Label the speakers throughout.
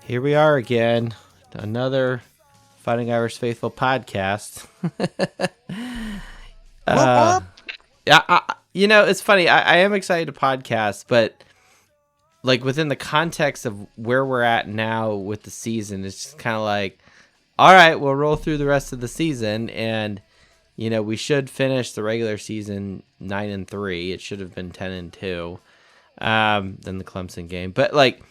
Speaker 1: Here we are again, another Fighting Irish Faithful podcast. uh, yeah, it's funny. I am excited to podcast, but like within the context of where we're at now with the season, it's just kind of like, all right, we'll roll through the rest of the season, and we should finish the regular season 9-3. It should have been 10-2. Than the Clemson game, but like.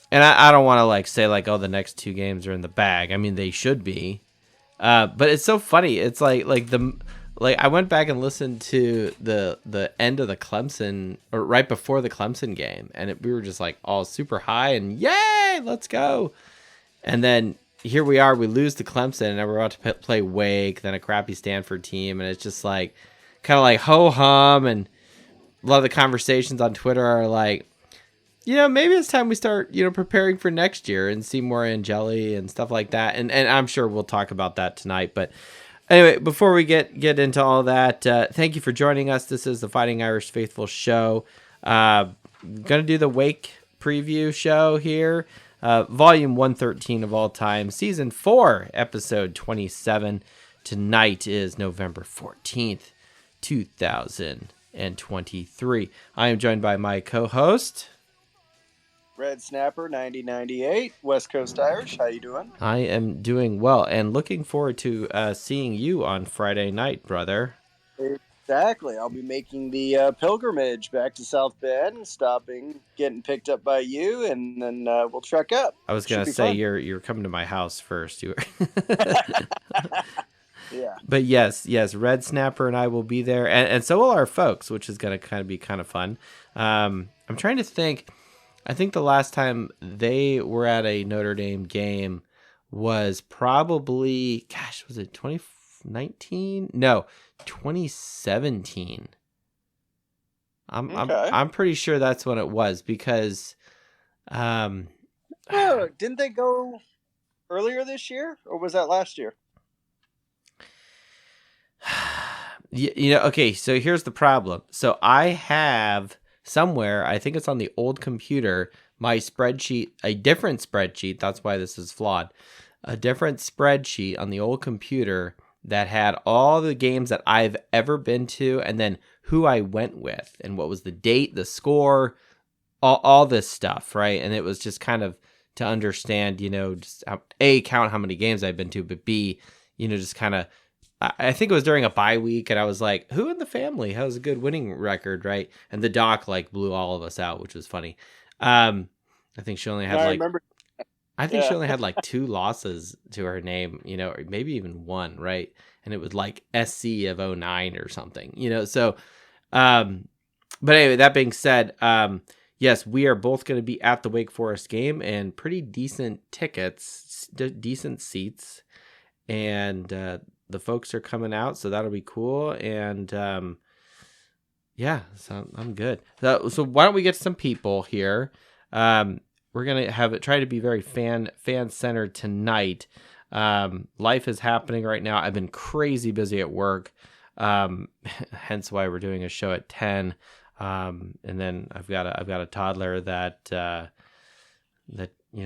Speaker 1: And I don't want to say oh, the next two games are in the bag. I mean, they should be. But it's so funny. It's like I went back and listened to the end of the Clemson, or right before the Clemson game, and we were just like all super high and yay, let's go. And then here we are, we lose to Clemson, and we're about to play Wake, then a crappy Stanford team, and it's just like kind of like ho hum. And a lot of the conversations on Twitter are like, maybe it's time we start, preparing for next year and see more Angeli and stuff like that. And I'm sure we'll talk about that tonight. But anyway, before we get into all that, thank you for joining us. This is the Fighting Irish Faithful show. Going to do the Wake preview show here. Volume 113 of all time, season 4, episode 27. Tonight is November 14th, 2023. I am joined by my co-host,
Speaker 2: Red Snapper 9098, West Coast Irish. How you doing?
Speaker 1: I am doing well and looking forward to seeing you on Friday night, brother.
Speaker 2: Exactly. I'll be making the pilgrimage back to South Bend, stopping, getting picked up by you, and then we'll trek up.
Speaker 1: I was going to say you're coming to my house first. You
Speaker 2: Yeah.
Speaker 1: But yes, Red Snapper and I will be there, and so will our folks, which is going to be kind of fun. I'm trying to think. I think the last time they were at a Notre Dame game was probably, was it 2019? No, 2017. I'm pretty sure that's when it was because,
Speaker 2: didn't they go earlier this year, or was that last year?
Speaker 1: Okay. So here's the problem. So I have somewhere, I think it's on the old computer, my spreadsheet, a different spreadsheet, that's why this is flawed, a different spreadsheet on the old computer that had all the games that I've ever been to, and then who I went with, and what was the date, the score, all this stuff, right? And it was just kind of to understand, just A, count how many games I've been to, but B, just kind of, I think it was during a bye week, and I was like, who in the family has a good winning record, right? And the doc blew all of us out, which was funny. I think she only had she only had 2 losses to her name, or maybe even one, right? And it was SC of 09 or something, so but anyway, that being said, yes, we are both going to be at the Wake Forest game, and pretty decent tickets, decent seats, and the folks are coming out, so that'll be cool. And so I'm good. So why don't we get some people here? We're gonna try to be very fan centered tonight. Life is happening right now. I've been crazy busy at work, hence why we're doing a show at 10. And then I've got a toddler that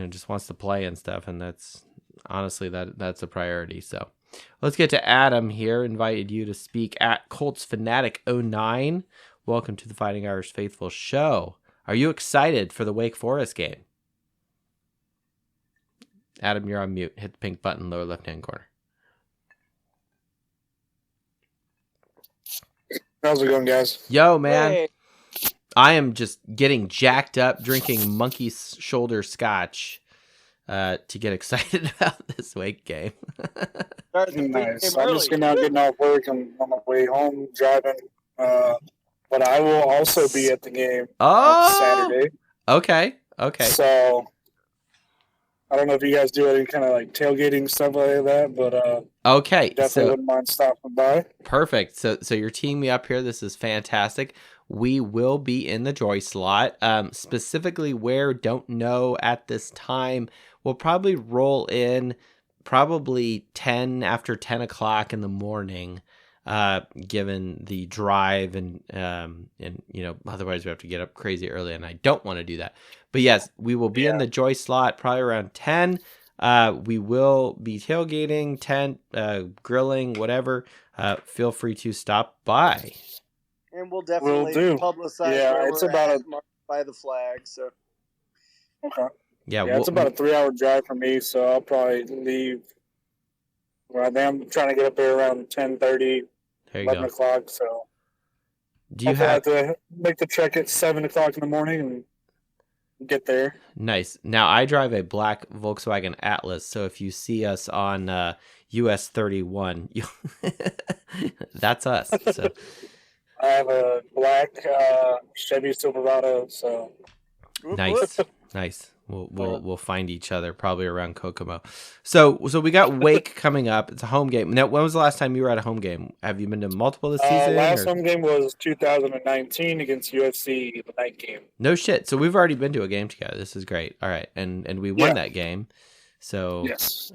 Speaker 1: just wants to play and stuff, and that's honestly that's a priority. So let's get to Adam here. Invited you to speak at Colts Fanatic 09. Welcome to the Fighting Irish Faithful show. Are you excited for the Wake Forest game? Adam, you're on mute. Hit the pink button, lower left-hand corner.
Speaker 3: How's it going, guys?
Speaker 1: Yo, man.
Speaker 2: Hey.
Speaker 1: I am just getting jacked up, drinking monkey shoulder scotch to get excited about this Wake game.
Speaker 3: Nice. I'm just getting off work. I'm on my way home driving. But I will also be at the game on Saturday.
Speaker 1: Okay.
Speaker 3: So I don't know if you guys do any kind of tailgating stuff like that, but
Speaker 1: okay,
Speaker 3: definitely wouldn't mind stopping by.
Speaker 1: Perfect. So you're teeing me up here. This is fantastic. We will be in the Joy slot. Specifically where, don't know at this time. We'll probably roll in after 10 o'clock in the morning. given the drive and otherwise we have to get up crazy early, and I don't want to do that. But yes, we will be in the Joy slot probably around 10. We will be tailgating, tent, grilling, whatever. Feel free to stop by.
Speaker 2: And we'll definitely publicize where it's about by the flag. So
Speaker 3: okay. Yeah, it's about a 3-hour drive for me, so I'll probably leave. Well, I'm trying to get up there around 10:30, 11 o'clock. So
Speaker 1: do you have
Speaker 3: to make the trek at 7 o'clock in the morning and get there?
Speaker 1: Nice. Now I drive a black Volkswagen Atlas, so if you see us on US 31, that's us. So
Speaker 3: I have a black Chevy Silverado. So
Speaker 1: nice. We'll find each other probably around Kokomo. So we got Wake coming up. It's a home game. Now, when was the last time you were at a home game? Have you been to multiple this season?
Speaker 3: Last home game was 2019 against UFC, the night game.
Speaker 1: No shit. So we've already been to a game together. This is great. All right, and we won that game. So
Speaker 3: yes,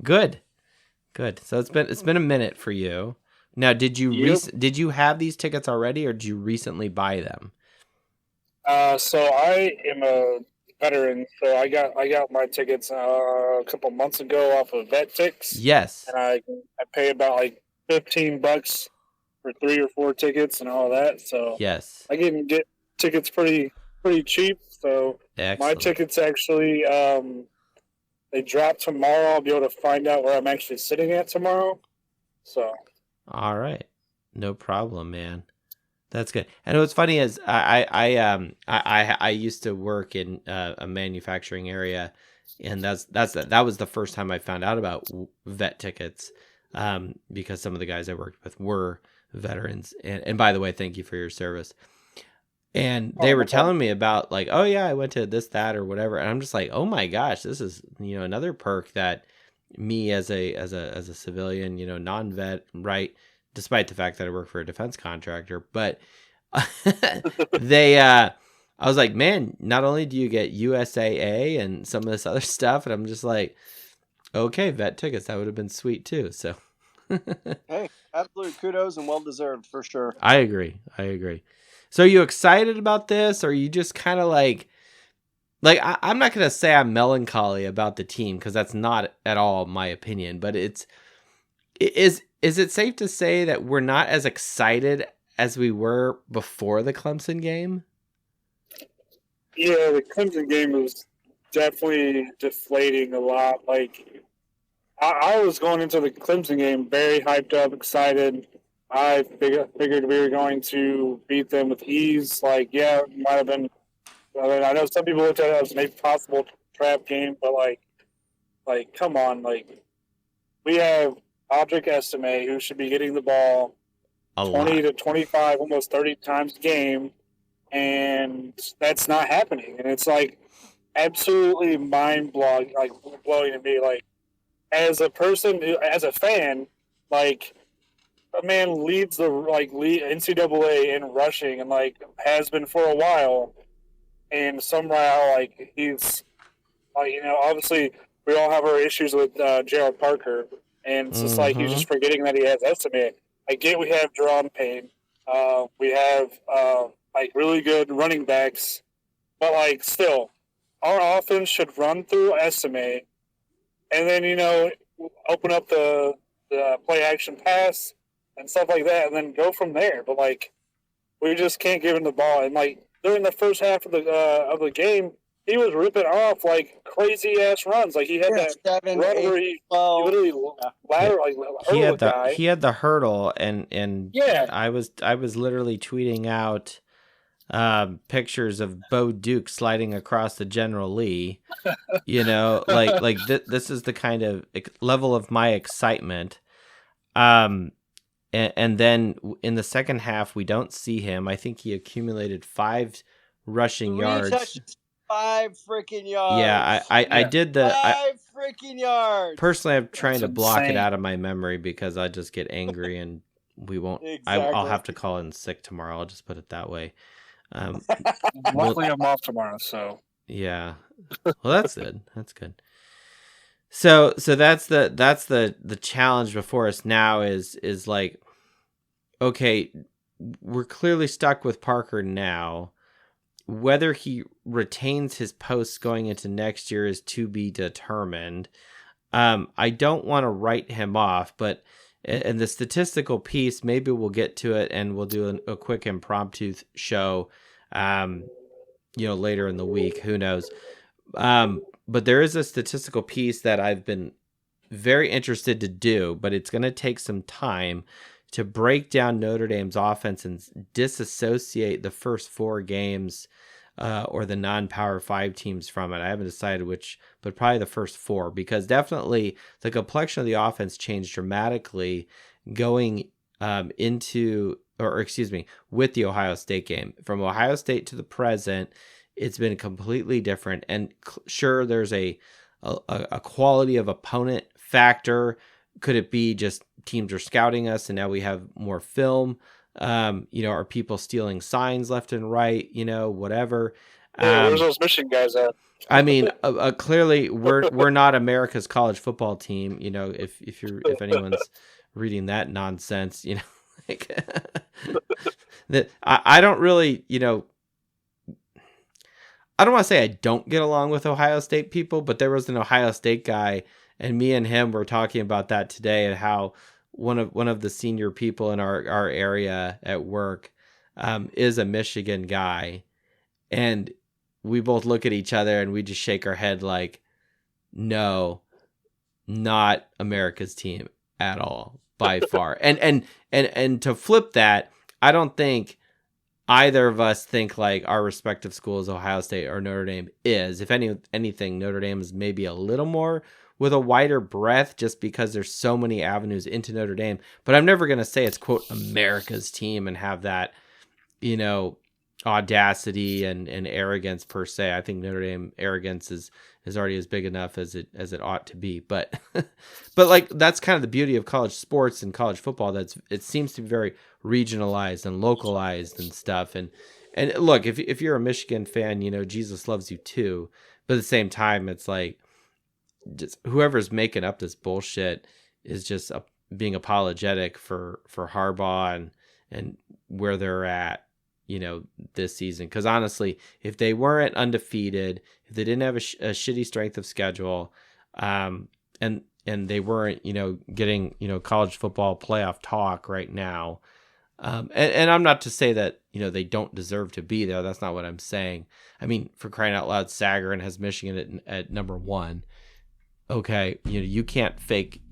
Speaker 1: good. So it's been a minute for you. Now, did you have these tickets already, or did you recently buy them?
Speaker 3: So I am a veteran, so I got my tickets a couple months ago off of VetTix.
Speaker 1: Yes,
Speaker 3: and I pay about like $15 for 3 or 4 tickets and all that. So
Speaker 1: yes,
Speaker 3: I can get tickets pretty cheap. So excellent. My tickets actually they drop tomorrow. I'll be able to find out where I'm actually sitting at tomorrow. So
Speaker 1: all right, no problem, man. That's good. And what's funny is I used to work in a manufacturing area, and that was the first time I found out about vet tickets, because some of the guys I worked with were veterans. And by the way, thank you for your service. And they were telling me about like, oh yeah, I went to this, that, or whatever, and I'm just like, oh my gosh, this is another perk that me as a civilian, non-vet, right? Despite the fact that I work for a defense contractor, but I was like, man, not only do you get USAA and some of this other stuff, and I'm just like, okay, vet tickets, that would have been sweet too. So,
Speaker 2: hey, absolute kudos and well deserved for sure.
Speaker 1: I agree. So, are you excited about this, or are you just kind of like I'm not gonna say I'm melancholy about the team because that's not at all my opinion, but is it safe to say that we're not as excited as we were before the Clemson game?
Speaker 3: Yeah, the Clemson game was definitely deflating a lot. Like, I was going into the Clemson game very hyped up, excited. I figured we were going to beat them with ease. Like, yeah, it might have been. I know some people looked at it as an impossible trap game, but like, come on, like, we have Audric Estime, who should be getting the ball 20 to 25, almost 30 times a game, and that's not happening. And it's like absolutely mind-blowing to me. Like, as a person, as a fan, like, a man leads the NCAA in rushing and like has been for a while, and somehow like he's obviously we all have our issues with Gerald Parker. And it's just like he's just forgetting that he has Estime. I get we have Jerron Payne. We have like really good running backs. But like still, our offense should run through Estime and then, open up the play action pass and stuff like that and then go from there. But like we just can't give him the ball. And like during the first half of the game, he was ripping off like crazy ass runs. Like he had that run where he literally
Speaker 1: he had the hurdle, and yeah, I was literally tweeting out pictures of Bo Duke sliding across the General Lee. This is the kind of level of my excitement. And then in the second half, we don't see him. I think he accumulated 5 rushing yards.
Speaker 2: 5 freaking yards.
Speaker 1: Yeah, I did the
Speaker 2: 5 freaking yards.
Speaker 1: Personally, I'm trying to block it out of my memory because I just get angry and we won't. Exactly. I'll have to call in sick tomorrow. I'll just put it that way.
Speaker 3: Luckily, I'm off tomorrow, so
Speaker 1: yeah. Well, that's good. That's good. So that's the challenge before us now is like, okay, we're clearly stuck with Parker now. Whether he retains his post going into next year is to be determined. I don't want to write him off, but in the statistical piece, maybe we'll get to it and we'll do a quick impromptu show, later in the week. Who knows? But there is a statistical piece that I've been very interested to do, but it's going to take some time to break down Notre Dame's offense and disassociate the first 4 games or the non-Power 5 teams from it. I haven't decided which, but probably the first 4, because definitely the complexion of the offense changed dramatically going with the Ohio State game. From Ohio State to the present, it's been completely different. And sure, there's a quality of opponent factor. Could it be just teams are scouting us and now we have more film? Are people stealing signs left and right? Whatever.
Speaker 3: Where's those Michigan guys at?
Speaker 1: I mean, clearly we're not America's college football team. If anyone's reading that nonsense, like that I don't really, I don't want to say I don't get along with Ohio State people, but there was an Ohio State guy, and me and him were talking about that today, and how one of the senior people in our area at work is a Michigan guy, and we both look at each other and we just shake our head like, no, not America's team at all by far. And to flip that, I don't think either of us think like our respective schools, Ohio State or Notre Dame, is. If anything, Notre Dame is maybe a little more with a wider breadth just because there's so many avenues into Notre Dame. But I'm never going to say it's, quote, America's team and have that, audacity and arrogance per se. I think Notre Dame arrogance is already as big enough as it ought to be. But like, that's kind of the beauty of college sports and college football. It seems to be very regionalized and localized and stuff. And look, if you're a Michigan fan, Jesus loves you too. But at the same time, it's like, just whoever's making up this bullshit is just being apologetic for Harbaugh and where they're at, this season. Because honestly, if they weren't undefeated, if they didn't have a shitty strength of schedule, and they weren't, getting, college football playoff talk right now, and I'm not to say that, they don't deserve to be there. That's not what I'm saying. I mean, for crying out loud, Sagarin has Michigan at number 1. Okay, you can't fake,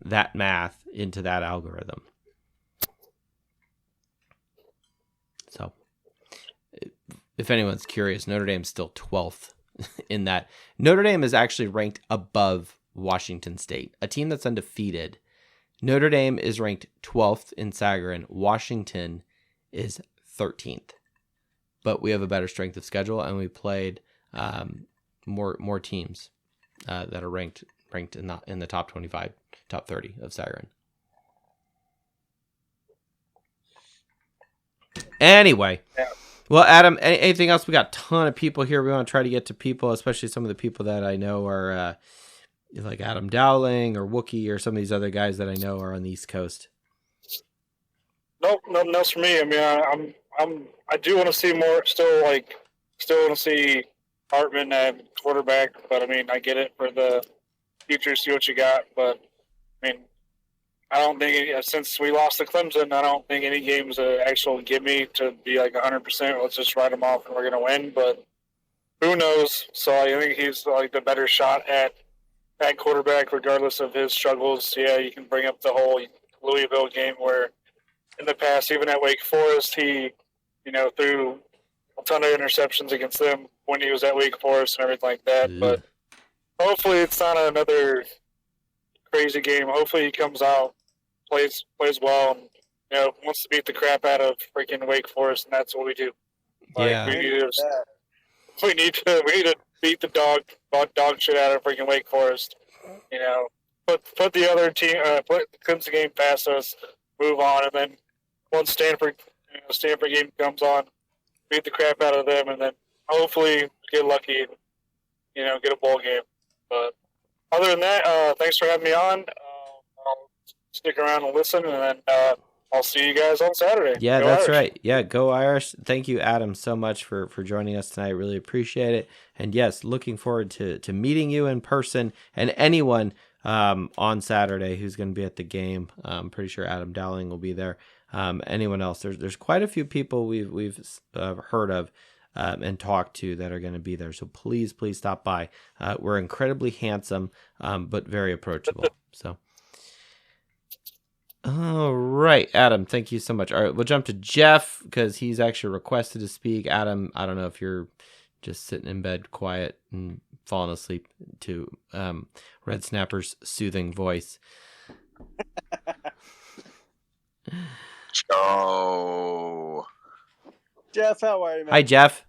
Speaker 1: that math into that algorithm. So, if anyone's curious, Notre Dame's still 12th in that. Notre Dame is actually ranked above Washington State, a team that's undefeated. Notre Dame is ranked 12th in Sagarin. Washington is 13th. But we have a better strength of schedule, and we played more teams that are ranked in the top 25, top 30 of Sagarin. Anyway, well, Adam, anything else? We got a ton of people here. We want to try to get to people, especially some of the people that I know are like Adam Dowling or Wookie or some of these other guys that I know are on the East Coast.
Speaker 3: Nope, nothing else for me. I mean, I do want to see more. Still want to see Hartman at quarterback, but I mean, I get it for the future. See what you got, but I mean, I don't think since we lost to Clemson, I don't think any game's an actual gimme to be like 100%. Let's just write them off and we're gonna win. But who knows? So I think he's like the better shot at quarterback, regardless of his struggles. Yeah, you can bring up the whole Louisville game where in the past, even at Wake Forest, he threw a ton of interceptions against them when he was at Wake Forest and everything like that.
Speaker 1: Ooh.
Speaker 3: But hopefully, it's not another crazy game. Hopefully, he comes out, plays well, and wants to beat the crap out of freaking Wake Forest, and that's what we do.
Speaker 1: Yeah.
Speaker 3: We need to beat the dog shit out of freaking Wake Forest. Put the other team, put the Clemson game past us, move on, and then once Stanford game comes on, beat the crap out of them, and then hopefully get lucky and get a bowl game. But other than that, thanks for having me on. I'll stick around and listen, and then I'll see you guys on Saturday.
Speaker 1: Yeah,
Speaker 3: Go
Speaker 1: that's
Speaker 3: Irish.
Speaker 1: right. Yeah, go Irish. Thank you, Adam, so much for joining us tonight. Really appreciate it. And yes, looking forward to meeting you in person and anyone on Saturday who's going to be at the game. I'm pretty sure Adam Dowling will be there. Anyone else? There's quite a few people we've heard of and talked to that are going to be there. So please stop by. We're incredibly handsome, but very approachable. So. All right, Adam, thank you so much. All right, we'll jump to Jeff because he's actually requested to speak. Adam, I don't know if you're just sitting in bed quiet and falling asleep to Red Snapper's soothing voice.
Speaker 4: Oh,
Speaker 2: Jeff, how are you, man?
Speaker 1: Hi, Jeff.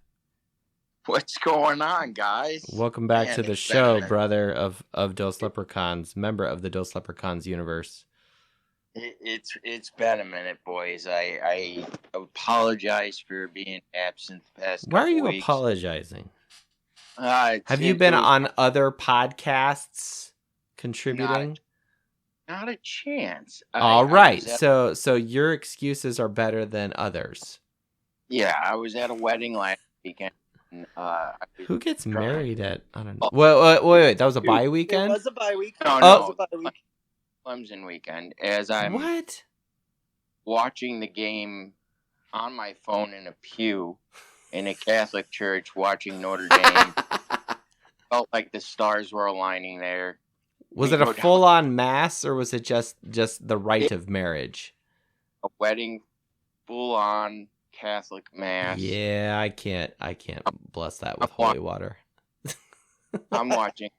Speaker 4: what's going on, guys?
Speaker 1: Welcome back
Speaker 4: Man,
Speaker 1: to the
Speaker 4: it's been a
Speaker 1: show,
Speaker 4: minute.
Speaker 1: brother of Dos Leprechauns, member of the Dos Leprechauns universe.
Speaker 4: It's been a minute, boys. I apologize for being absent the past
Speaker 1: Why are
Speaker 4: couple
Speaker 1: you
Speaker 4: weeks.
Speaker 1: apologizing?
Speaker 4: Have
Speaker 1: you been on other podcasts contributing?
Speaker 4: Not a chance.
Speaker 1: All
Speaker 4: I
Speaker 1: right,
Speaker 4: was at-
Speaker 1: so your excuses are better than others.
Speaker 4: yeah, I was at a wedding last weekend. And,
Speaker 1: Who gets
Speaker 4: drunk.
Speaker 1: married at? I don't know. Wait. That was a bye
Speaker 2: It
Speaker 1: weekend.
Speaker 2: was a bye week.
Speaker 4: No,
Speaker 2: It
Speaker 4: no.
Speaker 2: was a bye week.
Speaker 4: Clemson weekend. As I'm
Speaker 1: What?
Speaker 4: watching the game on my phone in a pew in a Catholic church, watching Notre Dame. Felt like the stars were aligning there.
Speaker 1: Was
Speaker 4: We
Speaker 1: it a
Speaker 4: go down
Speaker 1: full-on mass, or was it just the rite of marriage?
Speaker 4: a wedding, full on Catholic mass.
Speaker 1: Yeah, I can't bless that with
Speaker 4: I'm
Speaker 1: holy water.
Speaker 4: I'm watching,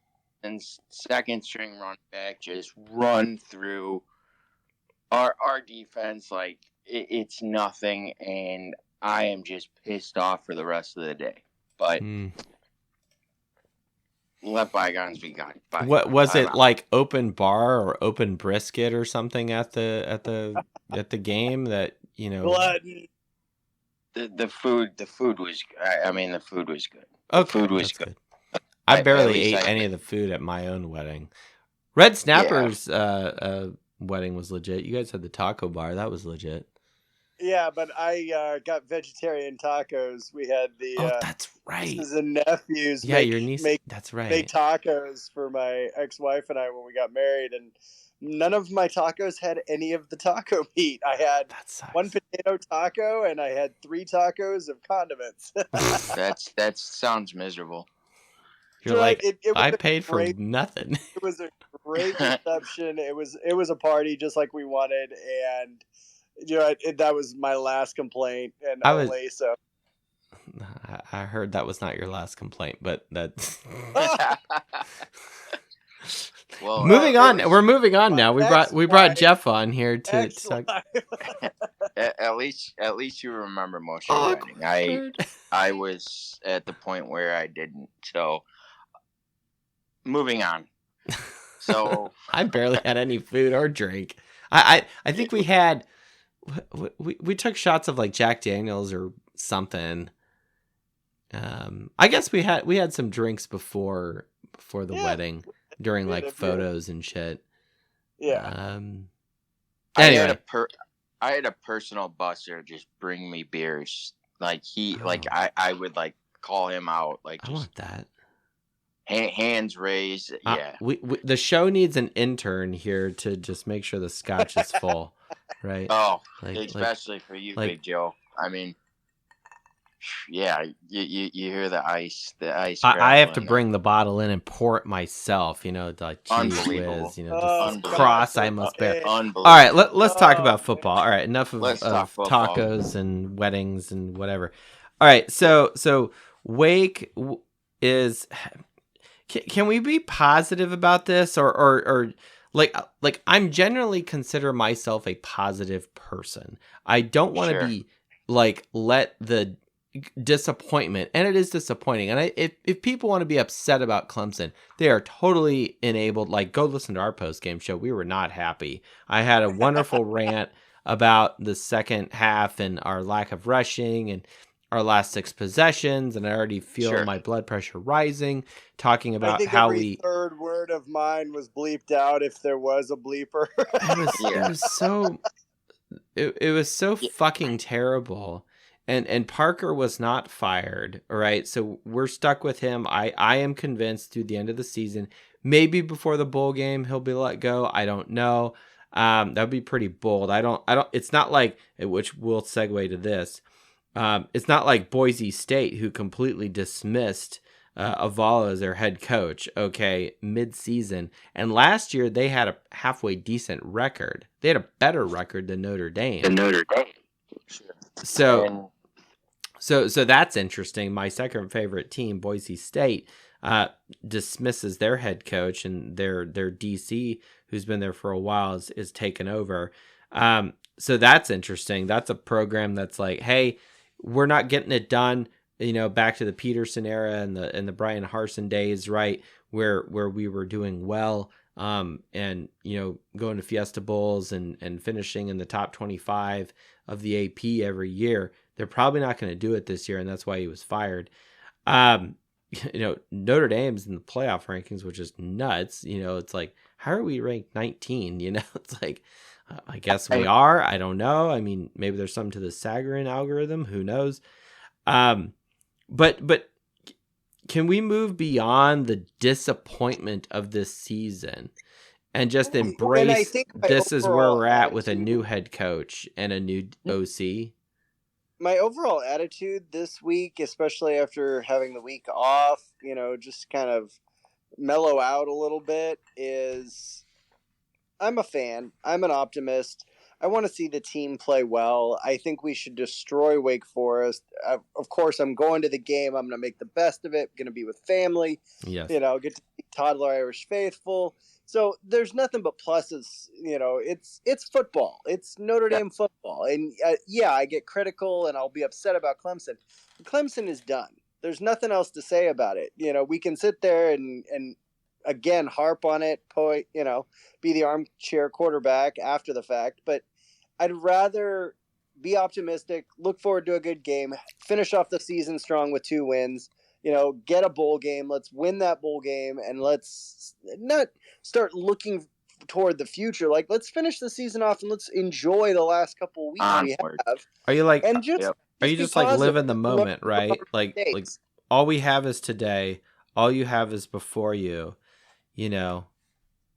Speaker 4: and second string run back just run through our defense like it's nothing, and I am just pissed off for the rest of the day. But let bygones be gone.
Speaker 1: What was it like? Open bar or open brisket or something at the game that you know?
Speaker 2: Glutton.
Speaker 4: The food was. I mean, the food was good.
Speaker 1: Okay,
Speaker 4: The food was
Speaker 1: that's
Speaker 4: good.
Speaker 1: I
Speaker 4: At
Speaker 1: barely
Speaker 4: least
Speaker 1: ate
Speaker 4: I-
Speaker 1: any of the food at my own wedding. Red Snapper's wedding was legit. You guys had the taco bar. That was legit.
Speaker 2: Yeah, but I got vegetarian tacos. We had the
Speaker 1: That's right.
Speaker 2: nieces and nephews.
Speaker 1: Yeah, your niece.
Speaker 2: make
Speaker 1: That's right.
Speaker 2: tacos for my ex-wife and I when we got married, and none of my tacos had any of the taco meat. I had
Speaker 1: That sucks.
Speaker 2: one potato taco and I had 3 tacos of condiments.
Speaker 4: That sounds miserable.
Speaker 1: You're
Speaker 2: So
Speaker 1: like,
Speaker 2: it was
Speaker 1: I
Speaker 2: a
Speaker 1: paid for
Speaker 2: great-
Speaker 1: nothing.
Speaker 2: It was a great reception. It was a party just like we wanted, and you know that was my last complaint, and
Speaker 1: I was-
Speaker 2: only so.
Speaker 1: I heard that was not your last complaint, but that's
Speaker 4: Well,
Speaker 1: moving
Speaker 2: it
Speaker 1: on.
Speaker 2: was
Speaker 1: We're moving on
Speaker 2: my
Speaker 1: now. We brought
Speaker 2: ex-wife-
Speaker 1: Jeff on here to
Speaker 2: Excellent.
Speaker 1: talk.
Speaker 4: at least you remember most of the wedding. I was at the point where I didn't. So moving on. So
Speaker 1: I barely had any food or drink. I think we had we took shots of like Jack Daniels or something. I guess we had some drinks before the
Speaker 2: Yeah.
Speaker 1: wedding during
Speaker 2: We
Speaker 1: like
Speaker 2: had a beer.
Speaker 1: photos and shit.
Speaker 2: Yeah.
Speaker 1: Anyway,
Speaker 4: I had a personal buster just bring me beers. Like I would like call him out like
Speaker 1: I
Speaker 4: just
Speaker 1: want that.
Speaker 4: hands raised. Yeah.
Speaker 1: We the show needs an intern here to just make sure the scotch is full, right?
Speaker 4: Oh,
Speaker 1: Like-
Speaker 4: especially for you,
Speaker 1: like-
Speaker 4: Big Joe. I mean, yeah, you hear the ice.
Speaker 1: I have to
Speaker 4: rattling.
Speaker 1: bring the bottle in and pour it myself. You know, like geez
Speaker 4: Unbelievable.
Speaker 1: whiz, you know,
Speaker 2: Oh,
Speaker 1: just
Speaker 4: God.
Speaker 1: cross I must bear.
Speaker 2: Hey.
Speaker 4: Unbelievable.
Speaker 1: All right, let's talk
Speaker 2: Oh,
Speaker 1: about football. All right, enough of,
Speaker 4: Let's talk
Speaker 1: of
Speaker 4: football.
Speaker 1: tacos and weddings and whatever. All right, so Wake is. Can we be positive about this, or like I'm generally consider myself a positive person. I don't want to
Speaker 4: Sure.
Speaker 1: be like let the disappointment, and it is disappointing. And if people want to be upset about Clemson, they are totally enabled. Like, go listen to our post game show. We were not happy. I had a wonderful rant about the second half and our lack of rushing, and our last 6 possessions, and I already feel my blood pressure rising, talking
Speaker 2: I
Speaker 1: about
Speaker 2: think
Speaker 1: how
Speaker 2: every third word of mine was bleeped out if there was a bleeper.
Speaker 1: it was so it was so fucking terrible. And Parker was not fired, all right? So we're stuck with him. I am convinced through the end of the season, maybe before the bowl game he'll be let go. I don't know. That'd be pretty bold. I don't it's not like, which will segue to this. It's not like Boise State, who completely dismissed Avala as their head coach, okay, mid-season. And last year, they had a halfway decent record. They had a better record than Notre Dame. So that's interesting. My second favorite team, Boise State, dismisses their head coach, and their DC, who's been there for a while, is taken over. So that's interesting. That's a program that's like, hey, we're not getting it done. Back to the Peterson era and the Brian Harsin days, right? Where we were doing well, and going to Fiesta Bowls and finishing in the top 25 of the AP every year. They're probably not going to do it this year, and that's why he was fired. Notre Dame's in the playoff rankings, which is nuts. It's like, how are we ranked 19? It's like, I guess we are. I don't know. I mean, maybe there's something to the Sagarin algorithm. Who knows? But can we move beyond the disappointment of this season and just embrace this is where we're at with a new head coach and a new OC?
Speaker 2: My overall attitude this week, especially after having the week off, just kind of mellow out a little bit, is I'm a fan. I'm an optimist. I want to see the team play well. I think we should destroy Wake Forest. Of course, I'm going to the game. I'm going to make the best of it. I'm going to be with family.
Speaker 1: Yes.
Speaker 2: Get to see toddler Irish faithful. So there's nothing but pluses. It's football. It's Notre Dame football. And I get critical and I'll be upset about Clemson. Clemson is done. There's nothing else to say about it. We can sit there and again harp on it, be the armchair quarterback after the fact, but I'd rather be optimistic, look forward to a good game, finish off the season strong with 2 wins, get a bowl game. Let's win that bowl game, and let's not start looking toward the future. Like, let's finish the season off and let's enjoy the last couple of weeks we have.
Speaker 1: Are you like,
Speaker 2: and just
Speaker 1: are you just like live in the moment, right? Like all we have is today. All you have is before you.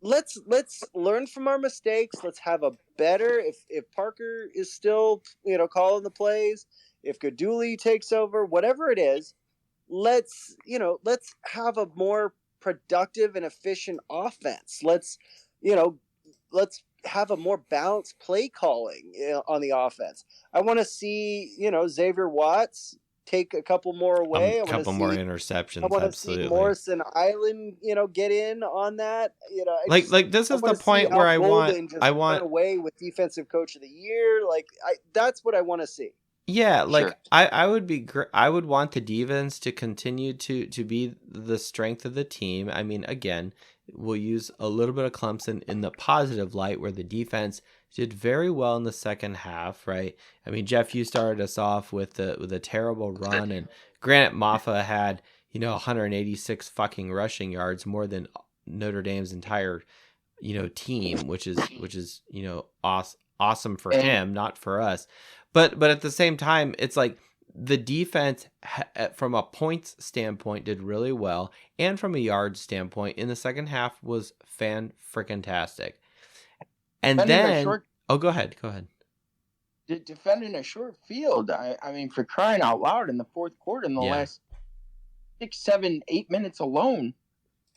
Speaker 2: Let's learn from our mistakes. Let's have a better, if Parker is still calling the plays, if Gaduli takes over, whatever it is, let's have a more productive and efficient offense. Let's have a more balanced play calling on the offense. I want to see Xavier Watts take a couple more away.
Speaker 1: A couple more interceptions.
Speaker 2: I want to see Morrison Island, get in on that.
Speaker 1: This is the point where I want
Speaker 2: away with defensive coach of the year. That's what I want to see.
Speaker 1: Yeah, sure. I would want the defense to continue to be the strength of the team. I mean, again, we'll use a little bit of Clemson in the positive light, where the defense did very well in the second half, right? I mean, Jeff, you started us off with a terrible run, and Granite Maffa had 186 fucking rushing yards, more than Notre Dame's entire team, which is awesome for him, not for us. But at the same time, it's like the defense, from a points standpoint, did really well, and from a yard standpoint in the second half was fan-freaking-tastic. And then, go ahead.
Speaker 4: Defending a short field. I mean, for crying out loud, in the fourth quarter, in the last 6, 7, 8 minutes alone,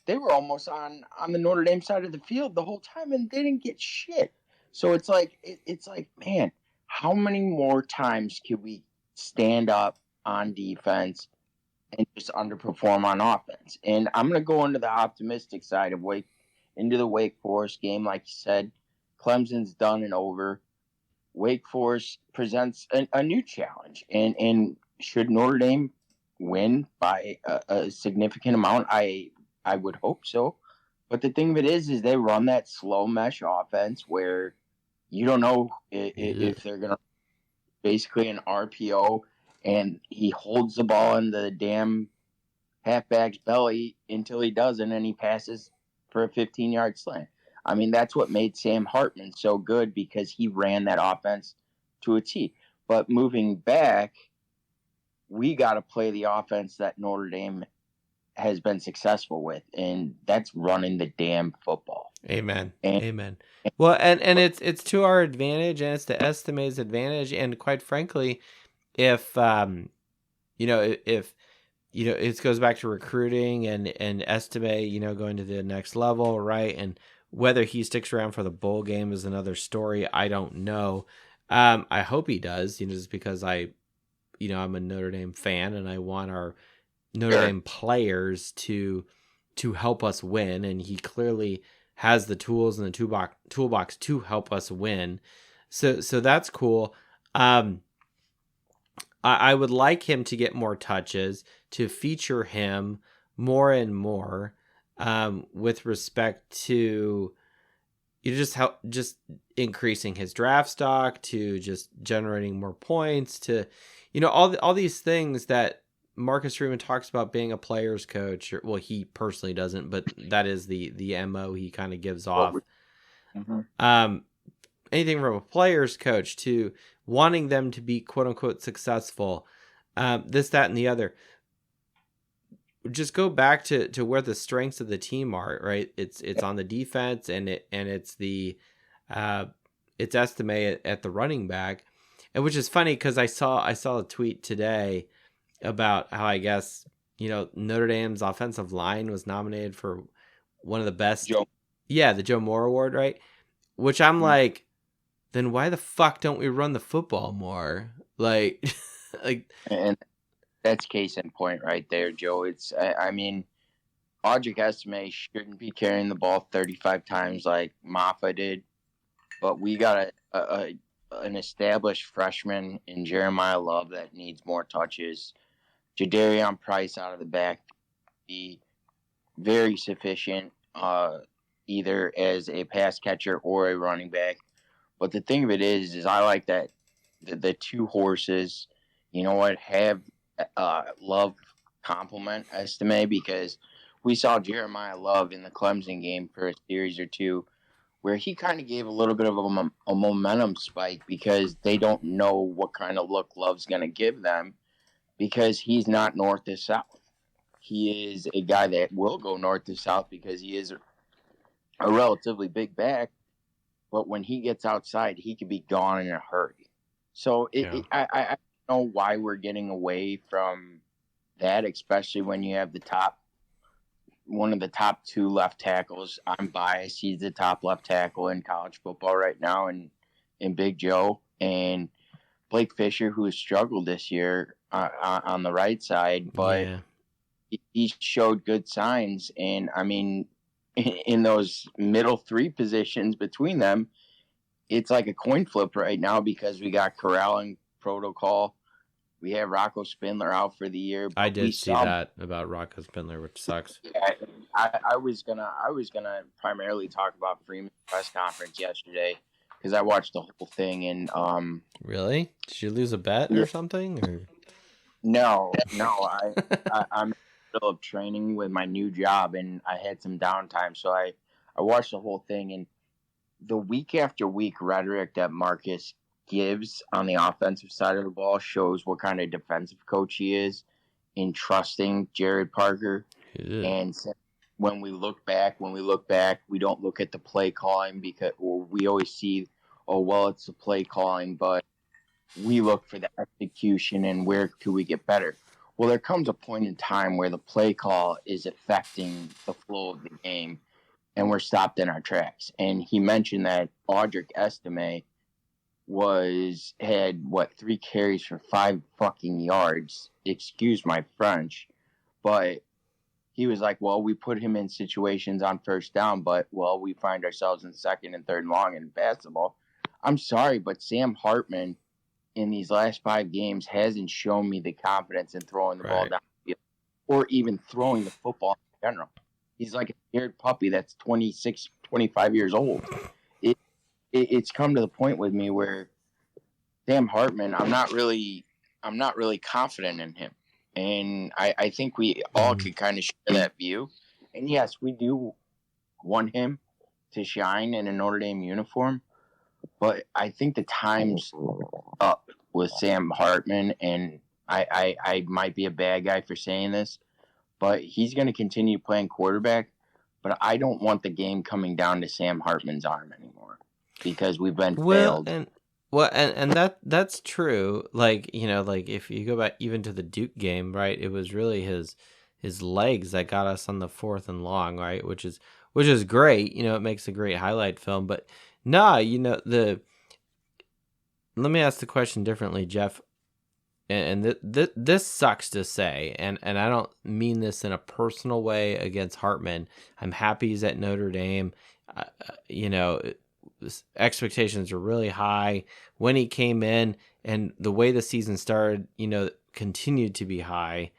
Speaker 4: they were almost on the Notre Dame side of the field the whole time, and they didn't get shit. So it's like, man, how many more times can we stand up on defense and just underperform on offense? And I'm going to go into the optimistic side of the Wake Forest game. Like you said, Clemson's done and over. Wake Forest presents a new challenge. And should Notre Dame win by a significant amount? I would hope so. But the thing of it is they run that slow mesh offense where you don't know if they're going to basically an RPO and he holds the ball in the damn halfback's belly until he doesn't, and he passes for a 15-yard slant. I mean, that's what made Sam Hartman so good, because he ran that offense to a T. But moving back, we got to play the offense that Notre Dame has been successful with, and that's running the damn football.
Speaker 1: Amen. Amen. Well, and it's to our advantage, and it's to Estime's advantage, and quite frankly, if it goes back to recruiting and Estime, going to the next level, right? And whether he sticks around for the bowl game is another story. I don't know. I hope he does, just because I'm a Notre Dame fan, and I want our Notre Dame players to help us win, and he clearly has the tools in the toolbox to help us win. So that's cool. I would like him to get more touches, to feature him more and more, with respect to just increasing his draft stock, to just generating more points, to all these things that Marcus Freeman talks about being a player's coach. Well, he personally doesn't, but that is the MO he kind of gives off. Mm-hmm. Anything from a player's coach to wanting them to be quote unquote successful, this, that, and the other. Just go back to where the strengths of the team are, right? It's on the defense, and it's Estime at the running back, and which is funny because I saw a tweet today about how, I guess, Notre Dame's offensive line was nominated for one of the best. The Joe Moore Award, right? Which I'm like, then why the fuck don't we run the football more? Like,
Speaker 4: and that's case in point right there, Joe. It's, I mean, Audric Estime shouldn't be carrying the ball 35 times like Maffa did, but we got an established freshman in Jeremiah Love that needs more touches. Jadarian Price out of the back be very sufficient, either as a pass catcher or a running back. But the thing of it is I like that the two horses, have Love complement Estime, because we saw Jeremiah Love in the Clemson game for a series or two where he kind of gave a little bit of a momentum spike, because they don't know what kind of look Love's going to give them, because he's not north to south. He is a guy that will go north to south because he is a relatively big back, but when he gets outside, he could be gone in a hurry. So I don't know why we're getting away from that, especially when you have one of the top two left tackles. I'm biased. He's the top left tackle in college football right now, and in Big Joe. And Blake Fisher, who has struggled this year on the right side, but he showed good signs. And I mean, in those middle three positions between them, it's like a coin flip right now, because we got Corral in protocol. We have Rocco Spindler out for the year.
Speaker 1: I did see that about Rocco Spindler, which sucks.
Speaker 4: Yeah, I was gonna primarily talk about Freeman's press conference yesterday, because I watched the whole thing. And
Speaker 1: really, did you lose a bet or something? Or?
Speaker 4: No, I'm in the middle of training with my new job, and I had some downtime, so I watched the whole thing. And the week after week rhetoric that Marcus gives on the offensive side of the ball shows what kind of defensive coach he is in trusting Jared Parker. And when we look back, we don't look at the play calling, because we always see, it's the play calling, but we look for the execution and where could we get better. Well, there comes a point in time where the play call is affecting the flow of the game, and we're stopped in our tracks. And he mentioned that Audric Estime had 3 carries for 5 fucking yards. Excuse my French, but he was like, well, we put him in situations on first down, but we find ourselves in second and third and long in basketball. I'm sorry, but Sam Hartman in these last 5 games hasn't shown me the confidence in throwing the ball down the field, or even throwing the football in general. He's like a scared puppy that's 26, 25 years old. It's come to the point with me where Sam Hartman, I'm not really I'm not really confident in him. And I think we all could kind of share that view. And yes, we do want him to shine in a Notre Dame uniform, but I think the time's up with Sam Hartman, and I might be a bad guy for saying this, but he's going to continue playing quarterback, but I don't want the game coming down to Sam Hartman's arm anymore because we've been failed.
Speaker 1: And that's true. Like, like if you go back even to the Duke game, right? It was really his legs that got us on the 4th and long, right? Which is great. It makes a great highlight film. But let me ask the question differently, Jeff. And this sucks to say, and I don't mean this in a personal way against Hartman. I'm happy he's at Notre Dame. Expectations are really high when he came in, and the way the season started, continued to be high.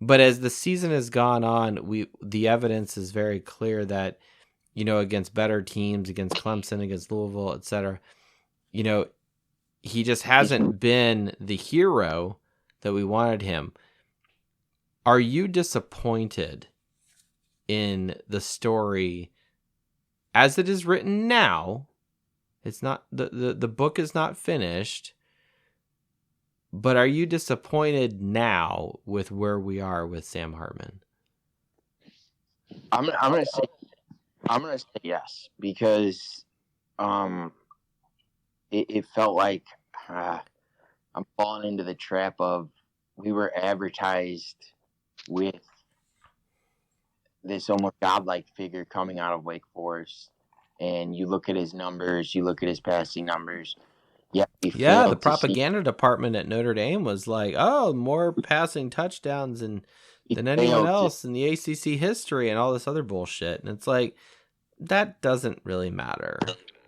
Speaker 1: But as the season has gone on, the evidence is very clear that, against better teams, against Clemson, against Louisville, etc., he just hasn't been the hero that we wanted him. Are you disappointed in the story as it is written now? It's not the book is not finished, but are you disappointed now with where we are with Sam Hartman?
Speaker 4: I'm gonna say yes, because it felt like I'm falling into the trap of we were advertised with this almost godlike figure coming out of Wake Forest, and you look at his numbers, you look at his passing numbers. Yeah,
Speaker 1: the propaganda department at Notre Dame was like, "Oh, more passing touchdowns than anyone else in the ACC history," and all this other bullshit. And it's like, that doesn't really matter.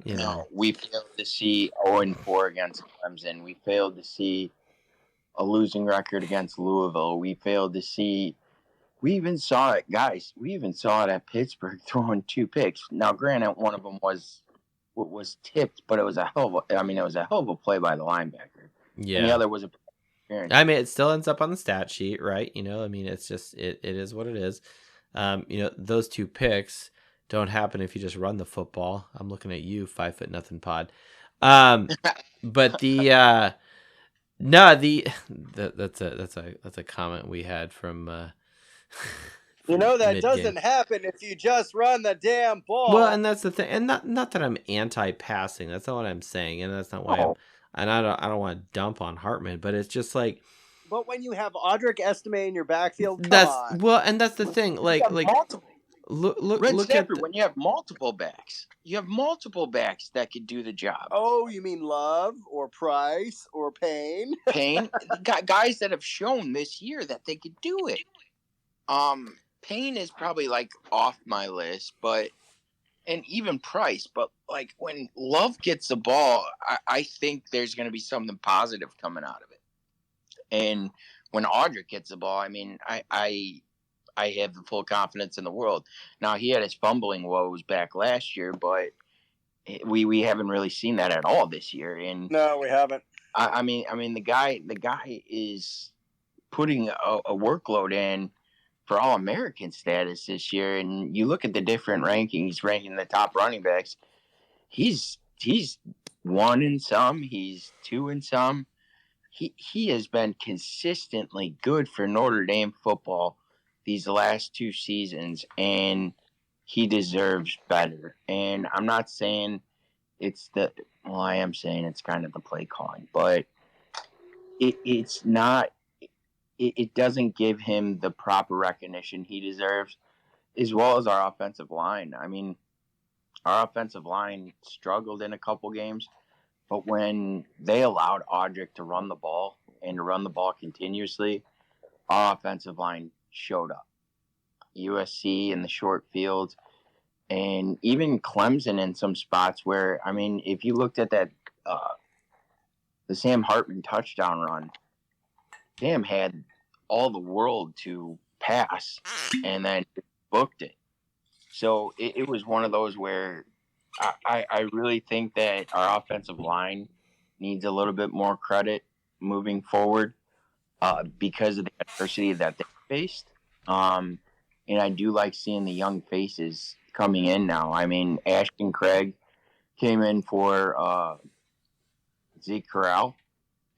Speaker 4: No, we failed to see 0-4 against Clemson. We failed to see a losing record against Louisville. We failed to see. We even saw it, guys. We even saw it at Pittsburgh throwing 2 picks. Now, granted, one of them was tipped, but it was a hell of a play by the linebacker.
Speaker 1: Yeah.
Speaker 4: And the other was a.
Speaker 1: I mean, it still ends up on the stat sheet, right? It's just it is what it is. Those 2 picks don't happen if you just run the football. I'm looking at you, 5'0" pod. But that's a comment we had from
Speaker 2: that doesn't happen if you just run the damn ball.
Speaker 1: Well, and that's the thing, and not that I'm anti-passing. That's not what I'm saying, and that's not why I don't want to dump on Hartman, but it's just like.
Speaker 2: But when you have Audric Estime in your backfield,
Speaker 1: and that's the thing. Like
Speaker 4: multiple.
Speaker 1: Look at
Speaker 4: when you have multiple backs. You have multiple backs that could do the job.
Speaker 2: Oh, you mean Love or Price or Payne?
Speaker 4: Payne, guys that have shown this year that they could do it. Payne is probably like off my list, and even Price, but like when Love gets the ball, I think there's going to be something positive coming out of it. And when Audric gets the ball, I mean, I have the full confidence in the world. Now, he had his fumbling woes back last year, but we haven't really seen that at all this year. And
Speaker 2: no, we haven't.
Speaker 4: I mean, the guy is putting a workload in for All-American status this year. And you look at the different rankings, ranking the top running backs. He's 1 in some, he's 2 in some. He has been consistently good for Notre Dame football these last 2 seasons, and he deserves better. And I'm not saying I am saying it's kind of the play calling, but it's not. It doesn't give him the proper recognition he deserves, as well as our offensive line. I mean, our offensive line struggled in a couple games, but when they allowed Audric to run the ball and to run the ball continuously, our offensive line showed up. USC in the short field, and even Clemson in some spots where, I mean, if you looked at that, the Sam Hartman touchdown run, Sam had all the world to pass and then booked it. So it was one of those where I really think that our offensive line needs a little bit more credit, moving forward because of the adversity that they faced. And I do like seeing the young faces coming in now. I mean, Ashton Craig came in for Zeke Corral,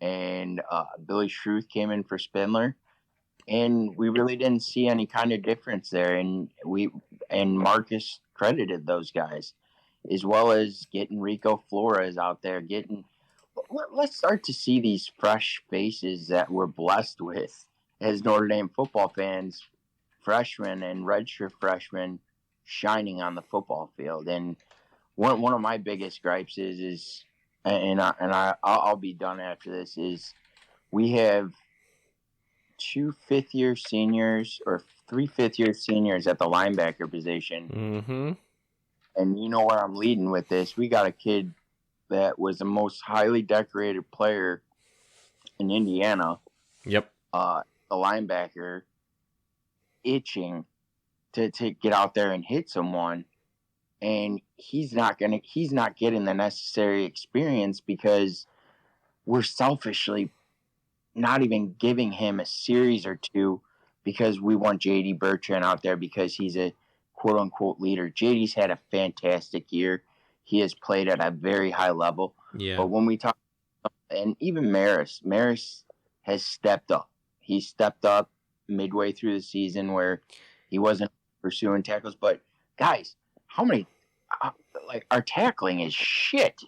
Speaker 4: and Billy Schruth came in for Spindler. And we really didn't see any kind of difference there. And Marcus credited those guys, as well as getting Rico Flores out there. Let's start to see these fresh faces that we're blessed with as Notre Dame football fans, freshmen and redshirt freshmen, shining on the football field. And one of my biggest gripes I'll be done after this, is we have 2 fifth-year seniors or 3 fifth-year seniors at the linebacker position.
Speaker 1: Mm-hmm.
Speaker 4: And you know where I'm leading with this. We got a kid that was the most highly decorated player in Indiana.
Speaker 1: Yep.
Speaker 4: The linebacker itching to get out there and hit someone. And he's not getting the necessary experience because we're selfishly not even giving him a series or two because we want J.D. Bertrand out there because he's a quote-unquote leader. J.D.'s had a fantastic year. He has played at a very high level.
Speaker 1: Yeah.
Speaker 4: But when we talk, and even Maris has stepped up. He stepped up midway through the season where he wasn't pursuing tackles. But, guys, how many our tackling is shit.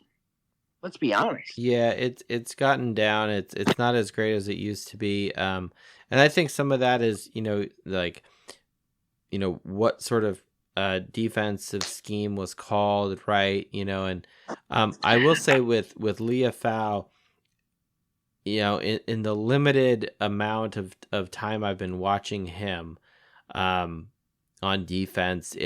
Speaker 4: Let's be honest.
Speaker 1: Yeah, it's gotten down. It's not as great as it used to be. And I think some of that is, what sort of defensive scheme was called, right? And I will say with Leah Fowl, in the limited amount of time I've been watching him on defense,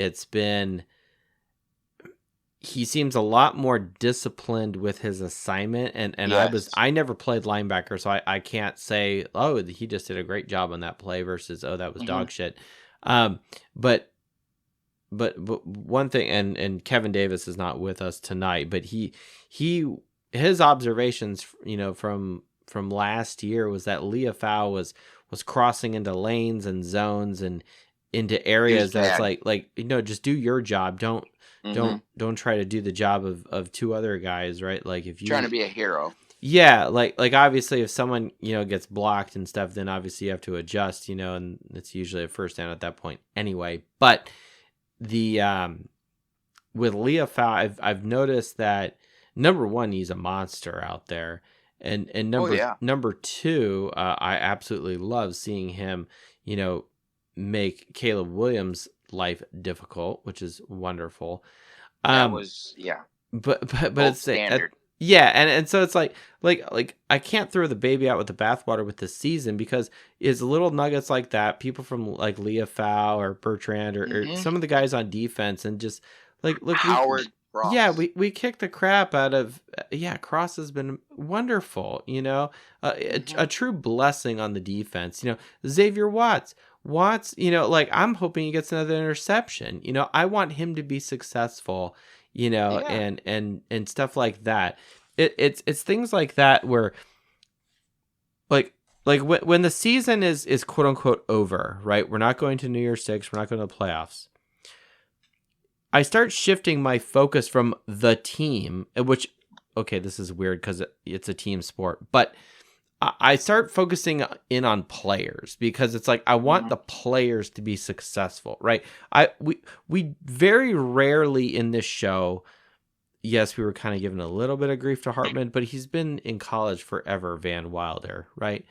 Speaker 1: he seems a lot more disciplined with his assignment, and yes. I never played linebacker, so I can't say, oh, he just did a great job on that play versus, oh, that was dog shit. But one thing, and Kevin Davis is not with us tonight, but his observations, from last year was that Leah Fowl was crossing into lanes and zones and into areas that's like just do your job. Don't try to do the job of 2 other guys, right? Like if you
Speaker 4: trying to be a hero.
Speaker 1: Yeah, like obviously if someone, gets blocked and stuff, then obviously you have to adjust, and it's usually a first down at that point anyway. But the with Leah Fowl, I've noticed that number one, he's a monster out there. And number two, I absolutely love seeing him, make Caleb Williams' life difficult, which is wonderful.
Speaker 4: But
Speaker 1: it's standard. And so it's like I can't throw the baby out with the bathwater with this season, because it's little nuggets like that, people from like Leah Fowl or Bertrand or some of the guys on defense, and just look,
Speaker 4: Howard. Cross.
Speaker 1: Yeah, we kicked the crap out of. Cross has been wonderful. A true blessing on the defense. Xavier Watts, I'm hoping he gets another interception. I want him to be successful. And stuff like that. It's things like that where, like when the season is quote unquote over, right? We're not going to New Year's Six. We're not going to the playoffs. I start shifting my focus from the team, which, okay, this is weird because it's a team sport, but I start focusing in on players, because it's like I want the players to be successful, right? We very rarely in this show, yes, we were kind of giving a little bit of grief to Hartman, but he's been in college forever, Van Wilder, right?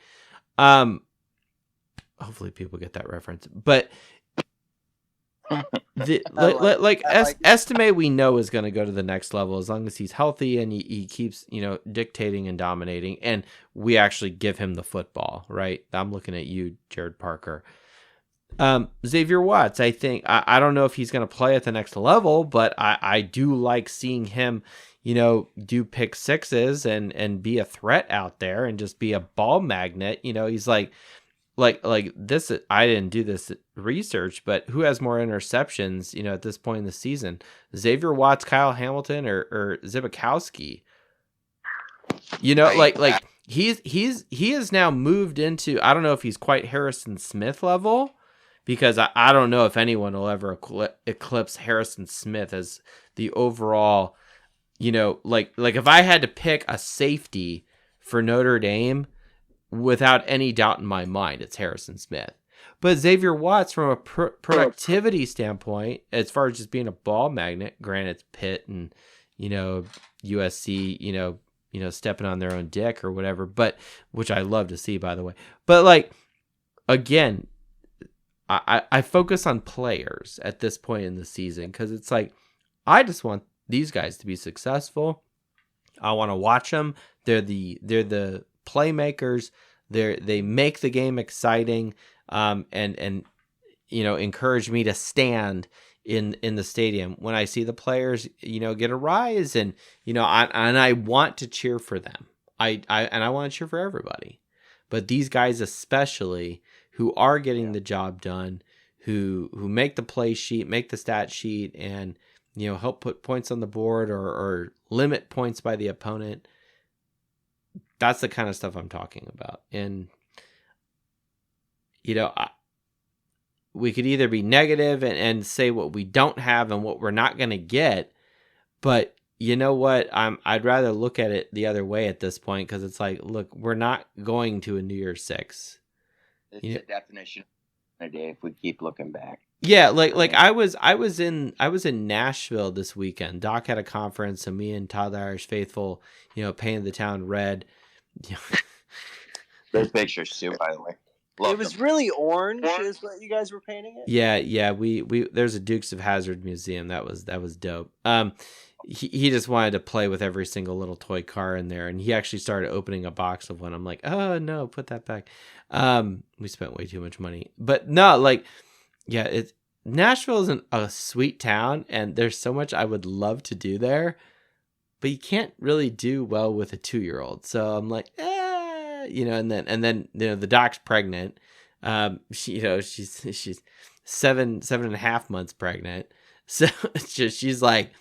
Speaker 1: Hopefully people get that reference, but Estime we know is going to go to the next level as long as he's healthy and he keeps dictating and dominating, and we actually give him the football, right? I'm looking at you, Jared Parker. Xavier Watts, I think I don't know if he's going to play at the next level, but I do like seeing him do pick sixes and be a threat out there and just be a ball magnet. He's like this, I didn't do this research, but who has more interceptions, at this point in the season? Xavier Watts, Kyle Hamilton, or Zibikowski? he has now moved into, I don't know if he's quite Harrison Smith level, because I don't know if anyone will ever eclipse Harrison Smith as the overall, like if I had to pick a safety for Notre Dame, without any doubt in my mind, it's Harrison Smith. But Xavier Watts, from a productivity standpoint, as far as just being a ball magnet, granted it's Pitt and, USC, stepping on their own dick or whatever, but which I love to see, by the way. But like, again, I focus on players at this point in the season, because it's like, I just want these guys to be successful. I want to watch them. They're the playmakers. They make the game exciting, and encourage me to stand in the stadium when I see the players get a rise, and I want to cheer for them. I want to cheer for everybody, but these guys especially, who are getting the job done, who make the play sheet, make the stat sheet, and help put points on the board or limit points by the opponent. That's the kind of stuff I'm talking about. And we could either be negative and say what we don't have and what we're not going to get, but you know what? I'd rather look at it the other way at this point, because it's like, look, we're not going to a New Year's Six.
Speaker 4: It's the definition of a day if we keep looking back.
Speaker 1: Yeah, like I was in Nashville this weekend. Doc had a conference, and me and Todd the Irish Faithful, painted the town red.
Speaker 4: Those pictures too, by the way.
Speaker 2: It was really orange, is what you guys were painting it.
Speaker 1: Yeah. We there's a Dukes of Hazzard museum that was dope. He just wanted to play with every single little toy car in there, and he actually started opening a box of one. I'm like, oh no, put that back. We spent way too much money, but no, like, yeah, Nashville isn't a sweet town, and there's so much I would love to do there, but you can't really do well with a 2-year-old. So I'm like, and then the doc's pregnant. She's 7.5 months pregnant. So she's like,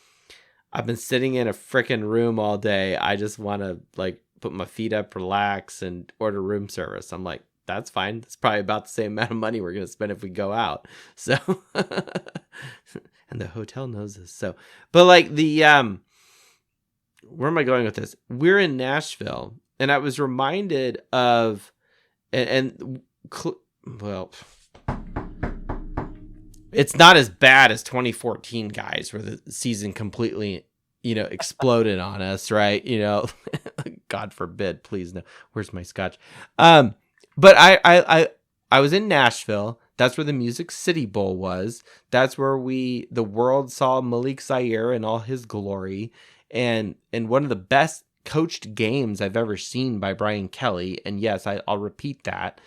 Speaker 1: I've been sitting in a freaking room all day. I just want to like put my feet up, relax, and order room service. I'm like, that's fine. It's probably about the same amount of money we're going to spend if we go out. So, and the hotel knows this. So, but like where am I going with this? We're in Nashville, and I was reminded of, well, it's not as bad as 2014, guys, where the season completely, exploded on us, right? God forbid, please no. Where's my scotch? But I was in Nashville. That's where the Music City Bowl was. That's where the world saw Malik Zaire in all his glory, and one of the best coached games I've ever seen by Brian Kelly. And yes, I'll repeat that.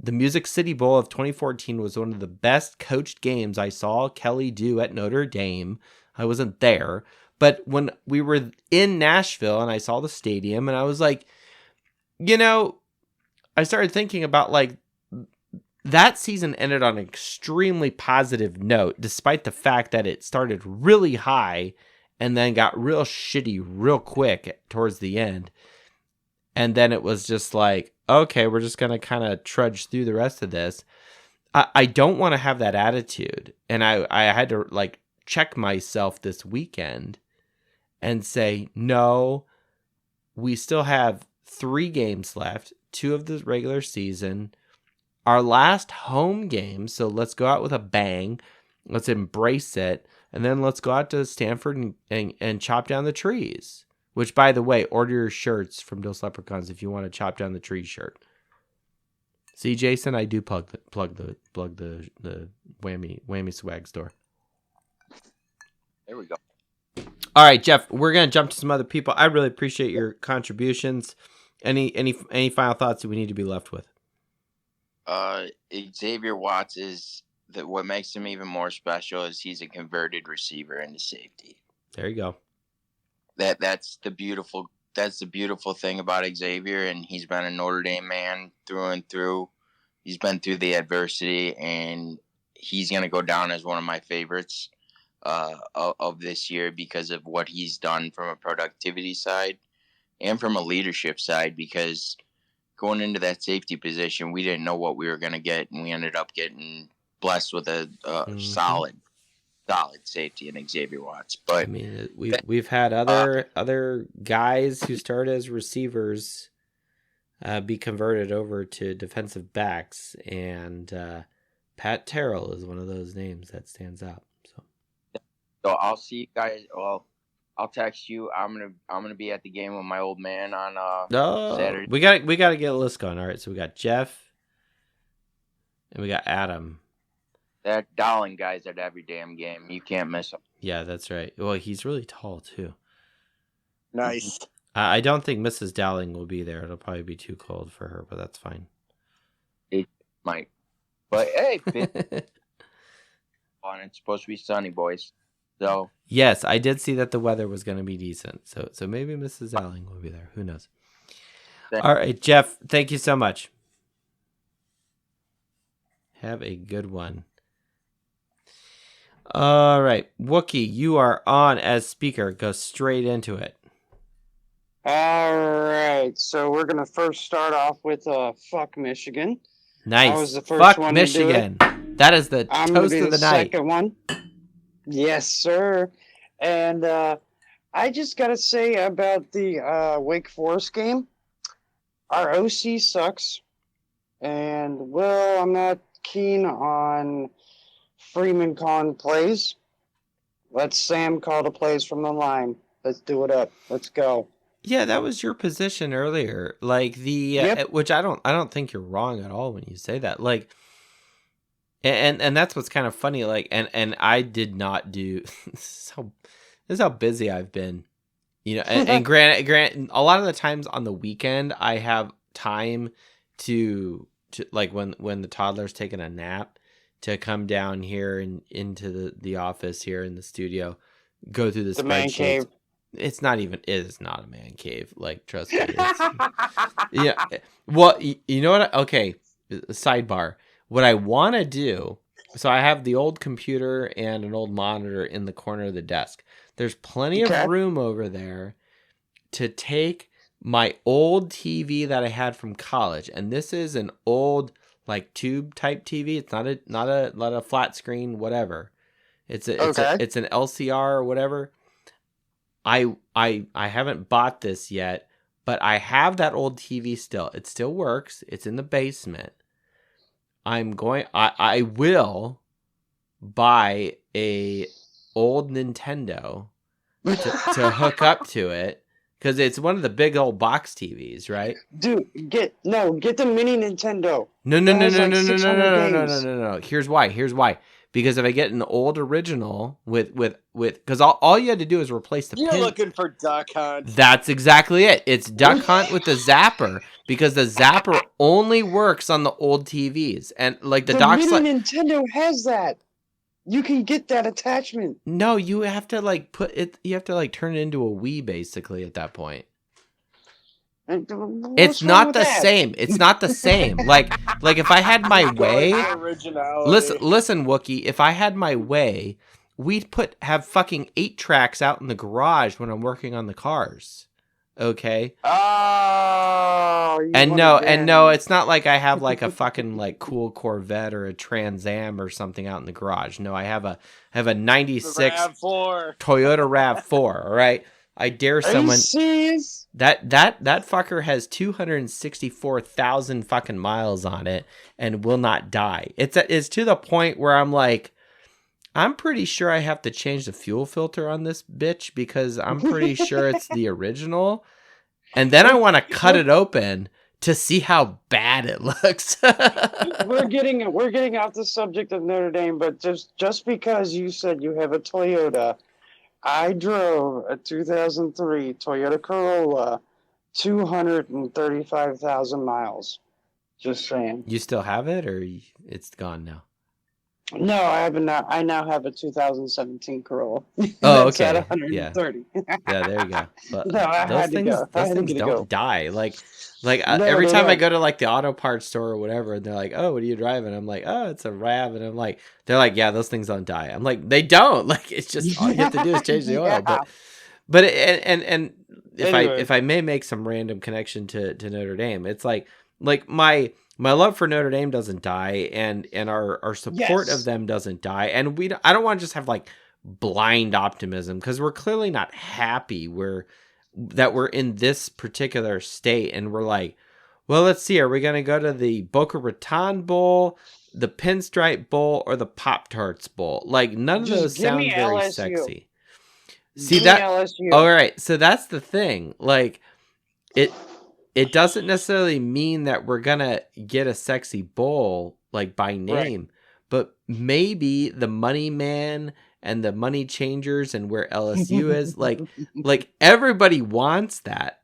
Speaker 1: The Music City Bowl of 2014 was one of the best coached games I saw Kelly do at Notre Dame. I wasn't there, but when we were in Nashville and I saw the stadium, and I was like, I started thinking about like that season ended on an extremely positive note, despite the fact that it started really high and then got real shitty real quick towards the end. And then it was just like, okay, we're just going to kind of trudge through the rest of this. I don't want to have that attitude. And I had to like check myself this weekend and say, no, we still have 3 games left, 2 of the regular season, our last home game. So let's go out with a bang. Let's embrace it. And then let's go out to Stanford and chop down the trees. Which, by the way, order your shirts from Dos Leprechauns if you want a chop down the tree shirt. See, Jason, I do plug the whammy swag store.
Speaker 4: There we go.
Speaker 1: All right, Jeff, we're gonna jump to some other people. I really appreciate your contributions. Any final thoughts that we need to be left with?
Speaker 4: Xavier Watts is what makes him even more special is he's a converted receiver into safety.
Speaker 1: There you go.
Speaker 4: That's the beautiful thing about Xavier, and he's been a Notre Dame man through and through. He's been through the adversity, and he's going to go down as one of my favorites of this year because of what he's done from a productivity side and from a leadership side, because going into that safety position, we didn't know what we were going to get, and we ended up getting blessed with a solid safety in Xavier Watts. But
Speaker 1: I mean, we've had other guys who started as receivers be converted over to defensive backs, and Pat Terrell is one of those names that stands out.
Speaker 4: So I'll see you guys. Well, I'll text you. I'm gonna be at the game with my old man on Saturday.
Speaker 1: We got to get a list going. All right, so we got Jeff, and we got Adam.
Speaker 4: That Dowling guy's at every damn game. You can't miss him.
Speaker 1: Yeah, that's right. Well, he's really tall too.
Speaker 2: Nice.
Speaker 1: I don't think Mrs. Dowling will be there. It'll probably be too cold for her, but that's fine.
Speaker 4: It might. But hey, it's supposed to be sunny, boys. So
Speaker 1: yes, I did see that the weather was going to be decent. So maybe Mrs. Dowling will be there. Who knows? All right, Jeff, thank you so much. Have a good one. All right, Wookie, you are on as speaker. Go straight into it.
Speaker 5: All right, so we're gonna first start off with fuck Michigan.
Speaker 1: Nice.
Speaker 5: I was the first
Speaker 1: fuck
Speaker 5: one
Speaker 1: Michigan.
Speaker 5: To do it.
Speaker 1: That is the
Speaker 5: I'm
Speaker 1: toast
Speaker 5: gonna be
Speaker 1: of the
Speaker 5: the
Speaker 1: night.
Speaker 5: second one. Yes, sir. And I just gotta say about the Wake Forest game, our OC sucks, and well, I'm not keen on Freeman calling plays. Let Sam call the plays from the line. Let's do it up. Let's go.
Speaker 1: Yeah, that was your position earlier. Like which I don't think you're wrong at all when you say that. Like, and that's what's kind of funny. Like, and I did not do. This is how busy I've been. You know, and granted, a lot of the times on the weekend I have time to like when the toddler's taking a nap to come down here and into the office here in the studio, go through the
Speaker 5: man
Speaker 1: spreadsheets.
Speaker 5: cave.
Speaker 1: It is not a man cave. Like, trust me. Yeah. Well, you know what? Okay. Sidebar. What I want to do. So I have the old computer and an old monitor in the corner of the desk. There's plenty of room over there to take my old TV that I had from college. And this is an old, like, tube type TV. It's not a flat screen, whatever. It's an LCR or whatever. I haven't bought this yet, but I have that old TV still. It still works. It's in the basement. I will buy a old Nintendo to hook up to it, because it's one of the big old box TVs, right?
Speaker 5: Dude, get the mini Nintendo.
Speaker 1: No. Here's why. Because if I get an old original with because all you had to do is replace the
Speaker 2: You're
Speaker 1: pin.
Speaker 2: looking for Duck Hunt.
Speaker 1: That's exactly it. It's Duck Hunt with the zapper, because the zapper only works on the old TVs, and like the dock's
Speaker 5: mini
Speaker 1: like
Speaker 5: Nintendo has that. You can get that attachment.
Speaker 1: no, you have to like put it. You have to like turn it into a Wii basically at that point. It's not the same. It's not the same. Like if I had my way, listen, Wookie. If I had my way, we'd have fucking 8 tracks out in the garage when I'm working on the cars. Okay.
Speaker 5: Oh.
Speaker 1: And no, it's not like I have like a fucking like cool Corvette or a Trans Am or something out in the garage. No, I have a 96
Speaker 2: RAV4.
Speaker 1: Toyota RAV4. All right. I dare someone.
Speaker 5: Are you serious?
Speaker 1: That fucker has 264,000 fucking miles on it and will not die. It's to the point where I'm like, I'm pretty sure I have to change the fuel filter on this bitch, because I'm pretty sure it's the original. And then I want to cut it open to see how bad it looks.
Speaker 5: we're getting off the subject of Notre Dame, but just because you said you have a Toyota, I drove a 2003 Toyota Corolla, 235,000 miles. Just saying.
Speaker 1: You still have it, or it's gone now?
Speaker 5: No, I have not. I now have a 2017 Corolla.
Speaker 1: Oh,
Speaker 5: That's
Speaker 1: okay.
Speaker 5: at 130.
Speaker 1: Yeah, there you go. But
Speaker 5: No, I had to go.
Speaker 1: Those things don't die. Like every time I go to like the auto parts store or whatever, and they're like, "Oh, what are you driving?" I'm like, "Oh, it's a RAV," and they're like, "Yeah, those things don't die." I'm like, "They don't." Like, it's just all you have to do is change the oil.
Speaker 5: Yeah.
Speaker 1: But and if I may make some random connection to Notre Dame, it's like my love for Notre Dame doesn't die, and our support of them doesn't die, and I don't want to just have like blind optimism, because we're clearly not happy that we're in this particular state, and we're like, well, let's see, are we going to go to the Boca Raton Bowl, the Pinstripe Bowl, or the Pop-Tarts Bowl? Like, none of those sound very sexy. See that?
Speaker 5: LSU.
Speaker 1: All right, so that's the thing. Like, it doesn't necessarily mean that we're gonna get a sexy bowl like by name, but maybe the money man and the money changers and where LSU is, like everybody wants that.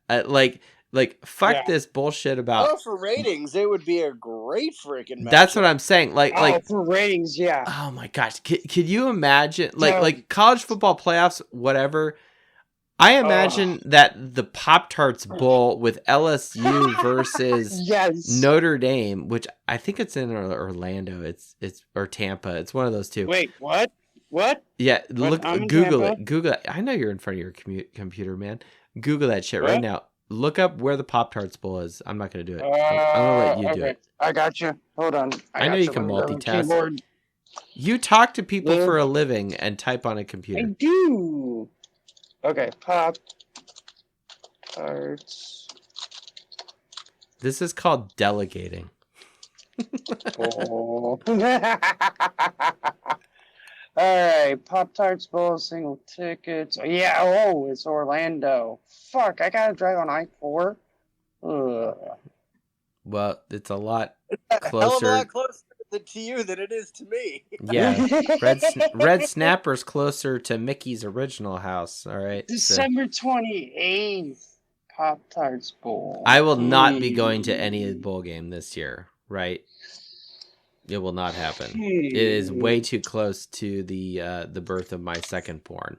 Speaker 1: Fuck this bullshit about.
Speaker 2: Oh, for ratings, it would be a great freaking match.
Speaker 1: That's what I'm saying. Like
Speaker 5: for ratings, yeah.
Speaker 1: Oh my gosh, could you imagine like college football playoffs, whatever? I imagine that the Pop-Tarts Bowl with LSU versus Notre Dame, which I think it's in Orlando, it's or Tampa. It's one of those two.
Speaker 5: Wait, what? What?
Speaker 1: Yeah,
Speaker 5: What?
Speaker 1: Google it. Google it. I know you're in front of your computer, man. Google that shit right now. Look up where the Pop-Tarts Bowl is. I'm not going to do it. I'm going to let you do it.
Speaker 5: I got you. Hold on.
Speaker 1: I know you can multitask. You talk to people for a living and type on a computer.
Speaker 5: I do. Okay, Pop-Tarts.
Speaker 1: This is called delegating.
Speaker 5: All right, Pop-Tarts Bowl, single tickets. Yeah, it's Orlando. Fuck, I gotta drive on I-4. Ugh.
Speaker 1: Well, it's a lot
Speaker 2: Hell of
Speaker 1: closer.
Speaker 2: a lot closer to you than it is to me.
Speaker 1: Yeah, Red Snapper's closer to Mickey's original house. All right,
Speaker 5: December 28th, Pop-Tarts Bowl.
Speaker 1: I will not be going to any bowl game this year. Right, it will not happen. It is way too close to the birth of my second born.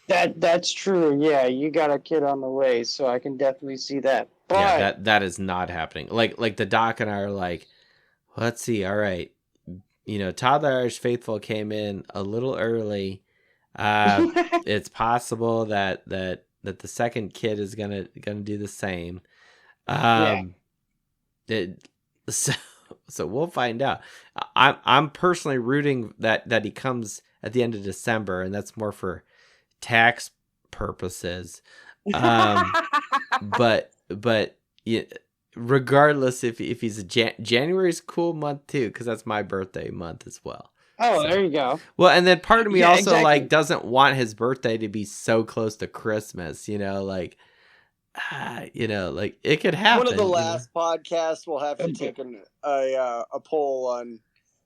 Speaker 5: That's true. Yeah, you got a kid on the way, so I can definitely see that. But
Speaker 1: yeah, that is not happening. Like the doc and I are like, let's see. All right, Todd the Irish Faithful came in a little early. It's possible that the second kid is gonna do the same. So we'll find out. I'm personally rooting that he comes at the end of December, and that's more for tax purposes. But yeah, regardless, if he's January's a cool month too, because that's my birthday month as well.
Speaker 5: Oh, so. There you go.
Speaker 1: Well, and then part of me also like doesn't want his birthday to be so close to Christmas. Like it could happen.
Speaker 2: One of the last podcasts we'll have to take a poll on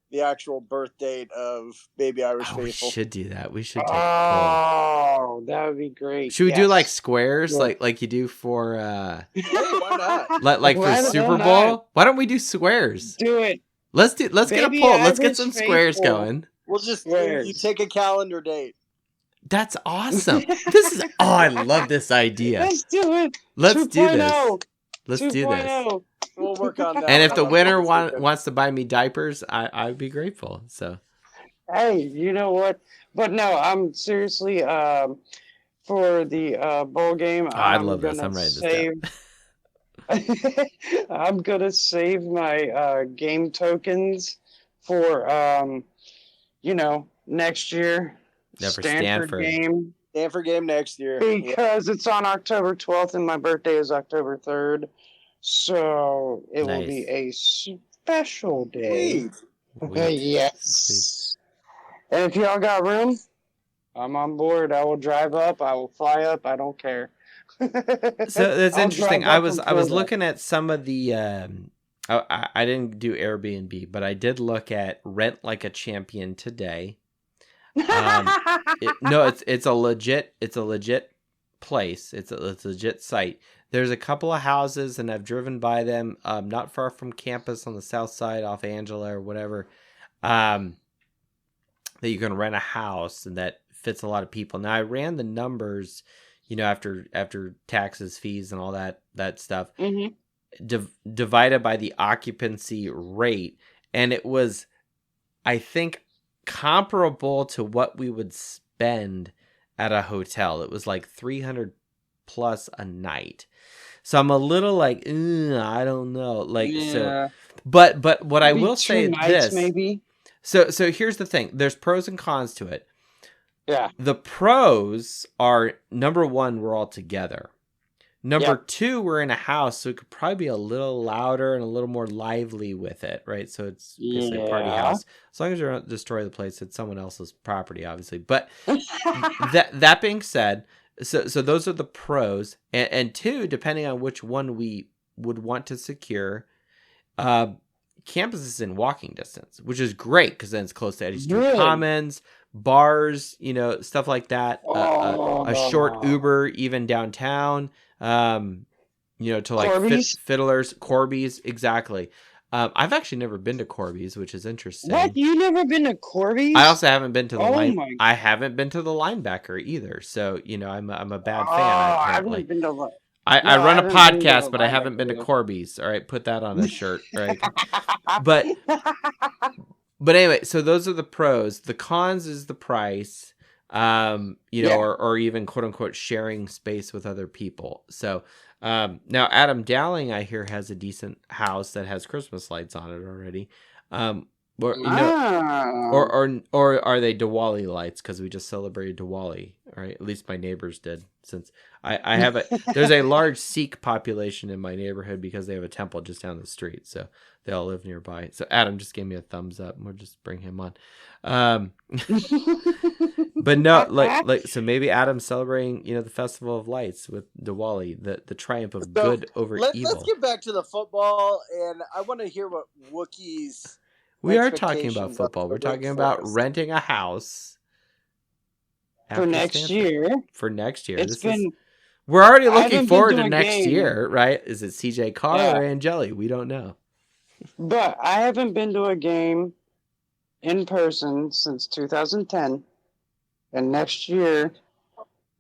Speaker 2: the actual birth date of Baby Irish Faithful.
Speaker 1: We should do that. We should take a poll.
Speaker 5: Oh, that would be great.
Speaker 1: Should we do like squares, like you do for
Speaker 2: hey, why not?
Speaker 1: Like for Super Bowl? Why don't we do squares?
Speaker 5: Do it.
Speaker 1: Let's get a poll. Let's get some squares going.
Speaker 2: We'll just you take a calendar date.
Speaker 1: That's awesome. I love this idea.
Speaker 5: Let's do it.
Speaker 1: Let's do this. Let's do this.
Speaker 2: We'll work on that.
Speaker 1: And if the winner wants to buy me diapers, I'd be grateful. So,
Speaker 5: hey, you know what? But no, I'm seriously for the bowl game.
Speaker 1: I love this. I'm writing this down.
Speaker 5: I'm gonna save my game tokens for next year.
Speaker 1: Stanford
Speaker 5: game.
Speaker 2: Stanford game next year.
Speaker 5: Because it's on October 12th and my birthday is October 3rd. So it will be a special day. Yes. Sweet. And if y'all got room, I'm on board. I will drive up. I will fly up. I don't care.
Speaker 1: So that's interesting. I was looking at some of the. I didn't do Airbnb, but I did look at Rent Like a Champion today. It's a legit place. It's a legit site. There's a couple of houses, and I've driven by them, not far from campus on the south side off Angela or whatever, that you can rent a house and that fits a lot of people. Now I ran the numbers, after taxes, fees, and all that stuff, divided by the occupancy rate, and it was, I think, comparable to what we would spend at a hotel. It was like $300 plus a night. So I'm a little like, I don't know. Like, so, but what I
Speaker 5: Maybe
Speaker 1: will say
Speaker 5: 2 nights,
Speaker 1: this,
Speaker 5: maybe.
Speaker 1: so here's the thing. There's pros and cons to it.
Speaker 5: Yeah.
Speaker 1: The pros are, number one, we're all together. Number two, we're in a house, so it could probably be a little louder and a little more lively with it, right? So it's basically a party house. As long as you don't destroy the place, it's someone else's property, obviously. But that being said, so those are the pros. And two, depending on which one we would want to secure, campus is in walking distance, which is great because then it's close to Eddie Street Commons, bars, stuff like that. A short Uber even downtown. To like Fiddlers, Corby's, exactly. I've actually never been to Corby's, which is interesting.
Speaker 5: What? You never been to Corby's?
Speaker 1: I also haven't been to the I haven't been to the Linebacker either. So I'm a bad fan.
Speaker 5: I haven't been to.
Speaker 1: I run a podcast, but I haven't been to Corby's. All right, put that on a shirt, right? But anyway, so those are the pros. The cons is the price. Or even quote unquote sharing space with other people. So now Adam Dowling, I hear, has a decent house that has Christmas lights on it already. Or are they Diwali lights? Because we just celebrated Diwali, right? At least my neighbors did. Since I have there's a large Sikh population in my neighborhood because they have a temple just down the street, so they all live nearby. So Adam just gave me a thumbs up, and we'll just bring him on. But no, like so maybe Adam's celebrating, the Festival of Lights with Diwali, the triumph of good over evil.
Speaker 2: Let's get back to the football, and I want to hear what Wookiees.
Speaker 1: We are talking about football. We're talking about renting a house
Speaker 5: for next year.
Speaker 1: We're already looking forward to next year, right? Is it CJ Carr or Angeli? We don't know.
Speaker 5: But I haven't been to a game in person since 2010. And next year,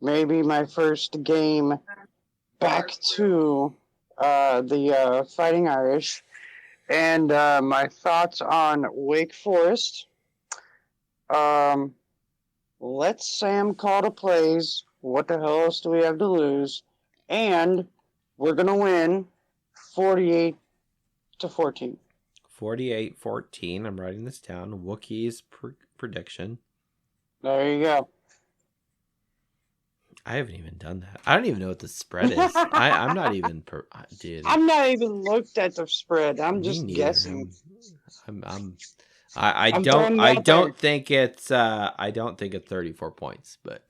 Speaker 5: maybe my first game back to the Fighting Irish. And my thoughts on Wake Forest. Let Sam call the plays. What the hell else do we have to lose? And we're going to win 48-14.
Speaker 1: 48-14. I'm writing this down. Wookiees prediction.
Speaker 5: There you go.
Speaker 1: I haven't even done that. I don't even know what the spread is. I'm not even, dude.
Speaker 5: I'm not even looked at the spread. I'm just guessing.
Speaker 1: I don't think it's 34 points, but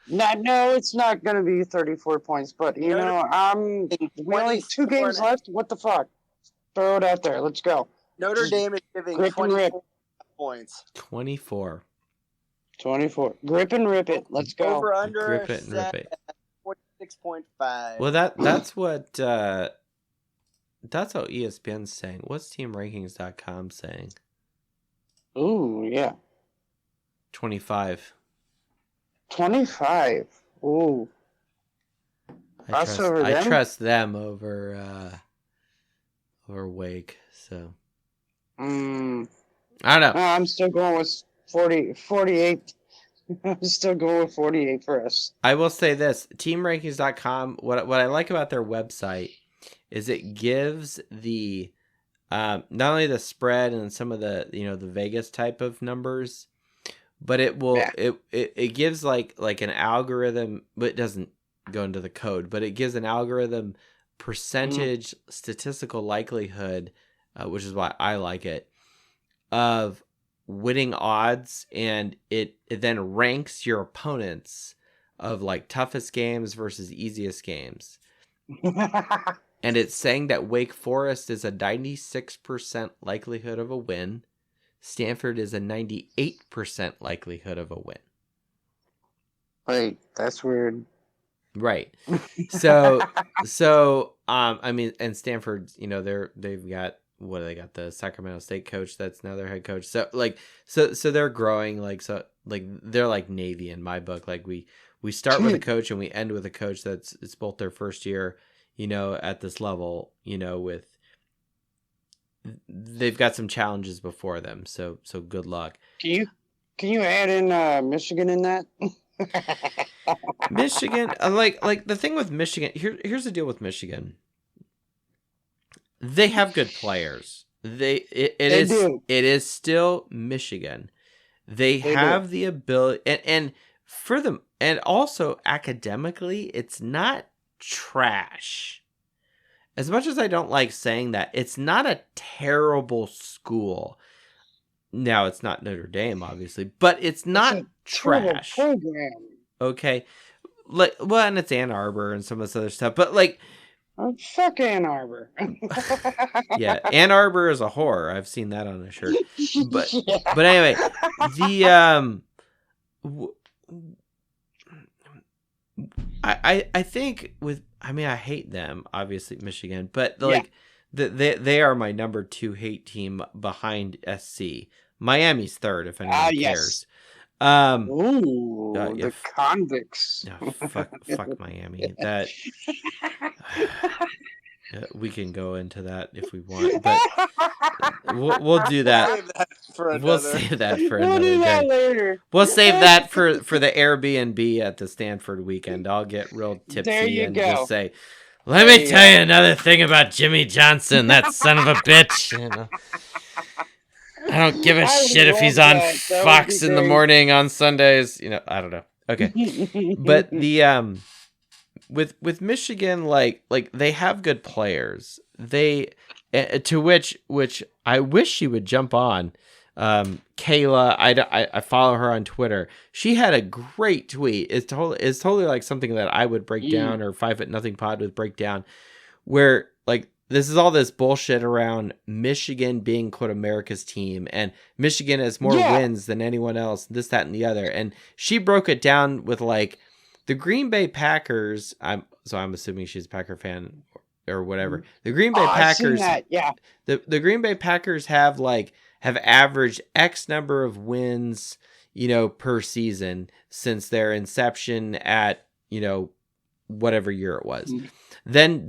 Speaker 5: no, it's not going to be 34 points. But we only 2 games left. What the fuck? Throw it out there. Let's go.
Speaker 2: Notre Dame is giving 24 points.
Speaker 1: 24.
Speaker 5: Grip and rip it. Let's go.
Speaker 2: Over under.
Speaker 1: Grip it and rip it.
Speaker 2: 46.5.
Speaker 1: Well, that's what ESPN's saying. What's teamrankings.com saying?
Speaker 5: Ooh, yeah.
Speaker 1: 25.
Speaker 5: 25. Ooh.
Speaker 1: I trust them over Wake, so I don't know.
Speaker 5: I'm still going with 48. I'm still going with 48 for us.
Speaker 1: I will say this, teamrankings.com, what I like about their website is it gives the not only the spread and some of the the Vegas type of numbers, but it will it gives like an algorithm, but it doesn't go into the code, but it gives an algorithm percentage statistical likelihood, which is why I like it, of winning odds, and it then ranks your opponents of like toughest games versus easiest games. And it's saying that Wake Forest is a 96% likelihood of a win. Stanford is a 98% likelihood of a win.
Speaker 5: Wait, that's weird.
Speaker 1: Right. So I mean, and Stanford, they've got, what do they got? The Sacramento State coach that's now their head coach. So so they're growing, they're like Navy in my book. Like we start with a coach and we end with a coach it's both their first year, at this level, with they've got some challenges before them. So good luck.
Speaker 5: Can you add in Michigan in that?
Speaker 1: Michigan, like the thing with Michigan. Here's the deal with Michigan. They have good players. It is still Michigan. They have the ability, and for them, and also academically, it's not trash. As much as I don't like saying that, it's not a terrible school. Now, it's not Notre Dame, obviously, but it's not trash.
Speaker 5: Program.
Speaker 1: Okay, and it's Ann Arbor and some of this other stuff, but like,
Speaker 5: oh, fuck Ann Arbor.
Speaker 1: yeah, Ann Arbor is a whore. I've seen that on a shirt. But but anyway, the I think with, I mean, I hate them, obviously, Michigan, but like they are my number 2 hate team behind SC. Miami's third, if anyone cares.
Speaker 5: Ooh, the convicts.
Speaker 1: No, fuck Miami. That we can go into that if we want, but we'll do that. We'll save that for another
Speaker 5: do that
Speaker 1: day.
Speaker 5: later.
Speaker 1: We'll save that for the Airbnb at the Stanford weekend. I'll get real tipsy and just say, "Let me tell you another thing about Jimmy Johnson, that son of a bitch." You know? I don't give a shit if he's on Fox in the morning on Sundays. You know, I don't know. Okay, but the with Michigan, like they have good players. They to which I wish she would jump on. Kayla, I follow her on Twitter. She had a great tweet. It's totally like something that I would break down, or 5 at Nothing Pod would break down, where like this is all this bullshit around Michigan being quote America's team, and Michigan has more wins than anyone else, this, that, and the other. And she broke it down with like the Green Bay Packers. I'm assuming she's a Packer fan or whatever. The Green Bay Packers, the Green Bay Packers have averaged X number of wins, you know, per season since their inception at, you know, whatever year it was. Then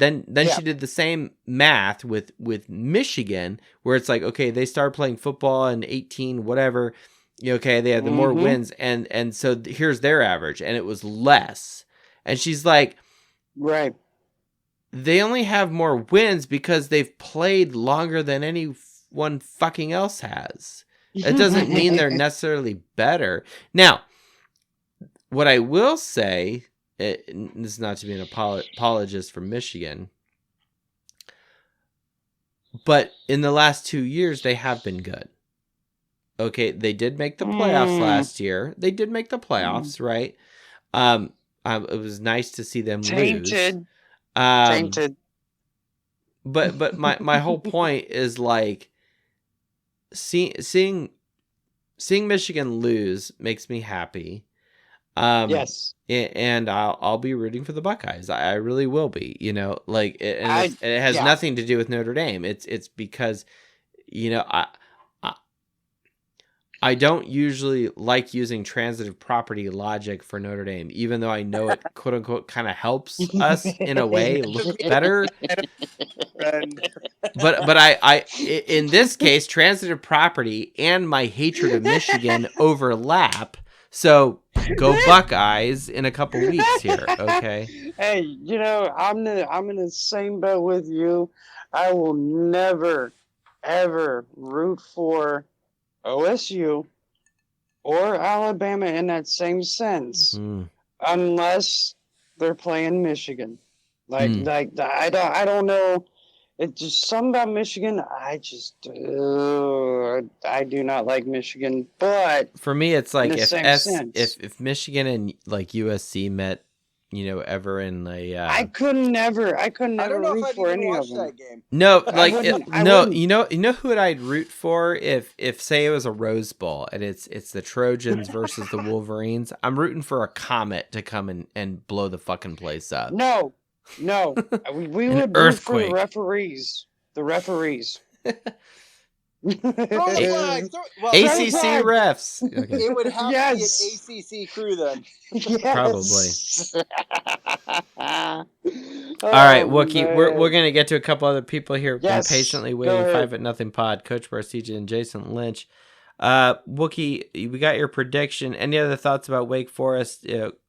Speaker 1: she did the same math with Michigan, where it's like, okay, they started playing football in 18 whatever, okay, they had the more wins, and so here's their average, and it was less. And she's like,
Speaker 5: right,
Speaker 1: they only have more wins because they've played longer than anyone fucking else has. It doesn't mean they're necessarily better. Now, what I will say, this is not to be an apologist for Michigan, but in the last 2 years, they have been good. Okay, they did make the playoffs last year. They did make the playoffs, right? It was nice to see them lose. Tainted. But my whole point is like seeing Michigan lose makes me happy.
Speaker 5: Yes,
Speaker 1: and I'll be rooting for the Buckeyes. I really will be. You know, like it has nothing to do with Notre Dame. It's because, you know, I don't usually like using transitive property logic for Notre Dame, even though I know it quote unquote kind of helps us in a way look better. But I in this case, transitive property and my hatred of Michigan overlap. So go Buckeyes in a couple weeks here, okay?
Speaker 5: Hey, you know, I'm in the same boat with you. I will never, ever root for OSU or Alabama in that same sense, unless they're playing Michigan. I don't know. It's just something about Michigan. I do not like Michigan. But
Speaker 1: for me, it's like if Michigan and like USC met, you know, ever in a I couldn't never
Speaker 5: root for any of them.
Speaker 2: That game.
Speaker 1: No, like you know who I'd root for if say it was a Rose Bowl and it's the Trojans versus the Wolverines. I'm rooting for a comet to come and blow the fucking place up.
Speaker 5: No, we would root for the referees. The referees.
Speaker 2: Throw the flag.
Speaker 1: ACC refs. Okay.
Speaker 2: It would have to be an ACC crew then.
Speaker 1: Probably. All right, Wookie, we're going to get to a couple other people here. Been patiently waiting. 5 at Nothing Pod, Coach Barcicia and Jason Lynch. Wookie, we got your prediction. Any other thoughts about Wake Forest?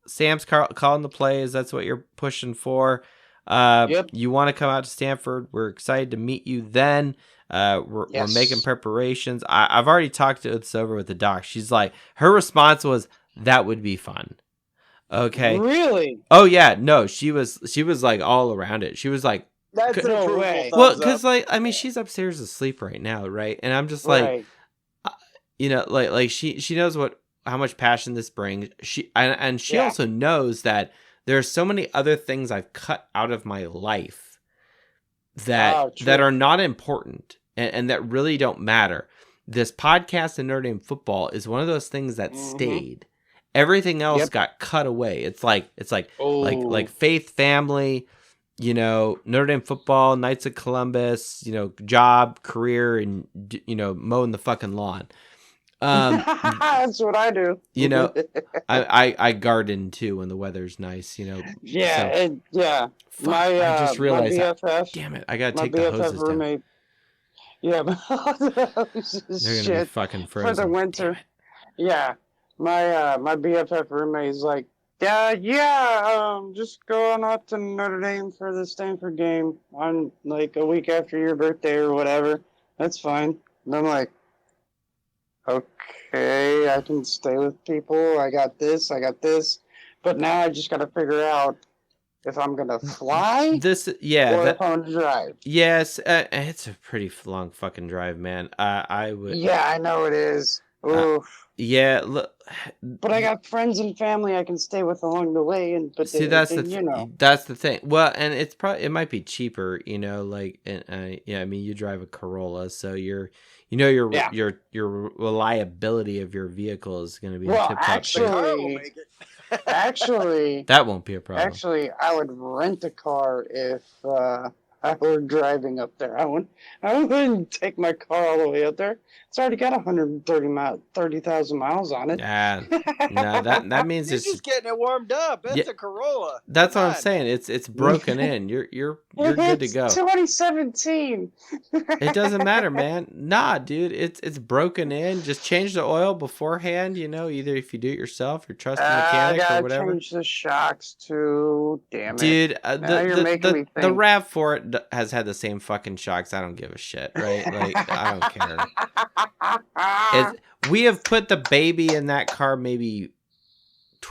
Speaker 1: Sam's calling the plays. That's what you're pushing for.
Speaker 5: Yep.
Speaker 1: You want to come out to Stanford. We're excited to meet you then. We're
Speaker 5: Yes.
Speaker 1: making preparations. I've already talked this over with the doc. She's like, her response was, that would be fun. Okay.
Speaker 5: Really?
Speaker 1: Oh yeah, no, she was like all around it. She was like,
Speaker 2: That's an
Speaker 5: No
Speaker 2: approval
Speaker 5: way.
Speaker 1: well,
Speaker 2: thumbs
Speaker 1: because
Speaker 2: up.
Speaker 1: like, I mean, she's upstairs asleep right now, right? And I'm just like,
Speaker 5: Right.
Speaker 1: like she knows how much passion this brings. She
Speaker 5: Yeah.
Speaker 1: also knows that there are so many other things I've cut out of my life that
Speaker 5: true.
Speaker 1: that are not important and that really don't matter. This podcast and Notre Dame football is one of those things that stayed. Everything else
Speaker 5: Yep.
Speaker 1: got cut away. It's like
Speaker 5: Oh.
Speaker 1: like faith, family, Notre Dame football, Knights of Columbus, job, career, and mowing the fucking lawn.
Speaker 5: That's what I do.
Speaker 1: I garden too when the weather's nice.
Speaker 5: Yeah,
Speaker 1: So,
Speaker 5: yeah.
Speaker 1: fuck,
Speaker 5: My
Speaker 1: I just realized
Speaker 5: my
Speaker 1: that.
Speaker 5: BFF,
Speaker 1: Damn it! I gotta
Speaker 5: my
Speaker 1: take the
Speaker 5: BFF
Speaker 1: hoses down.
Speaker 5: roommate. Yeah,
Speaker 1: They're gonna be
Speaker 5: shit
Speaker 1: fucking
Speaker 5: for
Speaker 1: frozen.
Speaker 5: the winter. Yeah, my BFF roommate is like, just going out to Notre Dame for the Stanford game on like a week after your birthday or whatever. That's fine. And I'm like, okay, I can stay with people. I got this. But now I just got to figure out if I'm going to fly or if I'm going to drive.
Speaker 1: Yes, it's a pretty long fucking drive, man. I would.
Speaker 5: Yeah, I know it is. Oof.
Speaker 1: Yeah, look.
Speaker 5: But I got friends and family I can stay with along the way,
Speaker 1: See, that's the thing. Well, and it might be cheaper, like, and yeah, I mean, you drive a Corolla, so your reliability of your vehicle is going to be
Speaker 5: Well,
Speaker 1: tip top.
Speaker 5: actually,
Speaker 1: that won't be a problem.
Speaker 5: Actually, I would rent a car if I were driving up there. I wouldn't take my car all the way up there. It's already got 30,000 miles on it.
Speaker 1: Yeah, no, that means
Speaker 2: You're
Speaker 1: it's
Speaker 2: just getting it warmed up. It's a Corolla.
Speaker 1: That's what I'm saying. It's broken in. You're good to go.
Speaker 5: It's 2017.
Speaker 1: It doesn't matter, man. Nah, dude, it's broken in. Just change the oil beforehand. Either if you do it yourself or trust a mechanic or whatever.
Speaker 5: I gotta change the shocks too. Damn it,
Speaker 1: dude.
Speaker 5: You're making me think.
Speaker 1: The RAV4 has had the same fucking shocks. I don't give a shit, right? Like, I don't care. We have put the baby in that car maybe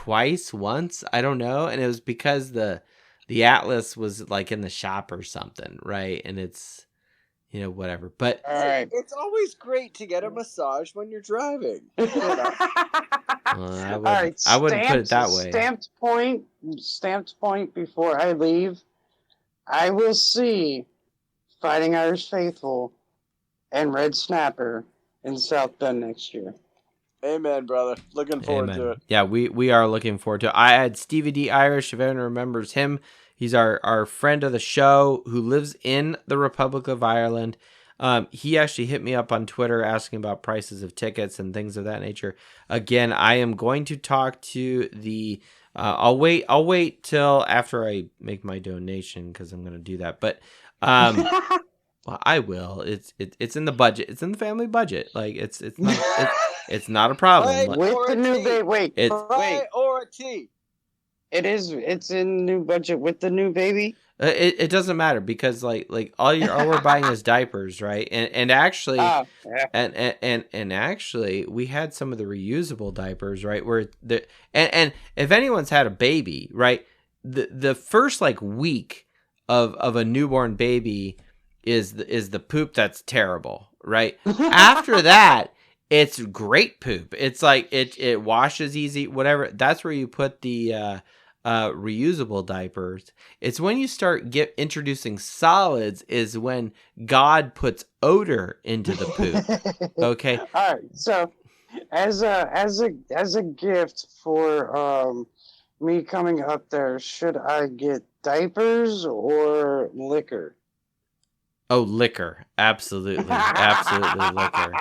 Speaker 1: once, I don't know, and it was because the Atlas was like in the shop or something, right? And it's whatever. But
Speaker 2: it's always great to get a massage when you're driving.
Speaker 1: Well, I wouldn't put it that way.
Speaker 5: Stamped point before I leave. I will see Fighting Irish Faithful and Red Snapper in South Bend next year.
Speaker 2: Amen, brother. Looking forward to it.
Speaker 1: Yeah, we are looking forward to it. I had Stevie D Irish, if anyone remembers him. He's our friend of the show who lives in the Republic of Ireland. He actually hit me up on Twitter asking about prices of tickets and things of that nature. Again, I am going to talk to the... I'll wait till after I make my donation because I'm going to do that. But... well, I will. It's in the budget. It's in the family budget. Like it's not a problem.
Speaker 5: With the new baby, wait.
Speaker 2: Or a tea.
Speaker 5: It's in the new budget with the new baby.
Speaker 1: It doesn't matter because like all we're buying is diapers, right? And actually, and actually, we had some of the reusable diapers, right? Where and if anyone's had a baby, right, the first like week of a newborn baby is the poop that's terrible, right? After that, it's great poop. It's like it washes easy, whatever. That's where you put the reusable diapers. It's when you start introducing solids is when God puts odor into the poop. Okay.
Speaker 5: All right. So, as a gift for me coming up there, should I get diapers or liquor?
Speaker 1: Oh, liquor. Absolutely. Absolutely liquor.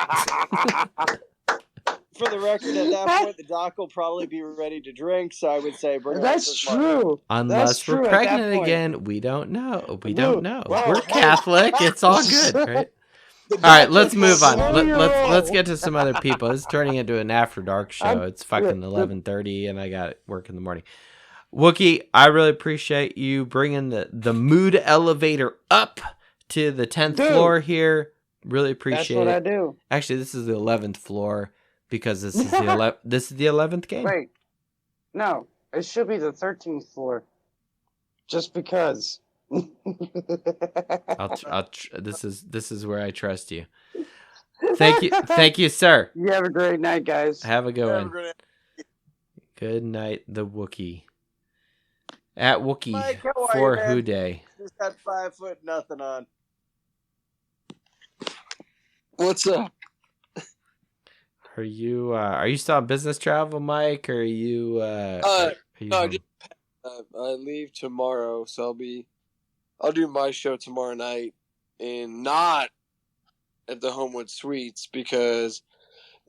Speaker 2: For the record, at that point, the doc will probably be ready to drink, so I would say bring
Speaker 5: That's true.
Speaker 1: Unless we're pregnant again, we don't know. We don't know. We're Catholic. It's all good, right? All right, let's move on. Let's get to some other people. It's turning into an after dark show. It's fucking 11:30, and I got work in the morning. Wookie, I really appreciate you bringing the mood elevator up to the 10th floor here. Really appreciate it.
Speaker 5: That's what I do.
Speaker 1: Actually, this is the 11th floor because this is the 11th game.
Speaker 5: Wait, no, it should be the 13th floor. Just because.
Speaker 1: This is where I trust you. Thank you, sir.
Speaker 5: You have a great night, guys.
Speaker 1: Have a good one. Good night, the Wookie. At Wookie
Speaker 2: Mike, how are
Speaker 1: for
Speaker 2: you, man?
Speaker 1: Who Day.
Speaker 2: Just got 5 foot nothing on.
Speaker 6: What's up?
Speaker 1: Are you still on business travel, Mike? Or are you?
Speaker 6: No, I leave tomorrow, so I'll do my show tomorrow night, and not at the Homewood Suites because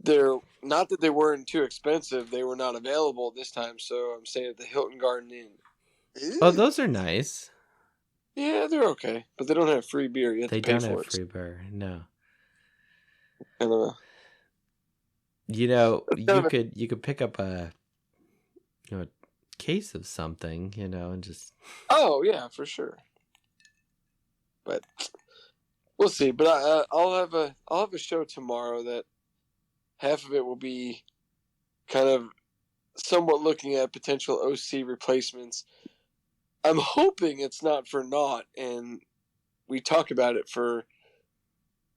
Speaker 6: they're not that they weren't too expensive, they were not available this time, so I'm staying at the Hilton Garden Inn.
Speaker 1: Oh, those are nice.
Speaker 6: Yeah, they're okay, but they don't have free beer. You have
Speaker 1: They
Speaker 6: to pay
Speaker 1: don't
Speaker 6: for
Speaker 1: have
Speaker 6: it.
Speaker 1: free beer. No.
Speaker 6: And,
Speaker 1: You could pick up a case of something, and just.
Speaker 6: oh yeah, for sure. But we'll see. But I'll have a show tomorrow that half of it will be kind of somewhat looking at potential OC replacements. I'm hoping it's not for naught, and we talk about it for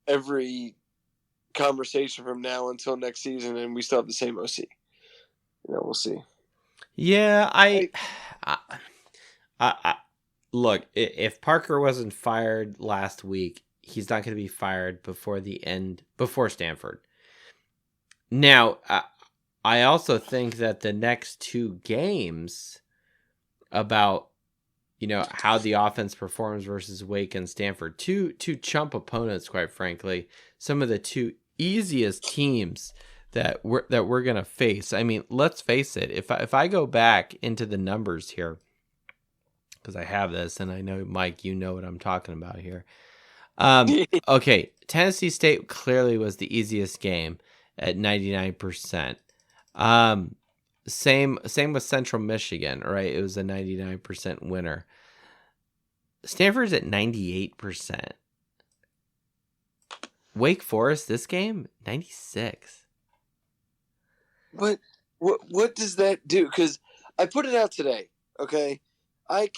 Speaker 6: every conversation from now until next season, and we still have the same OC. We'll see.
Speaker 1: Yeah, I look. If Parker wasn't fired last week, he's not going to be fired before Stanford. Now, I also think that the next 2 games about how the offense performs versus Wake and Stanford, two chump opponents, quite frankly, some of the 2 easiest teams that we're gonna face. I mean, let's face it. If I go back into the numbers here, because I have this, and I know, Mike, you know what I'm talking about here. Okay, Tennessee State clearly was the easiest game at 99%. Same with Central Michigan, right? It was a 99% winner. Stanford's at 98%. Wake Forest this game 96.
Speaker 6: But what does that do? Because I put it out today. Okay, I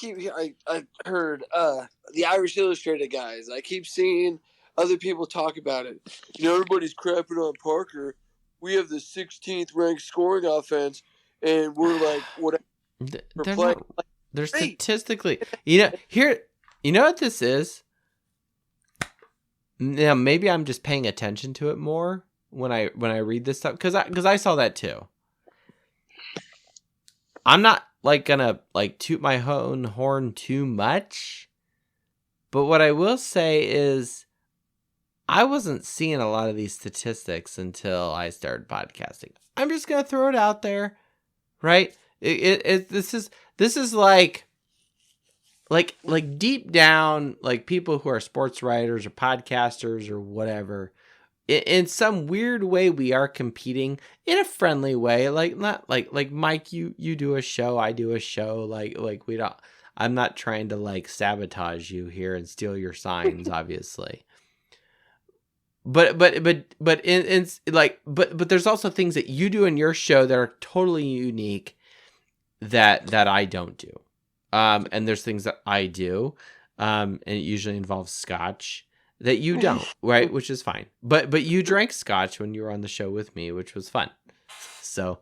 Speaker 6: heard the Irish Illustrated guys. I keep seeing other people talk about it. Everybody's crapping on Parker. We have the 16th ranked scoring offense, and we're like, whatever.
Speaker 1: They're statistically, here. You know what this is? Now maybe I'm just paying attention to it more when I read this stuff because I saw that too. I'm not gonna toot my own horn too much, but what I will say is I wasn't seeing a lot of these statistics until I started podcasting. I'm just gonna throw it out there, right? This is like deep down, people who are sports writers or podcasters or whatever, in some weird way we are competing in a friendly way, not like Mike, you do a show, I do a show, we don't. I'm not trying to sabotage you here and steal your signs, obviously. But there's also things that you do in your show that are totally unique that I don't do. And there's things that I do, and it usually involves scotch that you don't, right? Which is fine. But you drank scotch when you were on the show with me, which was fun. So,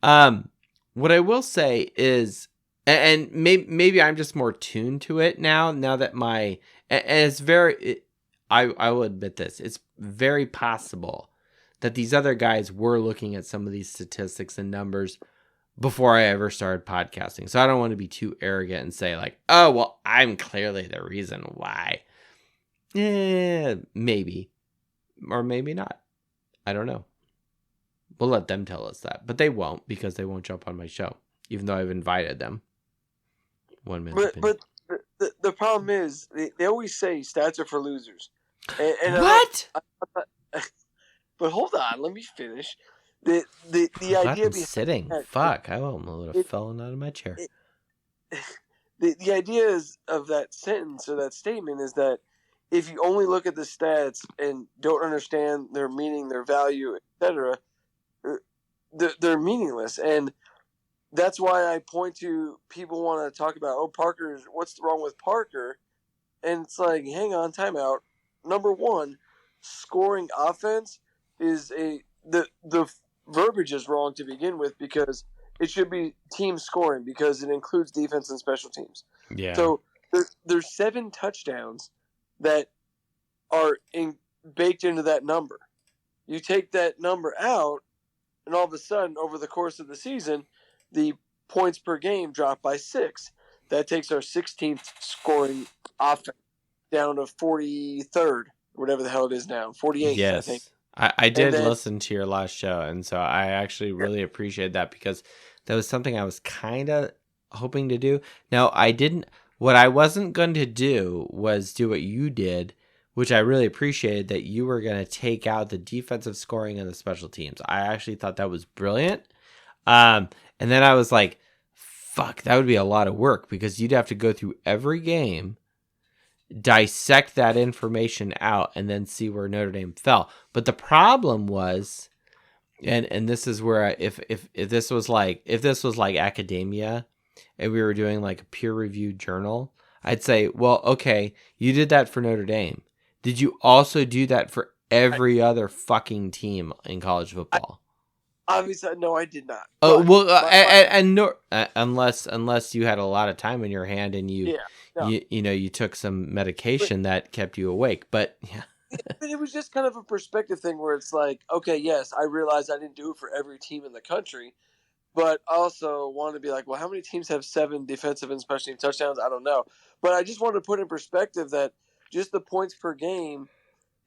Speaker 1: what I will say is, and maybe I'm just more tuned to it now that and it's I will admit this, it's very possible that these other guys were looking at some of these statistics and numbers before I ever started podcasting. So I don't want to be too arrogant and say oh, well, I'm clearly the reason why. Maybe. Or maybe not. I don't know. We'll let them tell us that. But they won't, because they won't jump on my show, even though I've invited them. 1 minute.
Speaker 6: But the problem is, they always say stats are for losers. And
Speaker 1: What?
Speaker 6: but hold on, let me finish. The
Speaker 1: I'm glad
Speaker 6: idea
Speaker 1: I'm
Speaker 6: behind
Speaker 1: sitting.
Speaker 6: that,
Speaker 1: Fuck, I almost would have
Speaker 6: it-
Speaker 1: fallen out of my chair.
Speaker 6: it- the idea is of that sentence or that statement is that if you only look at the stats and don't understand their meaning, their value, etc., they're meaningless. And that's why I point to people want to talk about, oh, Parker, what's wrong with Parker? And it's like, hang on, timeout. Number one, scoring offense is the verbiage is wrong to begin with because it should be team scoring because it includes defense and special teams.
Speaker 1: Yeah.
Speaker 6: So there's 7 touchdowns that are baked into that number. You take that number out, and all of a sudden, over the course of the season, the points per game drop by 6. That takes our 16th scoring offense down to 43rd, whatever the hell it is now, 48th,
Speaker 1: yes.
Speaker 6: I think.
Speaker 1: I did
Speaker 6: then,
Speaker 1: listen to your last show, and so I actually really appreciate that because that was something I was kind of hoping to do. Now, what I wasn't going to do was do what you did, which I really appreciated, that you were going to take out the defensive scoring and the special teams. I actually thought that was brilliant. And then I was like, fuck, that would be a lot of work because you'd have to go through every game, dissect that information out, and then see where Notre Dame fell. But the problem was, and this is where if this was like academia and we were doing like a peer-reviewed journal, I'd say, well, okay, you did that for Notre Dame. Did you also do that for every other fucking team in college football?
Speaker 6: Obviously, no, I did not.
Speaker 1: Oh, well, and no, unless you had a lot of time in your hand and you took some medication that kept you awake. But yeah.
Speaker 6: But it was just kind of a perspective thing where it's like, okay, yes, I realized I didn't do it for every team in the country, but also wanted to be like, well, how many teams have 7 defensive and special team touchdowns? I don't know. But I just wanted to put in perspective that just the points per game,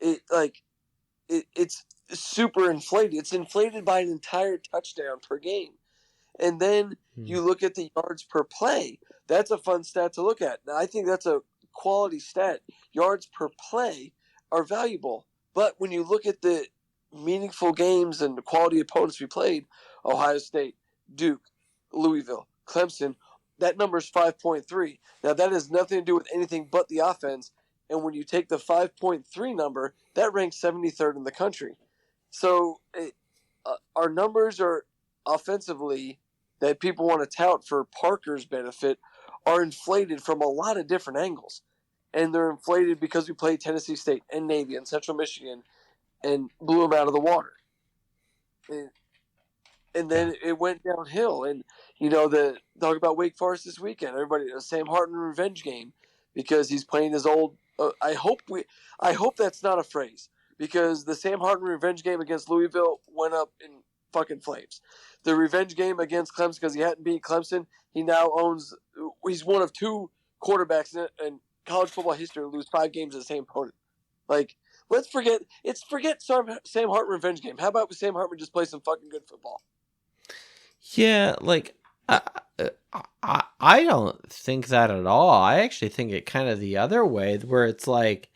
Speaker 6: it's super inflated. It's inflated by an entire touchdown per game. And then you look at the yards per play. That's a fun stat to look at. Now, I think that's a quality stat. Yards per play are valuable. But when you look at the meaningful games and the quality opponents we played, Ohio State, Duke, Louisville, Clemson, that number is 5.3. Now, that has nothing to do with anything but the offense. And when you take the 5.3 number, that ranks 73rd in the country. So our numbers are offensively that people want to tout for Parker's benefit are inflated from a lot of different angles. And they're inflated because we played Tennessee State and Navy and Central Michigan and blew them out of the water. And then it went downhill. And, the talk about Wake Forest this weekend. Everybody, Sam Hartman revenge game because he's playing his old I hope that's not a phrase because the Sam Hartman revenge game against Louisville went up in fucking flames. The revenge game against Clemson because he hadn't beat Clemson, he's one of 2 quarterbacks in college football history to lose 5 games to the same opponent. Like, let's forget Sam Hartman revenge game. How about Sam Hartman just play some fucking good football?
Speaker 1: Yeah, like I don't think that at all. I actually think it kind of the other way, where it's like,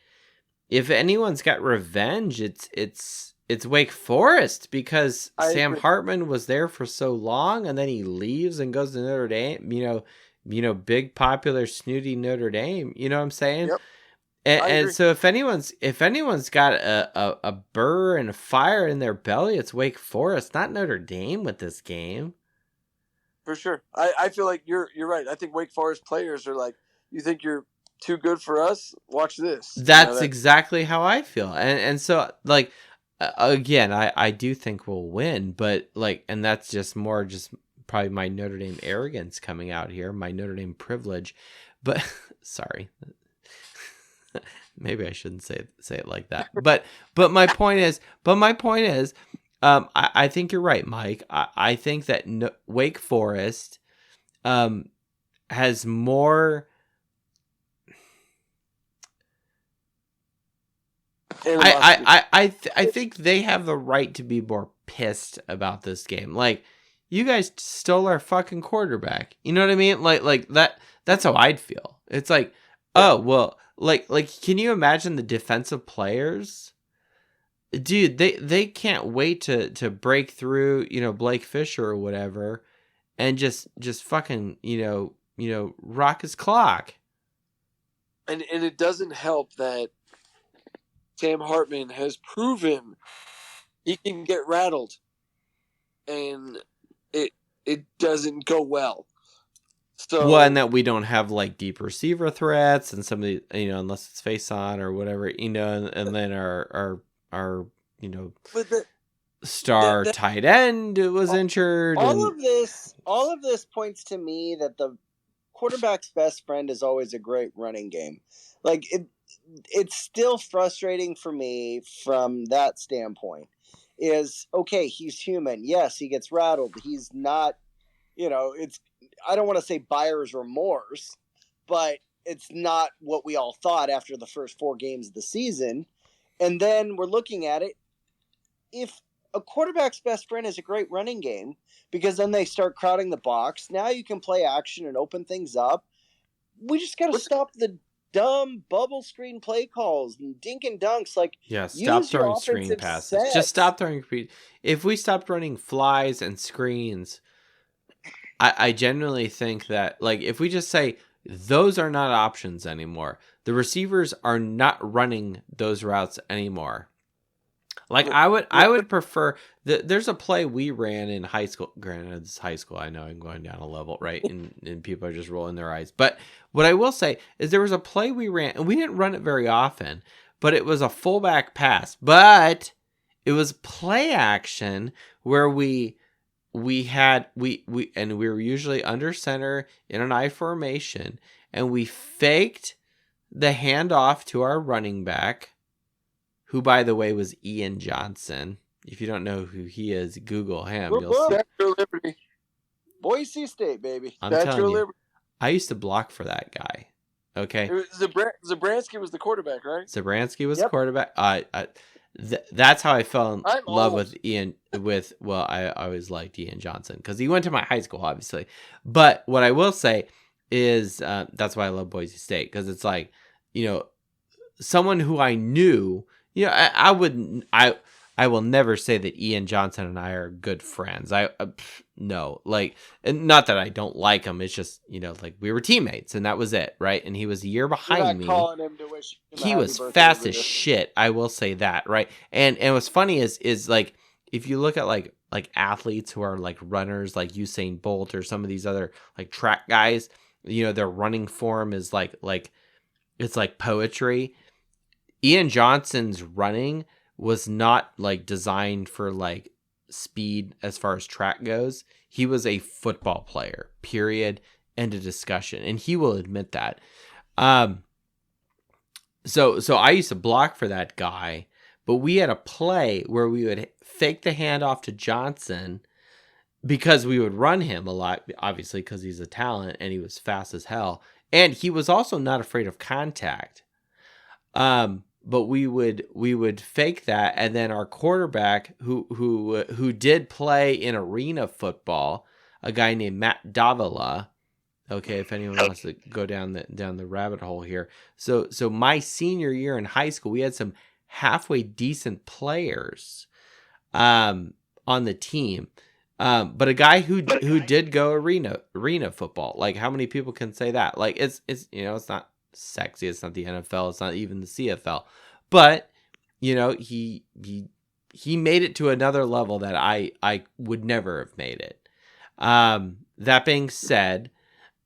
Speaker 1: if anyone's got revenge, it's Wake Forest because Sam Hartman was there for so long, and then he leaves and goes to Notre Dame. Big popular snooty Notre Dame. You know what I'm saying?
Speaker 6: Yep.
Speaker 1: And so if anyone's got a burr and a fire in their belly, it's Wake Forest, not Notre Dame with this game.
Speaker 6: For sure. I feel like you're right. I think Wake Forest players are like, you think you're too good for us? Watch this.
Speaker 1: That's exactly how I feel. And so, like, again, I do think we'll win, but, like, and that's just probably my Notre Dame arrogance coming out here, my Notre Dame privilege. But, sorry. Maybe I shouldn't say it like that. But my point is, I think you're right, Mike. I think that Wake Forest has more. I think they have the right to be more pissed about this game. Like, you guys stole our fucking quarterback. You know what I mean? Like that. That's how I'd feel. It's like, Oh, well, like can you imagine the defensive players? Dude, they can't wait to break through, Blake Fisher or whatever and just fucking, rock his clock.
Speaker 6: And it doesn't help that Sam Hartman has proven he can get rattled, and it doesn't go well. So,
Speaker 1: Well, and that we don't have like deep receiver threats and some of the, unless it's face on or whatever, and then our
Speaker 6: but
Speaker 1: star tight end was injured.
Speaker 2: All of this points to me that the quarterback's best friend is always a great running game. Like it's still frustrating for me from that standpoint. Is okay, he's human. Yes, he gets rattled. He's not, it's, I don't want to say buyer's remorse, but it's not what we all thought after the first 4 games of the season. And then we're looking at it. If a quarterback's best friend is a great running game, because then they start crowding the box. Now you can play action and open things up. We just got to stop the dumb bubble screen play calls and dink and dunks. Like,
Speaker 1: stop throwing screen passes. Just stop throwing. If we stopped running flies and screens, I genuinely think that, like, if we just say those are not options anymore, the receivers are not running those routes anymore. Like, I would prefer there's a play we ran in high school. Granted, it's high school. I know I'm going down a level, right? And people are just rolling their eyes. But what I will say is there was a play we ran, and we didn't run it very often, but it was a fullback pass. But it was play action where we were usually under center in an I formation, and we faked the handoff to our running back, who, by the way, was Ian Johnson. If you don't know who he is, Google him. You'll see.
Speaker 6: Statue of Liberty.
Speaker 2: Boise State, baby.
Speaker 1: I'm telling you, I used to block for that guy. Okay.
Speaker 6: Zabransky was the quarterback, right?
Speaker 1: Zabransky was the quarterback. That's how I fell in love with Ian. I always liked Ian Johnson because he went to my high school, obviously. But what I will say is that's why I love Boise State, because it's like, someone who I knew. I will never say that Ian Johnson and I are good friends. No, like, and not that I don't like him. It's just, like, we were teammates and that was it, right? And he was a year behind me.
Speaker 2: Calling him to wish him
Speaker 1: he was fast as shit. I will say that, right? And what's funny is like, if you look at like athletes who are like runners, like Usain Bolt or some of these other like track guys, their running form is like it's like poetry. Ian Johnson's running was not like designed for like speed as far as track goes. He was a football player, period, end of discussion. And he will admit that. So I used to block for that guy, but we had a play where we would fake the handoff to Johnson because we would run him a lot, obviously, because he's a talent and he was fast as hell. And he was also not afraid of contact. But we would fake that, and then our quarterback, who did play in arena football, a guy named Matt Davila. Okay, if anyone wants to go down the rabbit hole here. So my senior year in high school, we had some halfway decent players, on the team. But a guy who did go arena football. Like, how many people can say that? Like, it's it's not sexy. It's not the NFL. It's not even the CFL. But he made it to another level that I would never have made it. That being said,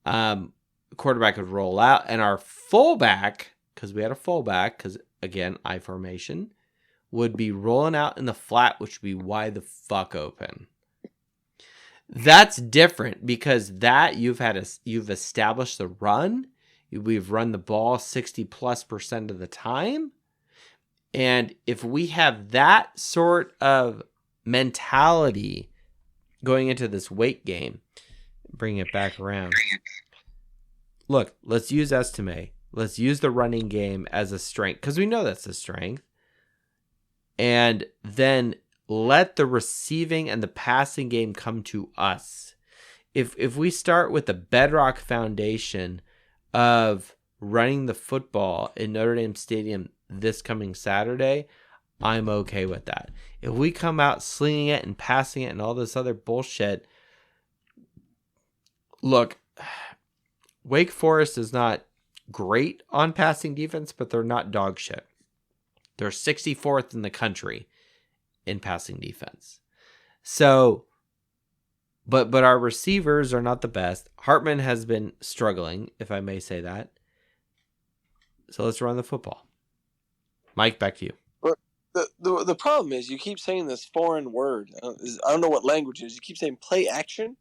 Speaker 1: quarterback would roll out, and our fullback, because we had a fullback, because again, I formation, would be rolling out in the flat, which would be wide the fuck open. That's different because that you've established the run. We've run the ball 60+% of the time. And if we have that sort of mentality going into this weight game, bring it back around. Look, let's use Estime. Let's use the running game as a strength, because we know that's a strength. And then let the receiving and the passing game come to us. If we start with the bedrock foundation of running the football in Notre Dame Stadium this coming Saturday, I'm okay with that. If we come out slinging it and passing it and all this other bullshit, look, Wake Forest is not great on passing defense, but they're not dog shit. They're 64th in the country in passing defense. So, but our receivers are not the best. Hartman has been struggling, if I may say that. So let's run the football. Mike, back to you.
Speaker 6: The problem is you keep saying this foreign word. I don't know what language it is. You keep saying play action.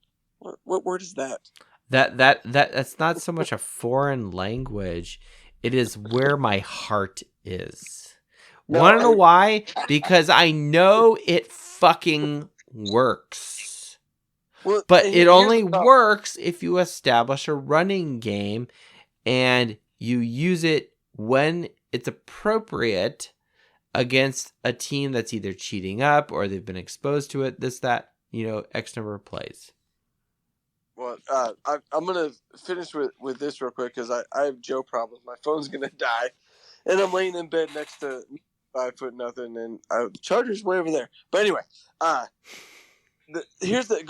Speaker 6: What word is that?
Speaker 1: That's not so much a foreign language. It is where my heart is.
Speaker 6: No,
Speaker 1: Want to know why? Because I know it fucking works.
Speaker 6: Well,
Speaker 1: But
Speaker 6: and
Speaker 1: it
Speaker 6: here's
Speaker 1: only
Speaker 6: the problem.
Speaker 1: works if you establish a running game and you use it when it's appropriate against a team that's either cheating up or they've been exposed to it, X number of plays.
Speaker 6: Well, I'm going to finish with this real quick because I have Joe problems. My phone's going to die. And I'm laying in bed next to 5 foot nothing, and the Charger's way over there. But anyway, go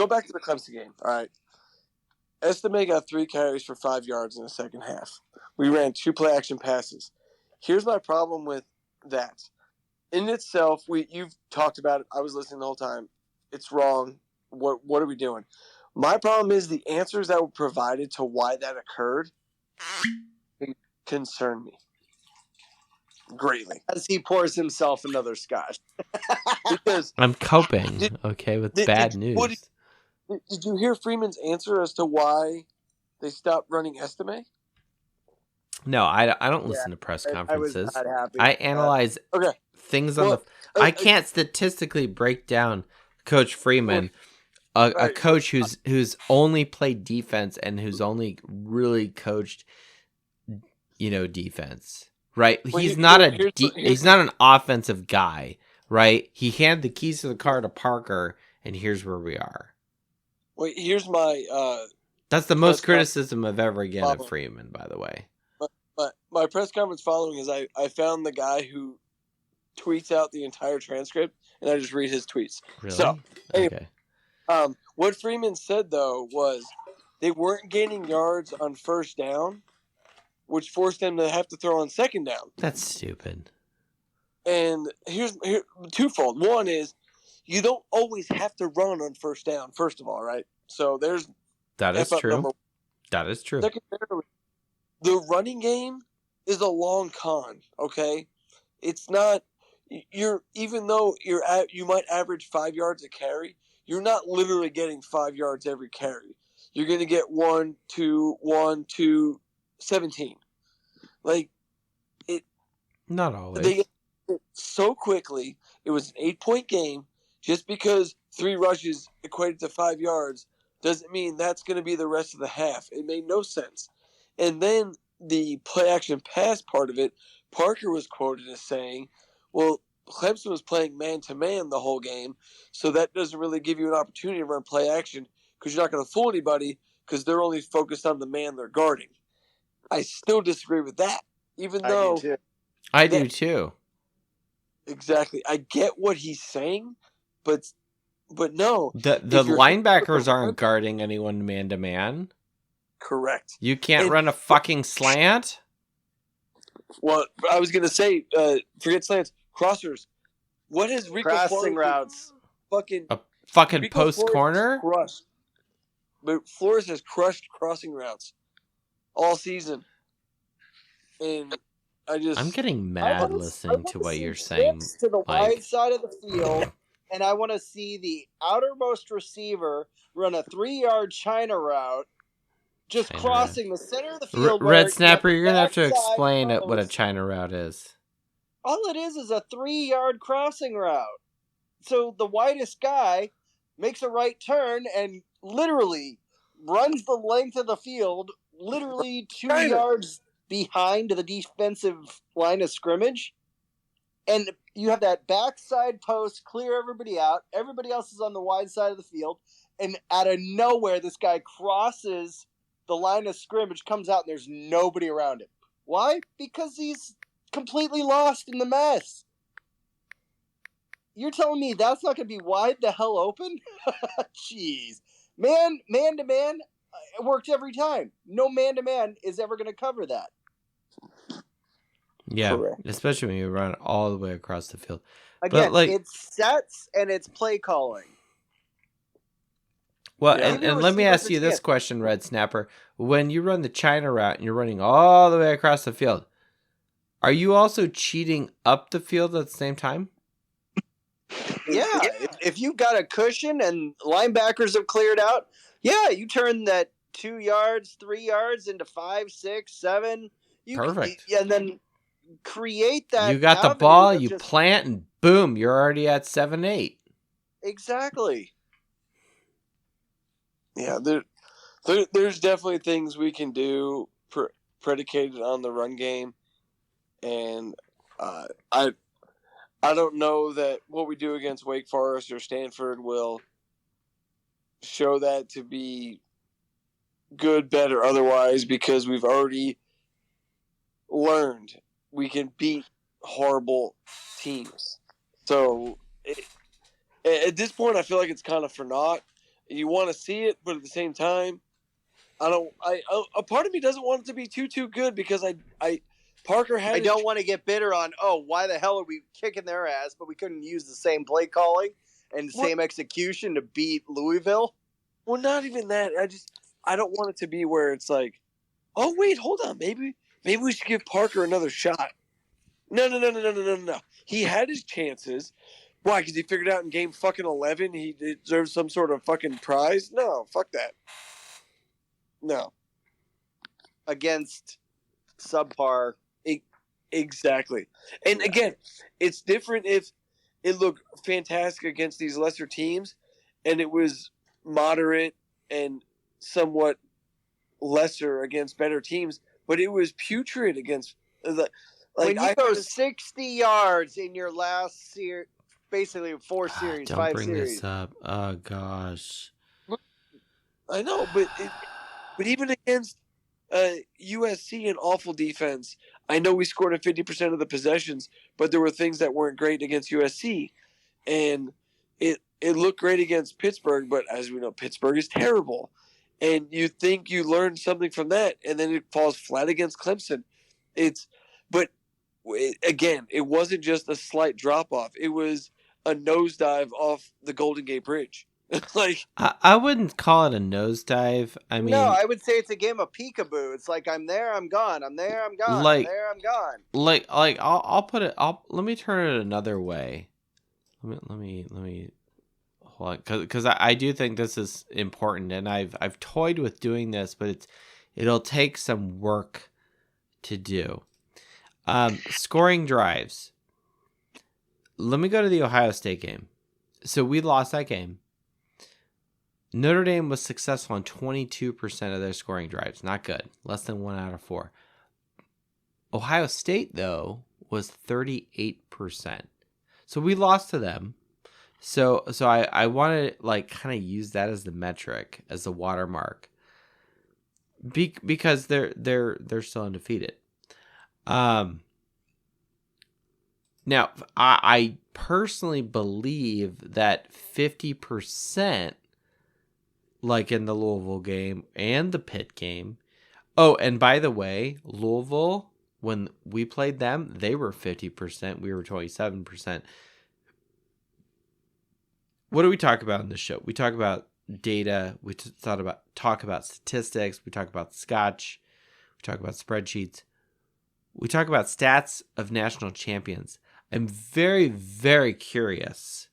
Speaker 6: back to the Clemson game. All right. Estime got 3 carries for 5 yards in the second half. We ran 2 play action passes. Here's my problem with that. In itself, you've talked about it. I was listening the whole time. It's wrong. What are we doing? My problem is the answers that were provided to why that occurred concern me greatly.
Speaker 2: As he pours himself another scotch.
Speaker 6: Because
Speaker 1: I'm coping, with bad news.
Speaker 6: Did you hear Freeman's answer as to why they stopped running Estime?
Speaker 1: No, I don't listen to press conferences.
Speaker 2: I was not happy.
Speaker 1: I analyze things on I can't statistically break down Coach Freeman, a coach who's only played defense and who's only really coached, defense. Right? He's not an offensive guy, right? He handed the keys to the car to Parker, and here's where we are.
Speaker 6: Wait, here's my
Speaker 1: that's the most criticism I've ever given of Freeman, by the way.
Speaker 6: My press conference following is I found the guy who tweets out the entire transcript, and I just read his tweets.
Speaker 1: Really?
Speaker 6: So, anyway,
Speaker 1: okay.
Speaker 6: What Freeman said, though, was they weren't gaining yards on first down, which forced them to have to throw on second down.
Speaker 1: That's stupid.
Speaker 6: And here's twofold. One is you don't always have to run on first down, first of all, right? So
Speaker 1: that is true. That is true.
Speaker 6: Secondarily, the running game is a long con, okay? It's not even though you might average 5 yards a carry, you're not literally getting 5 yards every carry. You're going to get 1, 2, 1, 2, 17. Like it
Speaker 1: not always.
Speaker 6: They get it so quickly. It was an 8-point game. Just because 3 rushes equated to 5 yards doesn't mean that's going to be the rest of the half. It made no sense. And then the play-action pass part of it, Parker was quoted as saying, well, Clemson was playing man-to-man the whole game, so that doesn't really give you an opportunity to run play-action because you're not going to fool anybody because they're only focused on the man they're guarding. I still disagree with that, even though...
Speaker 1: I do too.
Speaker 6: Exactly. I get what he's saying, but no.
Speaker 1: The linebackers aren't guarding anyone man-to-man.
Speaker 6: Correct.
Speaker 1: You can't run a fucking slant?
Speaker 6: Well, I was going to say, forget slants, crossers. What has Rico
Speaker 2: crossing routes?
Speaker 1: A fucking post corner?
Speaker 6: Crushed. But Flores has crushed crossing routes all season. And I'm
Speaker 1: getting mad listening to what you're saying.
Speaker 2: To the wide side of the field, and I want to see the outermost receiver run a 3-yard China route. Just crossing the center of the field.
Speaker 1: Red Snapper, you're going to have to explain what a China route is.
Speaker 2: All it is a 3-yard crossing route. So the widest guy makes a right turn and literally runs the length of the field, literally 2 yards behind the defensive line of scrimmage. And you have that backside post, clear everybody out. Everybody else is on the wide side of the field. And out of nowhere, this guy crosses the line of scrimmage, comes out, and there's nobody around him. Why? Because he's completely lost in the mess. You're telling me that's not going to be wide the hell open? Jeez. Man to man, it worked every time. No man to man is ever going to cover that.
Speaker 1: Yeah,
Speaker 2: Correct.
Speaker 1: especially when you run all the way across the field.
Speaker 2: Again,
Speaker 1: But
Speaker 2: it's sets and it's play calling.
Speaker 1: well,
Speaker 6: Yeah.
Speaker 1: and let me ask you this question, Red Snapper. When you run the China route and you're running all the way across the field, are you also cheating up the field at the same time?
Speaker 2: Yeah, if you've got a cushion and linebackers have cleared out, yeah, you turn that 2 yards, 3 yards into 5, 6, 7.
Speaker 1: Perfect.
Speaker 2: And then create that.
Speaker 1: You got the
Speaker 2: avenue
Speaker 1: ball,
Speaker 2: of
Speaker 1: you
Speaker 2: just-
Speaker 1: plant, and boom, you're already at 7-8.
Speaker 2: Exactly.
Speaker 6: Yeah, there's definitely things we can do predicated on the run game, and I don't know that what we do against Wake Forest or Stanford will show that to be good, bad, or otherwise, because we've already learned we can beat horrible teams. So at this point, I feel like it's kind of for naught. You want to see it, but at the same time, a part of me doesn't want it to be too good, because Parker had.
Speaker 2: I don't want to get bitter on, why the hell are we kicking their ass, but we couldn't use the same play calling and the same execution to beat Louisville?
Speaker 6: Well, not even that. I don't want it to be where it's like, oh wait, hold on, maybe we should give Parker another shot. No. He had his chances. Why? Because he figured out in game fucking 11 he deserves some sort of fucking prize? No, fuck that. No.
Speaker 2: Against subpar.
Speaker 6: Exactly. And again, it's different if it looked fantastic against these lesser teams and it was moderate and somewhat lesser against better teams, but it was putrid against the.
Speaker 2: When you go 60 yards in your last series, basically 4 series,
Speaker 1: Don't
Speaker 2: 5
Speaker 1: bring
Speaker 2: series.
Speaker 1: this up. Oh gosh.
Speaker 6: I know, but even against USC, an awful defense, I know we scored at 50% of the possessions, but there were things that weren't great against USC, and it looked great against Pittsburgh, but as we know, Pittsburgh is terrible, and you think you learned something from that, and then it falls flat against Clemson. Again, it wasn't just a slight drop off; it was a nosedive off the Golden Gate Bridge. Like,
Speaker 1: I wouldn't call it a nosedive. I mean,
Speaker 2: no, I would say it's a game of peekaboo. It's like, I'm there, I'm gone. I'm there, I'm gone.
Speaker 1: Like-
Speaker 2: I'm there, I'm gone.
Speaker 1: like I'll put it. Let me turn it another way. Let me hold on, because I do think this is important, and I've toyed with doing this, but it'll take some work to do. Scoring drives. Let me go to the Ohio State game. So we lost that game. Notre Dame was successful on 22% of their scoring drives. Not good. Less than 1 out of 4. Ohio State, though, was 38%. So we lost to them. So I want to kind of use that as the metric, as the watermark, because they're still undefeated. Now I personally believe that 50%, like in the Louisville game and the Pitt game. Oh, and by the way, Louisville, when we played them, they were 50%. We were 27%. What do we talk about in this show? We talk about data. We talk about statistics. We talk about scotch. We talk about spreadsheets. We talk about stats of national champions. I'm very, very curious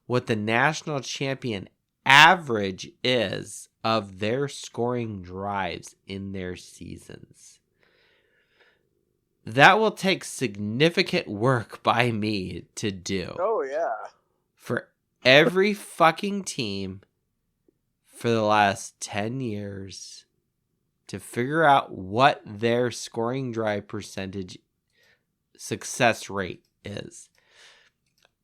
Speaker 1: what the national champion average is of their scoring drives in their seasons. That will take significant work by me to do.
Speaker 2: Oh, yeah.
Speaker 1: For every fucking team for the last 10 years to figure out what their scoring drive percentage success rate is.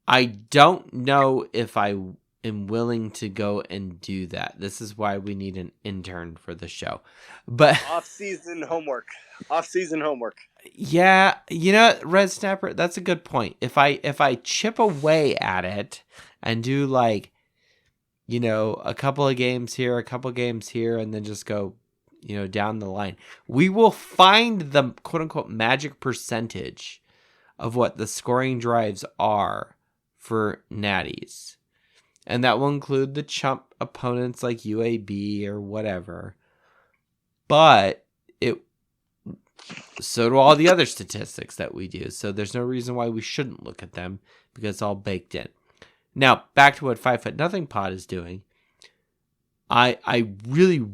Speaker 1: I don't know if I am willing to go and do that. This is why we need an intern for the show. But
Speaker 2: Off-season homework. Off-season homework.
Speaker 1: yeah, you know, Red Snapper, that's a good point. If I chip away at it and do like, you know, a couple of games here, a couple of games here, and then just go, you know, down the line, we will find the quote unquote magic percentage of what the scoring drives are for natties. And that will include the chump opponents like UAB or whatever. But so do all the other statistics that we do. So there's no reason why we shouldn't look at them because it's all baked in. Now, back to what 5 Foot Nothing Pod is doing. I really,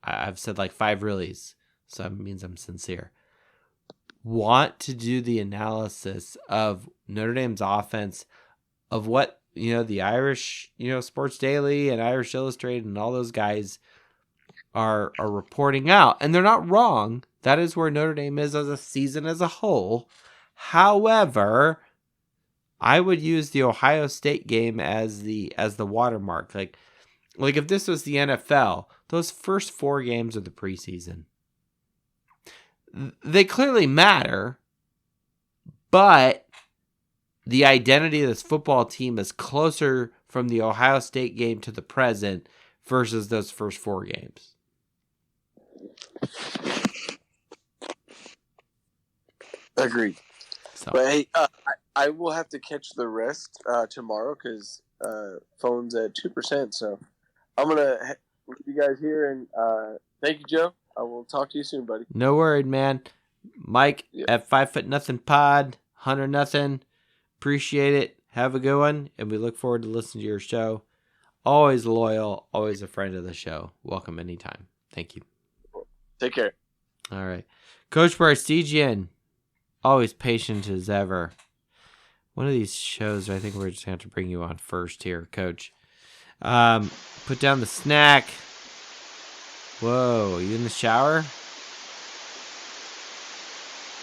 Speaker 1: I've said like 5 reallys, so that means I'm sincere, want to do the analysis of Notre Dame's offense, of what, you know, the Irish, you know, Sports Daily and Irish Illustrated and all those guys are reporting out. And they're not wrong. That is where Notre Dame is as a season as a whole. However, I would use the Ohio State game as the watermark. Like if this was the NFL, those first 4 games of the preseason, they clearly matter, but the identity of this football team is closer from the Ohio State game to the present versus those first 4 games.
Speaker 6: Agreed.
Speaker 1: So.
Speaker 6: But hey, I will have to catch the rest tomorrow because phone's at 2%. So I'm gonna leave you guys here, and thank you, Joe. I will talk to you soon, buddy.
Speaker 1: No worries, man. Mike at 5 Foot Nothing Pod, Hunter Nothing. Appreciate it. Have a good one, and we look forward to listening to your show. Always loyal, always a friend of the show. Welcome anytime. Thank you.
Speaker 6: Take care.
Speaker 1: All right. Coach Barstegian, always patient as ever. One of these shows, I think we're just going to have to bring you on first here, Coach. Put down the snack. Whoa, you in the shower?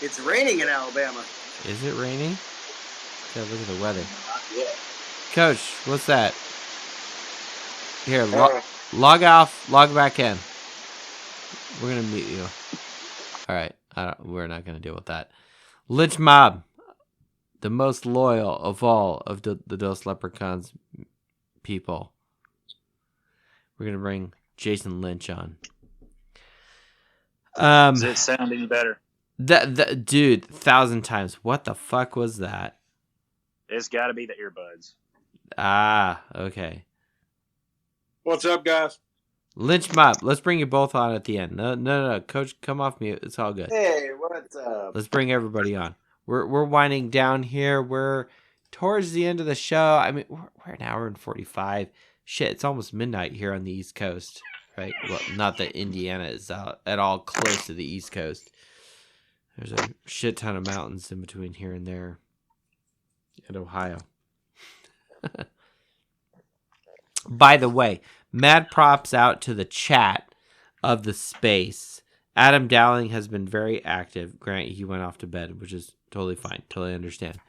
Speaker 2: It's raining in Alabama.
Speaker 1: Is it raining? Yeah, look at the weather.
Speaker 2: Yeah.
Speaker 1: Coach, what's that? Here, log off, log back in. We're going to mute you. All right, we're not going to deal with that. Lynch Mob, the most loyal of all of the Dos Leprechauns people. We're going to bring Jason Lynch on.
Speaker 7: Does it sound any better?
Speaker 1: That dude, 1,000 times. What the fuck was that?
Speaker 7: It's got to be the earbuds.
Speaker 1: Ah, okay.
Speaker 6: What's up, guys?
Speaker 1: Lynch Mob, let's bring you both on at the end. No, Coach, come off mute. It's all good.
Speaker 2: Hey, what's up?
Speaker 1: Let's bring everybody on. We're winding down here. We're towards the end of the show. I mean, we're an hour and 45. Shit, it's almost midnight here on the East Coast, right? Well, not that Indiana is at all close to the East Coast. There's a shit ton of mountains in between here and there in Ohio. By the way, mad props out to the chat of the space. Adam Dowling has been very active. Grant, he went off to bed, which is totally fine. Totally understand.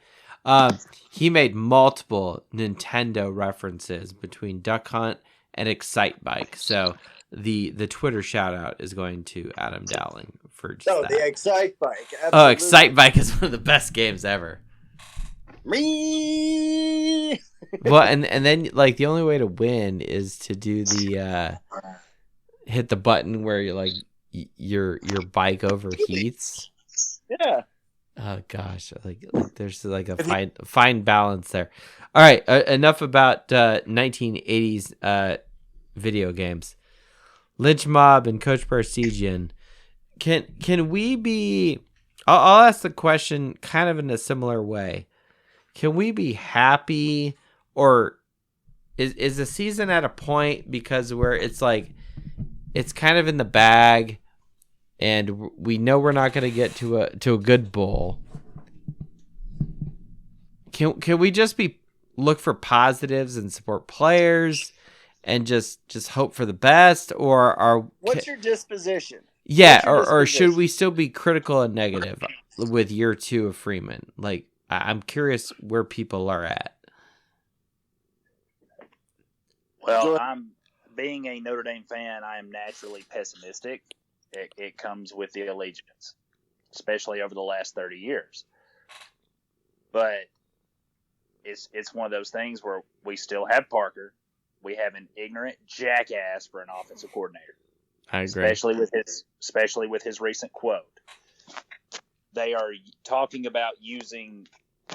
Speaker 1: He made multiple Nintendo references between Duck Hunt and Excite Bike. So the Twitter shout out is going to Adam Dowling for just that.
Speaker 2: The Excite Bike. Absolutely.
Speaker 1: Oh, Excite Bike is one of the best games ever.
Speaker 2: Me.
Speaker 1: Well, and then like the only way to win is to do the hit the button where you're like your bike overheats.
Speaker 2: Yeah.
Speaker 1: Oh gosh, like there's like a fine balance there. All right, enough about 1980s video games. Lynch Mob and Coach Barstegian, can we be? I'll ask the question kind of in a similar way. Can we be happy, or is the season at a point because where it's like it's kind of in the bag? And we know we're not going to get to a good bowl. Can we just look for positives and support players, and just hope for the best, or
Speaker 2: what's your disposition?
Speaker 1: Yeah, or should we still be critical and negative with year 2 of Freeman? Like I'm curious where people are at.
Speaker 7: Well, I'm being a Notre Dame fan. I am naturally pessimistic. It comes with the allegiance, especially over the last 30 years. But it's one of those things where we still have Parker. We have an ignorant jackass for an offensive coordinator.
Speaker 1: I agree.
Speaker 7: Especially with his recent quote. They are talking about using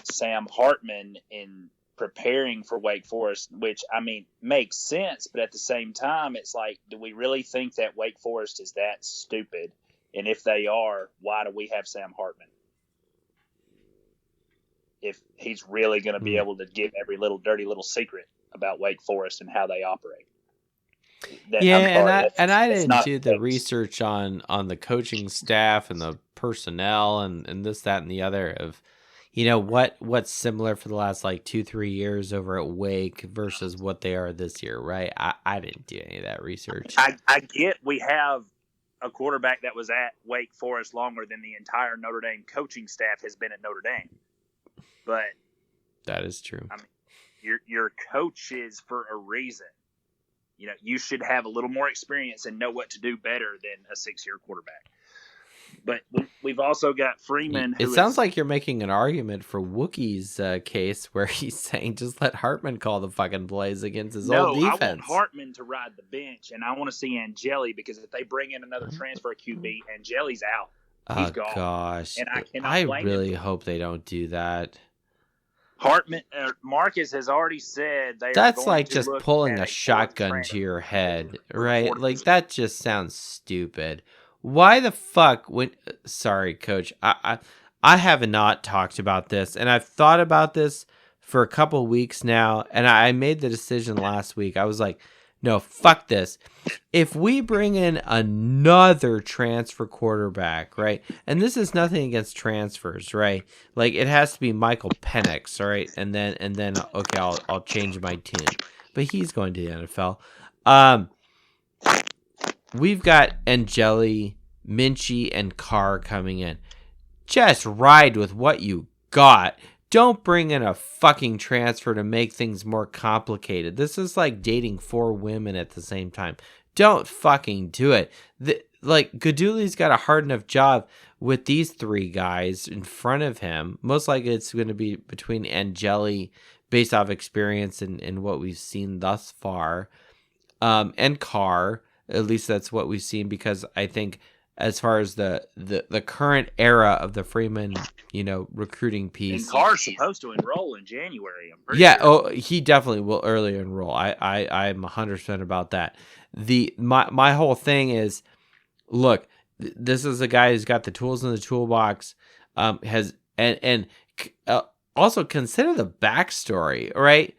Speaker 7: Sam Hartman in preparing for Wake Forest, which, I mean, makes sense. But at the same time, it's like, do we really think that Wake Forest is that stupid? And if they are, why do we have Sam Hartman? If he's really going to be able to give every little dirty little secret about Wake Forest and how they operate.
Speaker 1: I didn't do the research on the coaching staff and the personnel and this, that, and the other of, what's similar for the last like 2-3 years over at Wake versus what they are this year, right? I didn't do any of that research.
Speaker 7: I get we have a quarterback that was at Wake Forest longer than the entire Notre Dame coaching staff has been at Notre Dame. But
Speaker 1: that is true.
Speaker 7: I mean, your coach is for a reason. You should have a little more experience and know what to do better than a 6-year quarterback. But we've also got Freeman.
Speaker 1: It sounds like you're making an argument for Wookie's case where he's saying just let Hartman call the fucking plays against his old defense.
Speaker 7: I want Hartman to ride the bench, and I want to see Angeli, because if they bring in another transfer QB, Angeli's out. He's gone.
Speaker 1: Gosh.
Speaker 7: And I
Speaker 1: really hope they don't do that.
Speaker 7: Hartman, Marcus has already said
Speaker 1: that's like just pulling a shotgun to your head, right? Like that just sounds stupid. Why the fuck sorry, coach. I have not talked about this, and I've thought about this for a couple weeks now, and I made the decision last week. I was like, no, fuck this. If we bring in another transfer quarterback, right? And this is nothing against transfers, right? Like it has to be Michael Penix, right? And then okay, I'll change my tune. But he's going to the NFL. We've got Angeli, Minchie, and Carr coming in. Just ride with what you got. Don't bring in a fucking transfer to make things more complicated. This is like dating 4 women at the same time. Don't fucking do it. Gaduli's got a hard enough job with these 3 guys in front of him. Most likely it's going to be between Angeli, based off experience and what we've seen thus far, and Carr. At least that's what we've seen, because I think as far as the current era of the Freeman, recruiting piece.
Speaker 7: And Carr's supposed to enroll in January. I'm pretty sure.
Speaker 1: Oh, he definitely will earlier enroll. I'm 100% about that. My whole thing is, look, this is a guy who's got the tools in the toolbox. Also consider the backstory, right?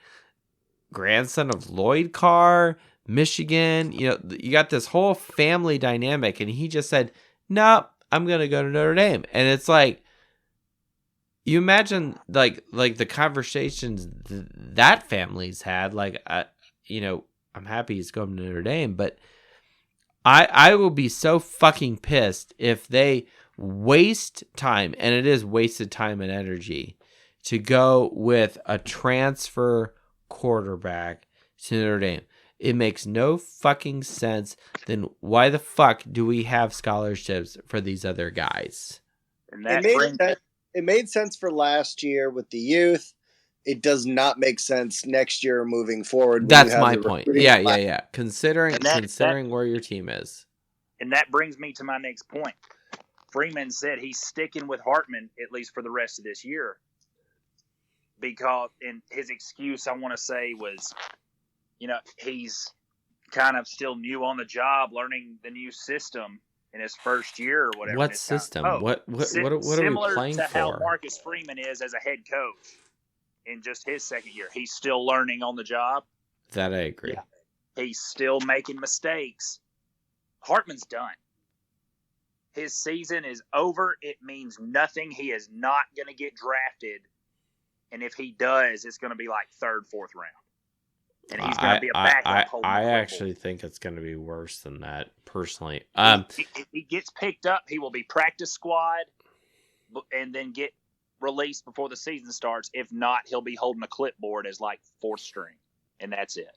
Speaker 1: Grandson of Lloyd Carr, Michigan, you got this whole family dynamic, and he just said, "No, I'm gonna go to Notre Dame." And it's like, you imagine like the conversations that family's had. Like, I'm happy he's going to Notre Dame, but I will be so fucking pissed if they waste time, and it is wasted time and energy, to go with a transfer quarterback to Notre Dame. It makes no fucking sense. Then why the fuck do we have scholarships for these other guys?
Speaker 7: And
Speaker 2: it made sense for last year with the youth. It does not make sense next year moving forward.
Speaker 1: That's my point. Yeah. Considering where your team is.
Speaker 7: And that brings me to my next point. Freeman said he's sticking with Hartman, at least for the rest of this year. Because, and his excuse, I want to say, was, he's kind of still new on the job, learning the new system in his first year or whatever.
Speaker 1: What system? What are we playing for?
Speaker 7: Similar to how Marcus Freeman is as a head coach in just his second year. He's still learning on the job.
Speaker 1: That I agree.
Speaker 7: Yeah. He's still making mistakes. Hartman's done. His season is over. It means nothing. He is not going to get drafted. And if he does, it's going to be like 3rd, 4th round. And he's going to be a backup.
Speaker 1: I actually think it's going to be worse than that, personally.
Speaker 7: If he gets picked up, he will be practice squad and then get released before the season starts. If not, he'll be holding a clipboard as like 4th string. And that's it.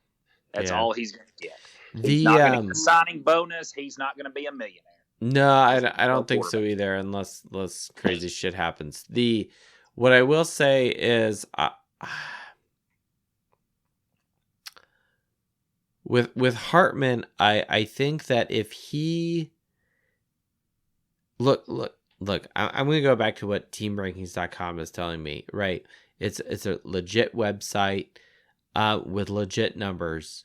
Speaker 7: That's
Speaker 1: Yeah.
Speaker 7: all he's going to get. He's
Speaker 1: The
Speaker 7: not going to get a signing bonus. He's not going to be a millionaire.
Speaker 1: no, I don't think so either, unless crazy shit happens. What I will say is, with Hartman, I think that if he look, I'm going to go back to what TeamRankings.com is telling me. Right, it's a legit website with legit numbers.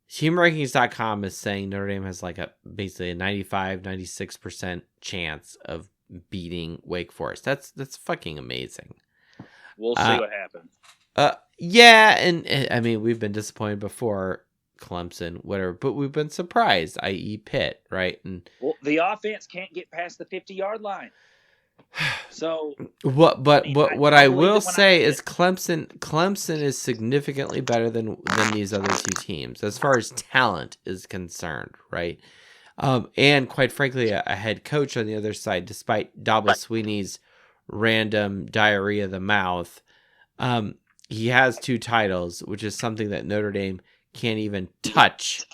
Speaker 1: TeamRankings.com is saying Notre Dame has like basically a 96% chance of beating Wake Forest. That's fucking amazing.
Speaker 7: We'll see what happens.
Speaker 1: Yeah, and I mean, we've been disappointed before, Clemson, whatever, but we've been surprised, i.e. Pitt, right? And
Speaker 7: the offense can't get past the 50-yard line. So
Speaker 1: what I will say is Clemson is significantly better than these other two teams as far as talent is concerned, right? And quite frankly, a head coach on the other side, despite Dabo Sweeney's random diarrhea of the mouth, he has 2 titles, which is something that Notre Dame can't even touch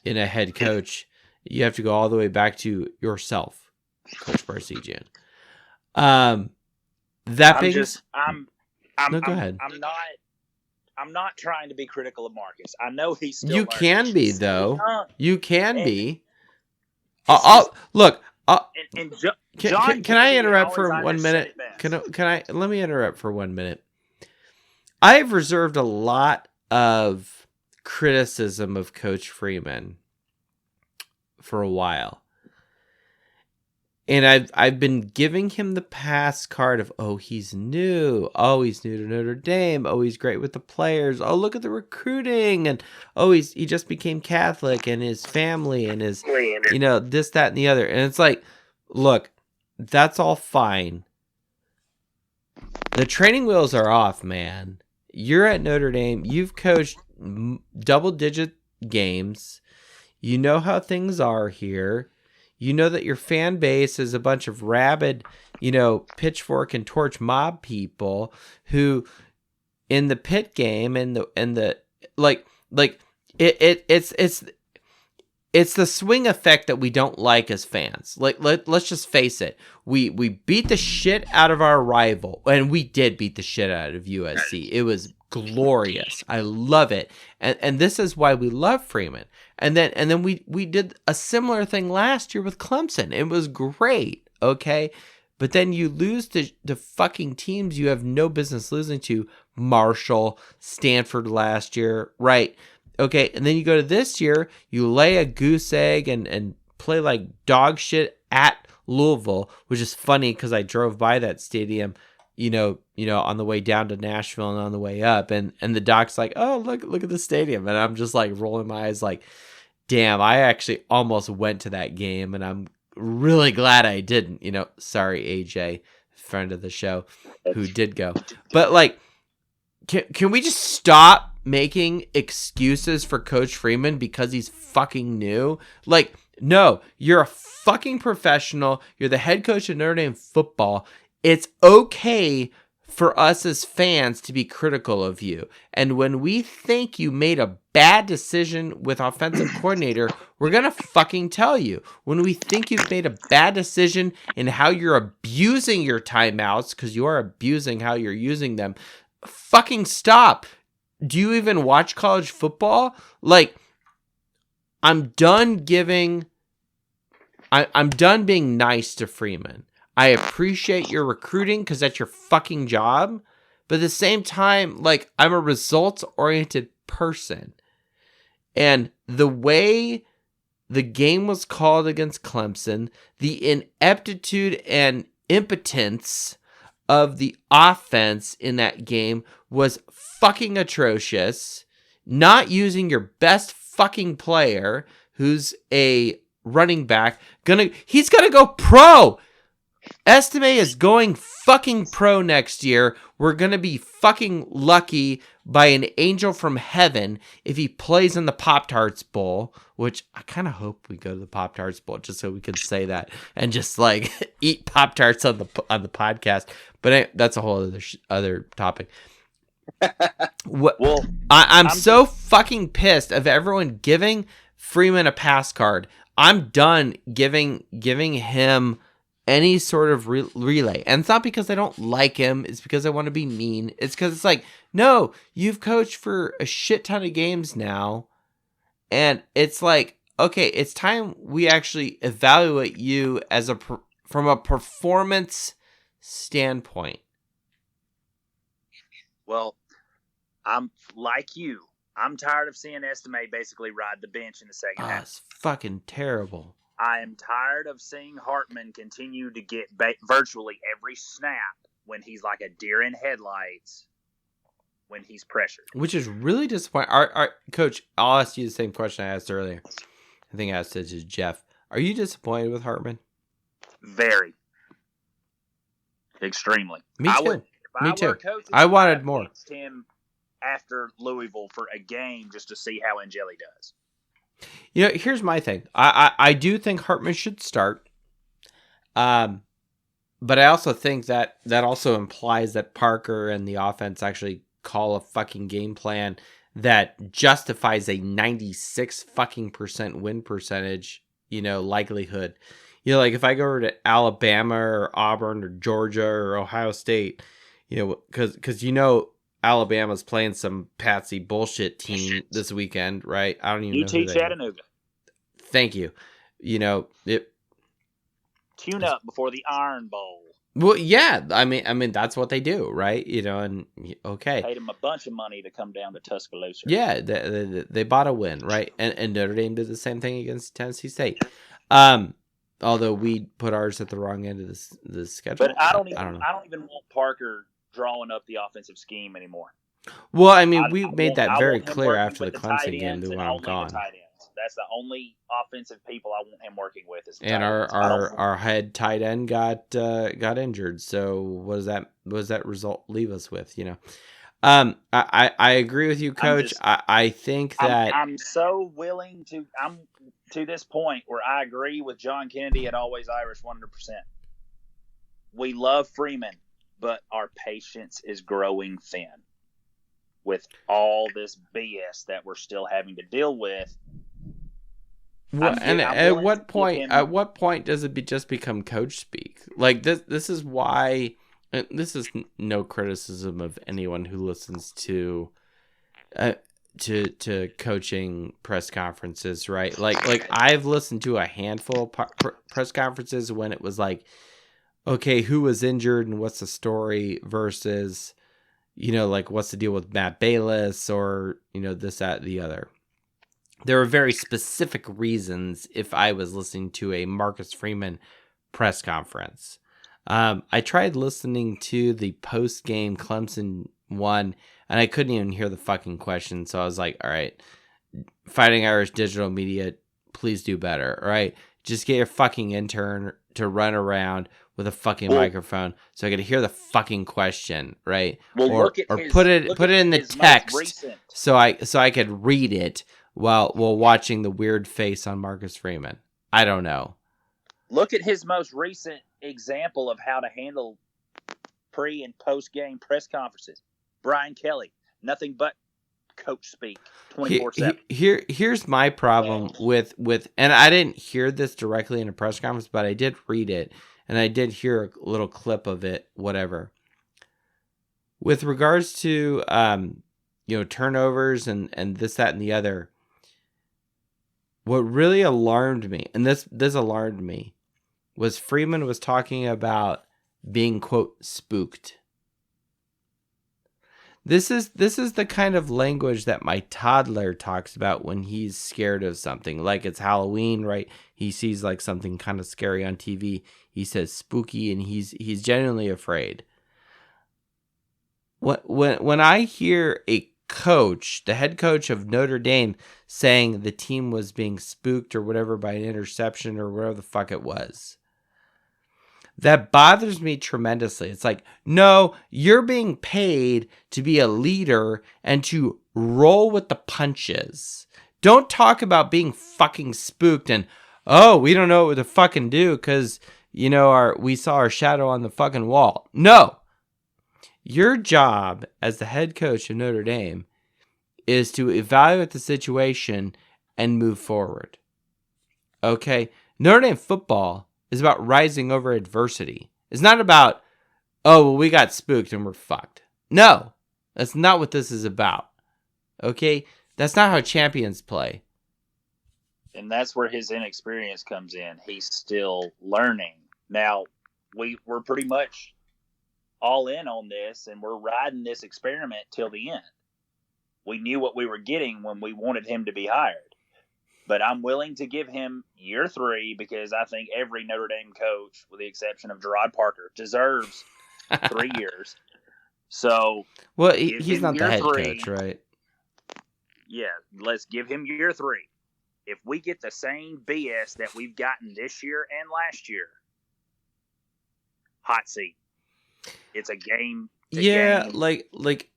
Speaker 1: in a head coach. You have to go all the way back to yourself, Coach Barsegian. Go ahead.
Speaker 7: I'm not trying to be critical of Marcus. I know he's still
Speaker 1: You
Speaker 7: learning.
Speaker 1: can be, though. You can be.
Speaker 7: Look.
Speaker 1: Can I interrupt for 1 minute? Let me interrupt for 1 minute. I've reserved a lot of criticism of Coach Freeman for a while. And I've been giving him the pass card of, he's new. He's new to Notre Dame. He's great with the players. Look at the recruiting. And he just became Catholic, and his family and his, this, that, and the other. And it's like, look, that's all fine. The training wheels are off, man. You're at Notre Dame. You've coached double-digit games. You know how things are here. You know that your fan base is a bunch of rabid, pitchfork and torch mob people who, in the Pitt game and the it's the swing effect that we don't like as fans. Let's just face it. We beat the shit out of our rival, and we did beat the shit out of USC. It was glorious. I love it. And this is why we love Freeman. And then we did a similar thing last year with Clemson. It was great, okay? But then you lose to fucking teams you have no business losing to. Marshall, Stanford last year, right? Okay, and then you go to this year, you lay a goose egg and play like dog shit at Louisville, which is funny because I drove by that stadium, on the way down to Nashville and on the way up, and the doc's like, look at the stadium, and I'm just like rolling my eyes like, damn, I actually almost went to that game, and I'm really glad I didn't. Sorry, AJ, friend of the show, who did go, but like, can we just stop making excuses for Coach Freeman because he's fucking new? Like, no, you're a fucking professional. You're the head coach of Notre Dame football. It's okay for us as fans to be critical of you. And when we think you made a bad decision with offensive coordinator, we're going to fucking tell you. When we think you've made a bad decision in how you're abusing your timeouts, because you are abusing how you're using them, fucking stop. Do you even watch college football? Like, I'm done being nice to Freeman. I appreciate your recruiting because that's your fucking job. But at the same time, like, I'm a results-oriented person. And the way the game was called against Clemson, the ineptitude and impotence of the offense in that game was fucking atrocious. Not using your best fucking player, who's a running back, he's gonna go pro. Estime is going fucking pro next year. We're gonna be fucking lucky by an angel from heaven if he plays in the Pop-Tarts Bowl, which I kind of hope we go to the Pop-Tarts Bowl just so we can say that and just like eat Pop-Tarts on the podcast. But that's a whole other topic. What?
Speaker 7: Well,
Speaker 1: I'm so fucking pissed of everyone giving Freeman a pass card. I'm done giving him any sort of relay. And it's not because I don't like him. It's because I want to be mean. It's because it's like, no, you've coached for a shit ton of games now. And it's like, okay, it's time we actually evaluate you as from a performance standpoint.
Speaker 7: Well, I'm like you. I'm tired of seeing Estime basically ride the bench in the second half.
Speaker 1: It's fucking terrible.
Speaker 7: I am tired of seeing Hartman continue to get virtually every snap when he's like a deer in headlights when he's pressured.
Speaker 1: Which is really disappointing. Our Coach, I'll ask you the same question I asked earlier. I think I asked it to Jeff. Are you disappointed with Hartman?
Speaker 7: Very. Extremely.
Speaker 1: Me too. Me too.
Speaker 7: Coaching,
Speaker 1: I wanted more.
Speaker 7: Him after Louisville for a game just to see how Angeli does.
Speaker 1: You know, here's my thing. I do think Hartman should start. But I also think that also implies that Parker and the offense actually call a fucking game plan that justifies a 96 fucking % win percentage, likelihood. Like if I go over to Alabama or Auburn or Georgia or Ohio State, because Alabama's playing some patsy bullshit team this weekend, right? I don't even know who they
Speaker 7: Chattanooga.
Speaker 1: Thank you.
Speaker 7: Tune up before the Iron Bowl.
Speaker 1: Well, yeah. I mean that's what they do, right? And okay.
Speaker 7: Paid them a bunch of money to come down to Tuscaloosa.
Speaker 1: Yeah, they bought a win, right? And Notre Dame did the same thing against Tennessee State. Although we put ours at the wrong end of the schedule.
Speaker 7: But I don't even want Parker drawing up the offensive scheme anymore.
Speaker 1: Well, I mean, we made that very clear after the Clemson game that when I'm gone.
Speaker 7: That's the only offensive people I want him working with.
Speaker 1: And our head tight end got injured. So what does that result leave us with? I agree with you, Coach. I think that
Speaker 7: I'm so willing to. I'm to this point where I agree with John Kennedy at Always Irish 100%. We love Freeman, but our patience is growing thin with all this BS that we're still having to deal with.
Speaker 1: Well, at what point does it just become coach speak? Like this is why. This is no criticism of anyone who listens to coaching press conferences, right? Like I've listened to a handful of press conferences when it was like, okay, who was injured and what's the story versus, like what's the deal with Matt Bayless or, this, that, the other. There were very specific reasons if I was listening to a Marcus Freeman press conference. I tried listening to the post-game Clemson one, and I couldn't even hear the fucking question. So I was like, all right, Fighting Irish Digital Media, please do better, all right? Just get your fucking intern to run around with a fucking microphone so I could hear the fucking question, right?
Speaker 7: Well,
Speaker 1: or put it in the text so I could read it while watching the weird face on Marcus Freeman. I don't know.
Speaker 7: Look at his most recent example of how to handle pre and post game press conferences. Brian Kelly, nothing but coach speak 24/7.
Speaker 1: Here's my problem with, and I didn't hear this directly in a press conference, but I did read it and I did hear a little clip of it, whatever. With regards to turnovers and this, that, and the other, what really alarmed me, and this alarmed me, was Freeman was talking about being, quote, spooked. This is the kind of language that my toddler talks about when he's scared of something. Like it's Halloween, right? He sees like something kind of scary on TV. He says spooky, and he's genuinely afraid. When I hear a coach, the head coach of Notre Dame, saying the team was being spooked or whatever by an interception or whatever the fuck it was, that bothers me tremendously. It's like, no, you're being paid to be a leader and to roll with the punches. Don't talk about being fucking spooked and, oh, we don't know what to fucking do because, we saw our shadow on the fucking wall. No. Your job as the head coach of Notre Dame is to evaluate the situation and move forward. Okay? Notre Dame football is about rising over adversity. It's not about, oh, well, we got spooked and we're fucked. No, that's not what this is about. Okay? That's not how champions play.
Speaker 7: And that's where his inexperience comes in. He's still learning. Now, we're pretty much all in on this, and we're riding this experiment till the end. We knew what we were getting when we wanted him to be hired. But I'm willing to give him year 3 because I think every Notre Dame coach, with the exception of Gerard Parker, deserves 3 years. So,
Speaker 1: well, he's not the head coach, right?
Speaker 7: Yeah, let's give him year 3. If we get the same BS that we've gotten this year and last year, hot seat. It's a game.
Speaker 1: Yeah, like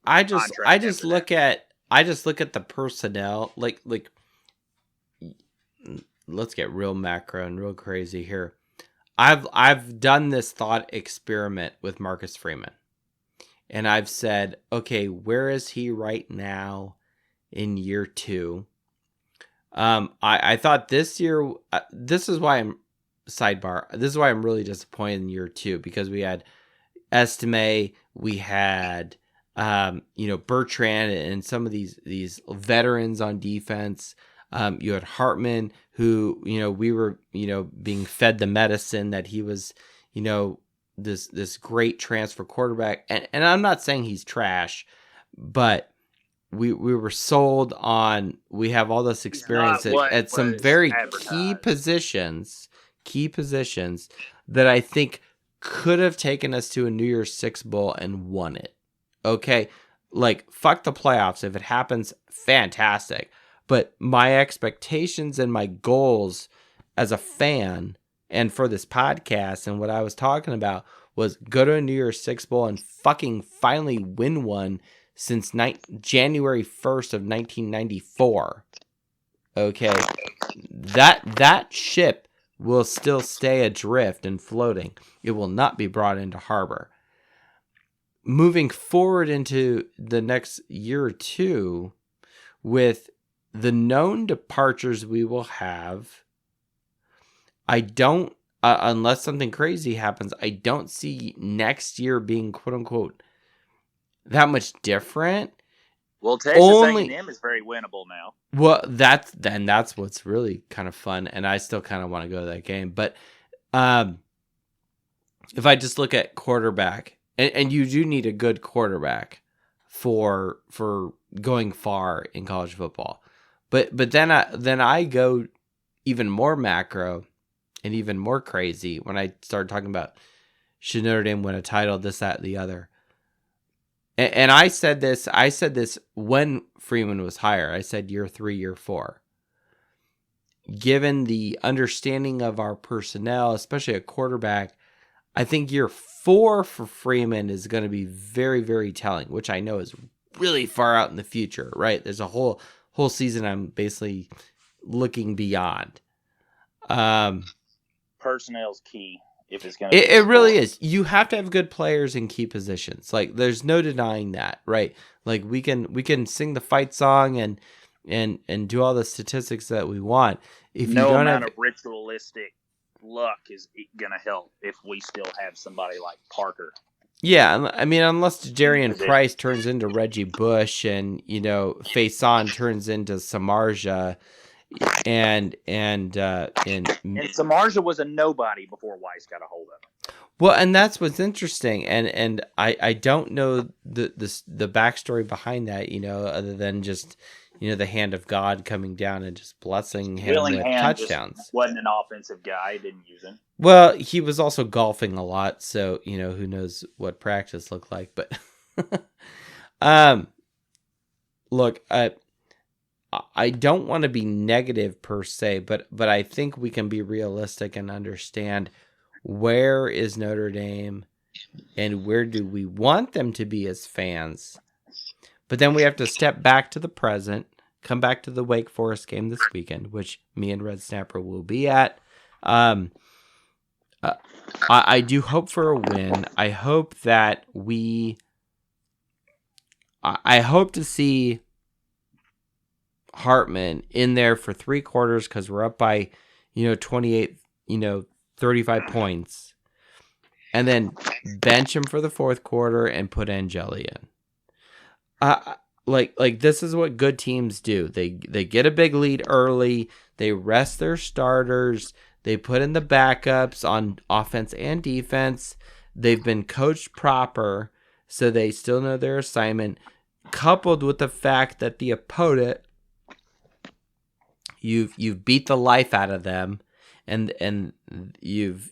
Speaker 1: I just look at the personnel. Like let's get real macro and real crazy here. I've done this thought experiment with Marcus Freeman, and I've said, okay, where is he right now in year 2? I thought this year. This is why I'm This is why I'm really disappointed in year 2, because we had Estime, we had Bertrand, and some of these veterans on defense. You had Hartman, who we were being fed the medicine that he was this great transfer quarterback, and I'm not saying he's trash, but we were sold on, we have all this experience at some very key positions that I think could have taken us to a New Year's Six Bowl and won it. Okay, like, fuck the playoffs. If it happens, fantastic. But my expectations and my goals as a fan and for this podcast and what I was talking about was go to a New Year's Six Bowl and fucking finally win one since January 1st of 1994. Okay, that ship will still stay adrift and floating. It will not be brought into harbor. Moving forward into the next year or two, with the known departures we will have, I don't, unless something crazy happens, I don't see next year being quote unquote that much different.
Speaker 7: Well, Texas A&M is very winnable now.
Speaker 1: Well, that's what's really kind of fun, and I still kind of want to go to that game. But if I just look at quarterback, and you do need a good quarterback for going far in college football, but then I go even more macro and even more crazy when I start talking about should Notre Dame win a title, this, that, the other. And I said this when Freeman was hired. I said year 3, year 4. Given the understanding of our personnel, especially a quarterback, I think year 4 for Freeman is going to be very, very telling, which I know is really far out in the future, right? There's a whole season I'm basically looking beyond.
Speaker 7: Personnel's key. If it's going to
Speaker 1: it really is. You have to have good players in key positions. Like, there's no denying that, right? Like, we can sing the fight song and do all the statistics that we want. If
Speaker 7: no
Speaker 1: you don't
Speaker 7: amount
Speaker 1: have
Speaker 7: of ritualistic luck is going to help if we still have somebody like Parker.
Speaker 1: Yeah, I mean, unless Jarian Price turns into Reggie Bush and Faison turns into Samardzija. And
Speaker 7: Samardzija was a nobody before Weiss got a hold of him.
Speaker 1: Well, and that's what's interesting, and I don't know the backstory behind that, other than just the hand of God coming down and just blessing him with touchdowns.
Speaker 7: Just wasn't an offensive guy; didn't use him.
Speaker 1: Well, he was also golfing a lot, so who knows what practice looked like. But look, I don't want to be negative per se, but I think we can be realistic and understand where is Notre Dame and where do we want them to be as fans. But then we have to step back to the present, come back to the Wake Forest game this weekend, which me and Red Snapper will be at. I do hope for a win. I hope that we I hope to see Hartman in there for 3 quarters because we're up by, 28, 35 points. And then bench him for the 4th quarter and put Angeli in. Like this is what good teams do. They get a big lead early. They rest their starters. They put in the backups on offense and defense. They've been coached proper, so they still know their assignment. Coupled with the fact that the opponent, you've beat the life out of them, and you've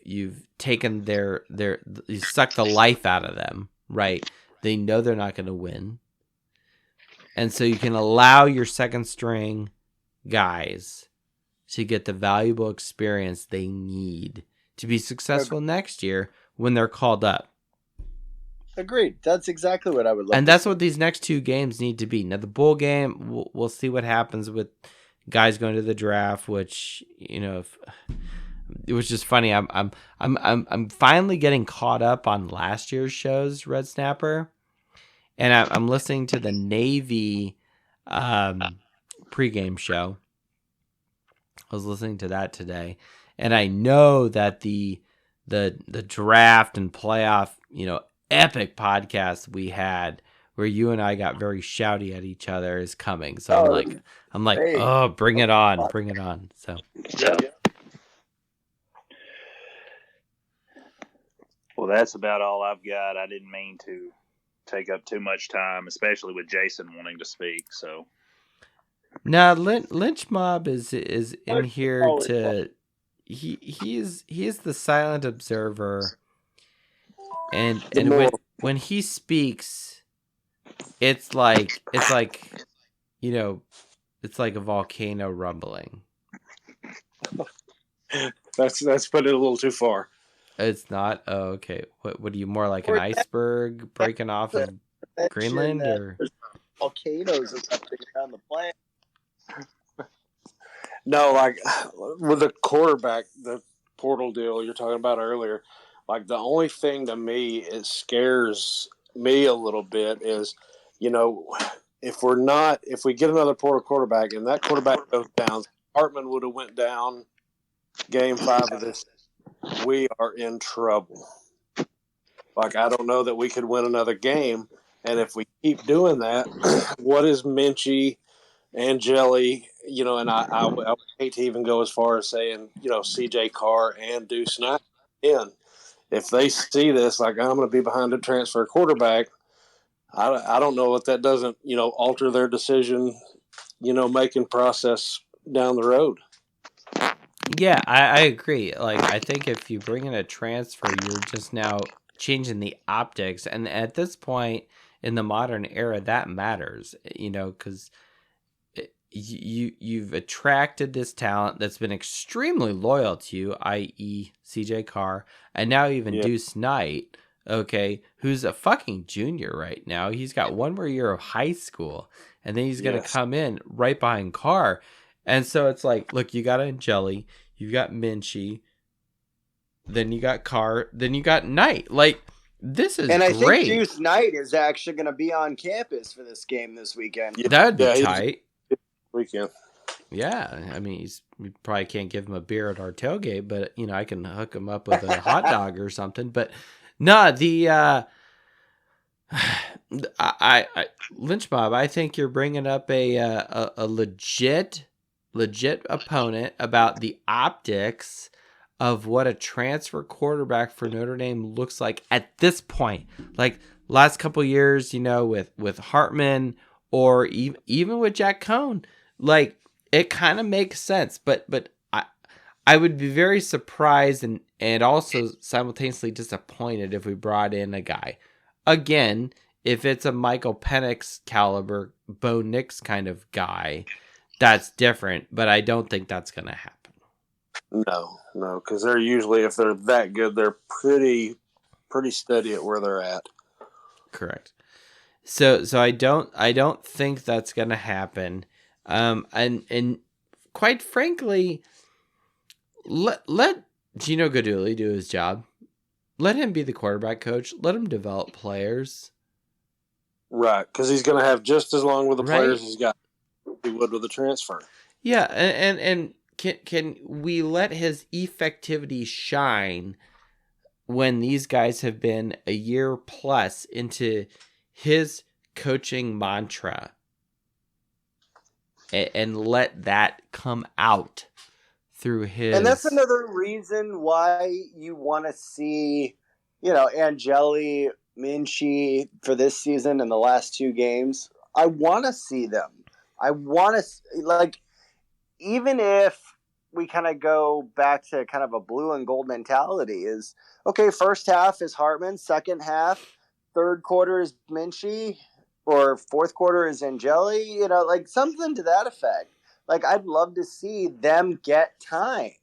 Speaker 1: taken you sucked the life out of them. Right? They know they're not going to win. And so you can allow your second string guys to get the valuable experience they need to be successful next year when they're called up.
Speaker 2: Agreed. That's exactly what I would love.
Speaker 1: And that's what these next 2 games need to be. Now the bowl game, we'll see what happens with guys going to the draft, which it was just funny. I'm finally getting caught up on last year's shows, Red Snapper. And I'm listening to the Navy pregame show. I was listening to that today, and I know that the draft and playoff, epic podcast we had where you and I got very shouty at each other is coming. So I'm like,
Speaker 2: hey.
Speaker 1: Oh, bring it on. So
Speaker 7: Yeah. Well, that's about all I've got. I didn't mean to take up too much time, especially with Jason wanting to speak. So
Speaker 1: now Lynch Mob is in here to he is the silent observer, and when he speaks, it's like a volcano rumbling.
Speaker 8: That's putting it a little too far.
Speaker 1: It's not. Oh, okay. What are you, more like an iceberg breaking off of Greenland, or
Speaker 2: volcanoes or something around the planet?
Speaker 8: No, like with the quarterback, the portal deal you're talking about earlier, like the only thing to me it scares me a little bit is, if we get another portal quarterback and that quarterback goes down, Hartman would have went down game 5 of this. We are in trouble. Like, I don't know that we could win another game. And if we keep doing that, what is Minchie and Jelly, and I would hate to even go as far as saying, CJ Carr and Deuce Knight in. If they see this, like, I'm going to be behind a transfer quarterback, I don't know if that doesn't, alter their decision, making process down the road.
Speaker 1: Yeah, I agree. Like, I think if you bring in a transfer, you're just now changing the optics. And at this point in the modern era, that matters, because you've attracted this talent that's been extremely loyal to you, i.e. CJ Carr, and now even Deuce Knight, okay, who's a fucking junior right now. He's got one more year of high school, and then he's going to come in right behind Carr. And so it's like, look, you got Angeli, you got Minchie, then you got Carr, then you got Knight. Like, this is great.
Speaker 2: And I think Deuce Knight is actually going to be on campus for this game this weekend.
Speaker 1: That would be tight.
Speaker 8: Weekend.
Speaker 1: Yeah, I mean, we probably can't give him a beer at our tailgate, but I can hook him up with a hot dog or something. But no, I Lynch Mob, I think you're bringing up a legit opponent about the optics of what a transfer quarterback for Notre Dame looks like at this point. Like last couple years, with Hartman or even with Jack Cohn, like it kind of makes sense. But I would be very surprised and also simultaneously disappointed if we brought in a guy. Again, if it's a Michael Penix caliber, Bo Nix kind of guy, that's different, but I don't think that's going to happen.
Speaker 8: No, because they're usually, if they're that good, they're pretty steady at where they're at.
Speaker 1: Correct. So I don't think that's going to happen. And quite frankly, let Gino Guidugli do his job. Let him be the quarterback coach. Let him develop players.
Speaker 8: Right, because he's going to have just as long with the
Speaker 1: Right?
Speaker 8: players he's got as he would with the transfer.
Speaker 1: Yeah, and can we let his effectivity shine when these guys have been a year plus into his coaching mantra and let that come out through his...
Speaker 2: And that's another reason why you want to see, Angeli, Minchie for this season and the last 2 games. I want to see them. I want to, even if we kind of go back to kind of a blue and gold mentality is, okay, first half is Hartman, second half, third quarter is Minchie, or fourth quarter is Angeli, something to that effect. I'd love to see them get time.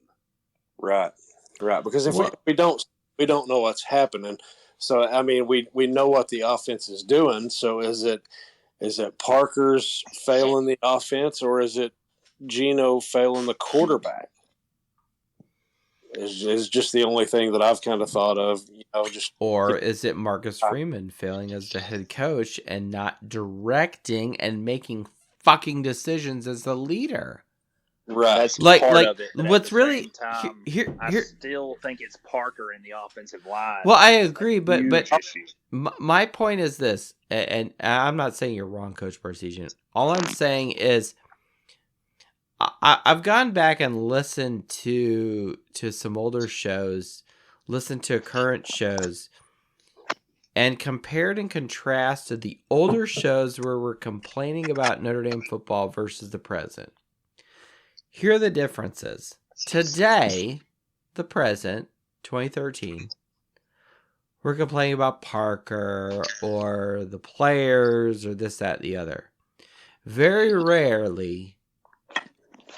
Speaker 8: Right. Because if we don't know what's happening. So I mean, we know what the offense is doing. So is it Parker's failing the offense, or is it Gino failing the quarterback? Is just the only thing that I've kind of thought of.
Speaker 1: Or is it Marcus Freeman failing as the head coach and not directing and making fucking decisions as the leader?
Speaker 8: Right.
Speaker 7: That's part of it. But
Speaker 1: What's
Speaker 7: at the
Speaker 1: really
Speaker 7: same time,
Speaker 1: here,
Speaker 7: I still think it's Parker in the offensive line.
Speaker 1: Well, I agree, but
Speaker 7: issue.
Speaker 1: My point is this, and I'm not saying you're wrong, Coach Barcision. All I'm saying is I've gone back and listened to some older shows, listened to current shows, and compared and contrasted the older shows where we're complaining about Notre Dame football versus the present. Here are the differences. Today, the present, 2013, we're complaining about Parker or the players or this, that, the other. Very rarely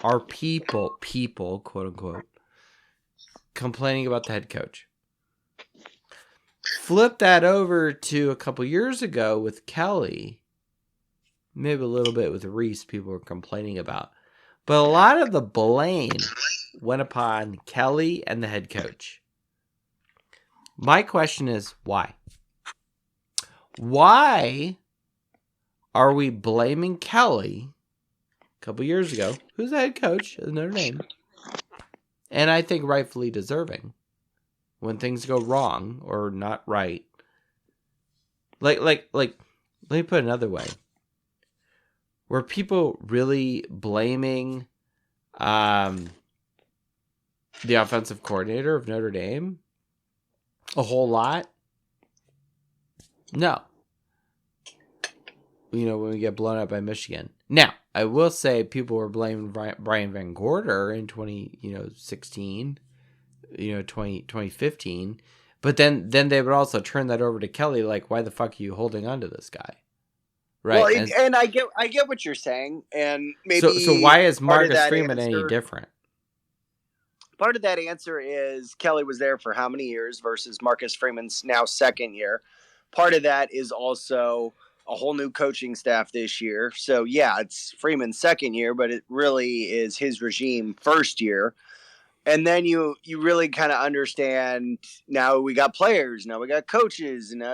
Speaker 1: are people, quote unquote, complaining about the head coach. Flip that over to a couple years ago with Kelly. Maybe a little bit with Reese, people were complaining about. But a lot of the blame went upon Kelly and the head coach. My question is, why? Why are we blaming Kelly a couple years ago, who's the head coach of Notre Dame, and I think rightfully deserving, when things go wrong or not right? Like, let me put it another way. Were people really blaming the offensive coordinator of Notre Dame a whole lot? No. When we get blown out by Michigan. Now, I will say people were blaming Brian Van Gorder in 2016, 2015. But then they would also turn that over to Kelly, like, why the fuck are you holding on to this guy? Right.
Speaker 2: Well, and I get what you're saying, and maybe
Speaker 1: so why is Marcus Freeman
Speaker 2: answer,
Speaker 1: any different?
Speaker 2: Part of that answer is Kelly was there for how many years versus Marcus Freeman's now second year. Part of that is also a whole new coaching staff this year. So yeah, it's Freeman's second year, but it really is his regime first year. And then you really kind of understand, now we got players, now we got coaches, and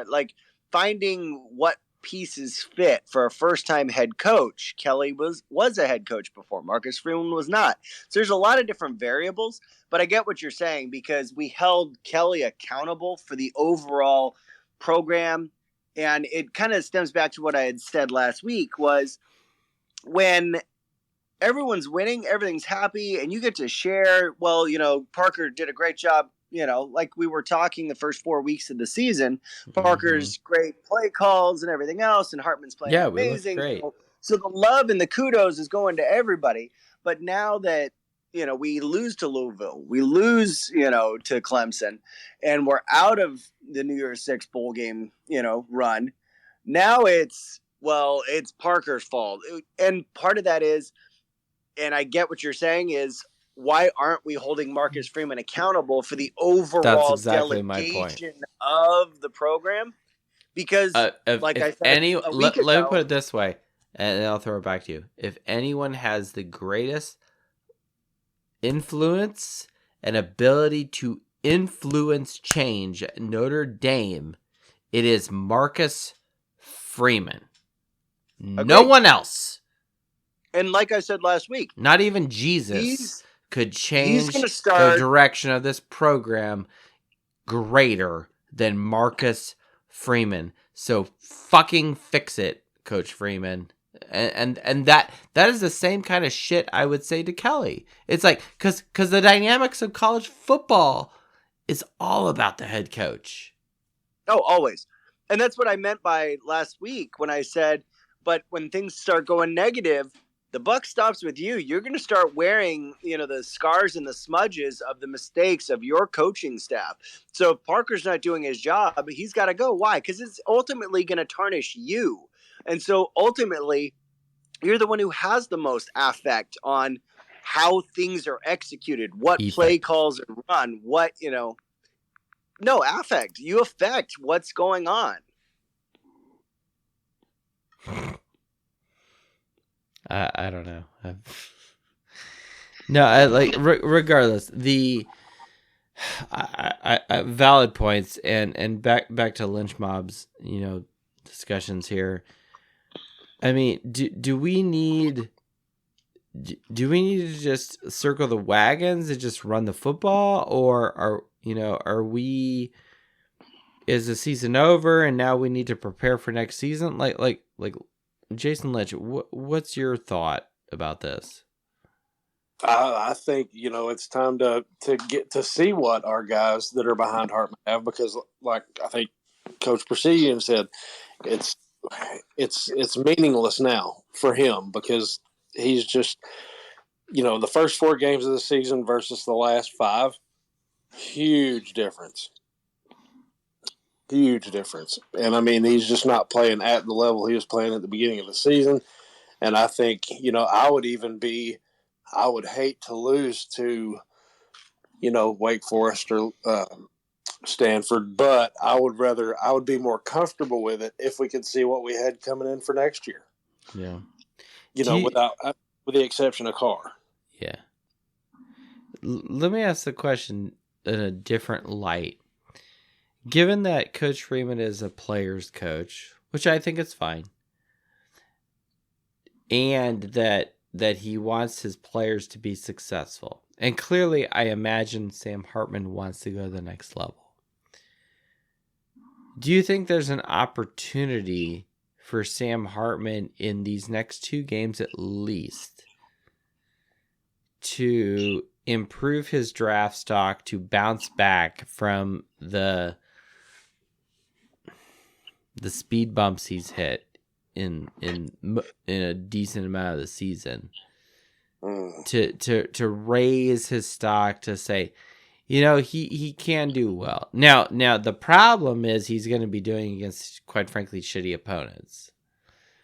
Speaker 2: finding what pieces fit for a first-time head coach. Kelly was a head coach before. Marcus Freeman was not. So there's a lot of different variables, but I get what you're saying, because we held Kelly accountable for the overall program. And it kind of stems back to what I had said last week, was when everyone's winning, everything's happy, and you get to share, well, Parker did a great job, like we were talking the first 4 weeks of the season, Parker's great play calls and everything else, and Hartman's playing amazing.
Speaker 1: Great.
Speaker 2: So the love and the kudos is going to everybody. But now that, we lose to Louisville, we lose, to Clemson, and we're out of the New Year's Six bowl game, run. Now it's Parker's fault. And part of that is, and I get what you're saying, is why aren't we holding Marcus Freeman accountable for the overall delegation of the program? Because, like I said,
Speaker 1: let me put it this way, and I'll throw it back to you. If anyone has the greatest influence and ability to influence change at Notre Dame, it is Marcus Freeman. No
Speaker 2: Agreed.
Speaker 1: one else.
Speaker 2: And like I said last week,
Speaker 1: Not even Jesus could change the direction of this program greater than Marcus Freeman. So fucking fix it, Coach Freeman. And that is the same kind of shit I would say to Kelly. It's like because the dynamics of college football is all about the head coach.
Speaker 2: Oh, always. And that's what I meant by last week when I said, but when things start going negative, the buck stops with you. You're going to start wearing, the scars and the smudges of the mistakes of your coaching staff. So if Parker's not doing his job, he's got to go. Why? Because it's ultimately going to tarnish you. And so ultimately, you're the one who has the most affect on how things are executed, what play calls are run, what, no affect. You affect what's going on.
Speaker 1: I don't know. No, I like regardless the I valid points and back to lynch mobs, discussions here. I mean, do we need to just circle the wagons and just run the football, or are we? Is the season over and now we need to prepare for next season? Like Jason Lynch, what's your thought about this?
Speaker 8: I think it's time to get to see what our guys that are behind Hartman have, because like I think Coach Presidian said, it's meaningless now for him because he's just the first 4 games of the season versus the last 5, huge difference. Huge difference. And I mean, he's just not playing at the level he was playing at the beginning of the season. And I think, I would hate to lose to, Wake Forest or Stanford, but I would be more comfortable with it if we could see what we had coming in for next year.
Speaker 1: Yeah.
Speaker 8: With the exception of Carr.
Speaker 1: Yeah. Let me ask the question in a different light. Given that Coach Freeman is a player's coach, which I think is fine, and that he wants his players to be successful, and clearly I imagine Sam Hartman wants to go to the next level, do you think there's an opportunity for Sam Hartman in these next 2 games at least to improve his draft stock, to bounce back from the speed bumps he's hit in a decent amount of the season, to raise his stock, to say, he can do well. Now the problem is he's going to be doing against, quite frankly, shitty opponents.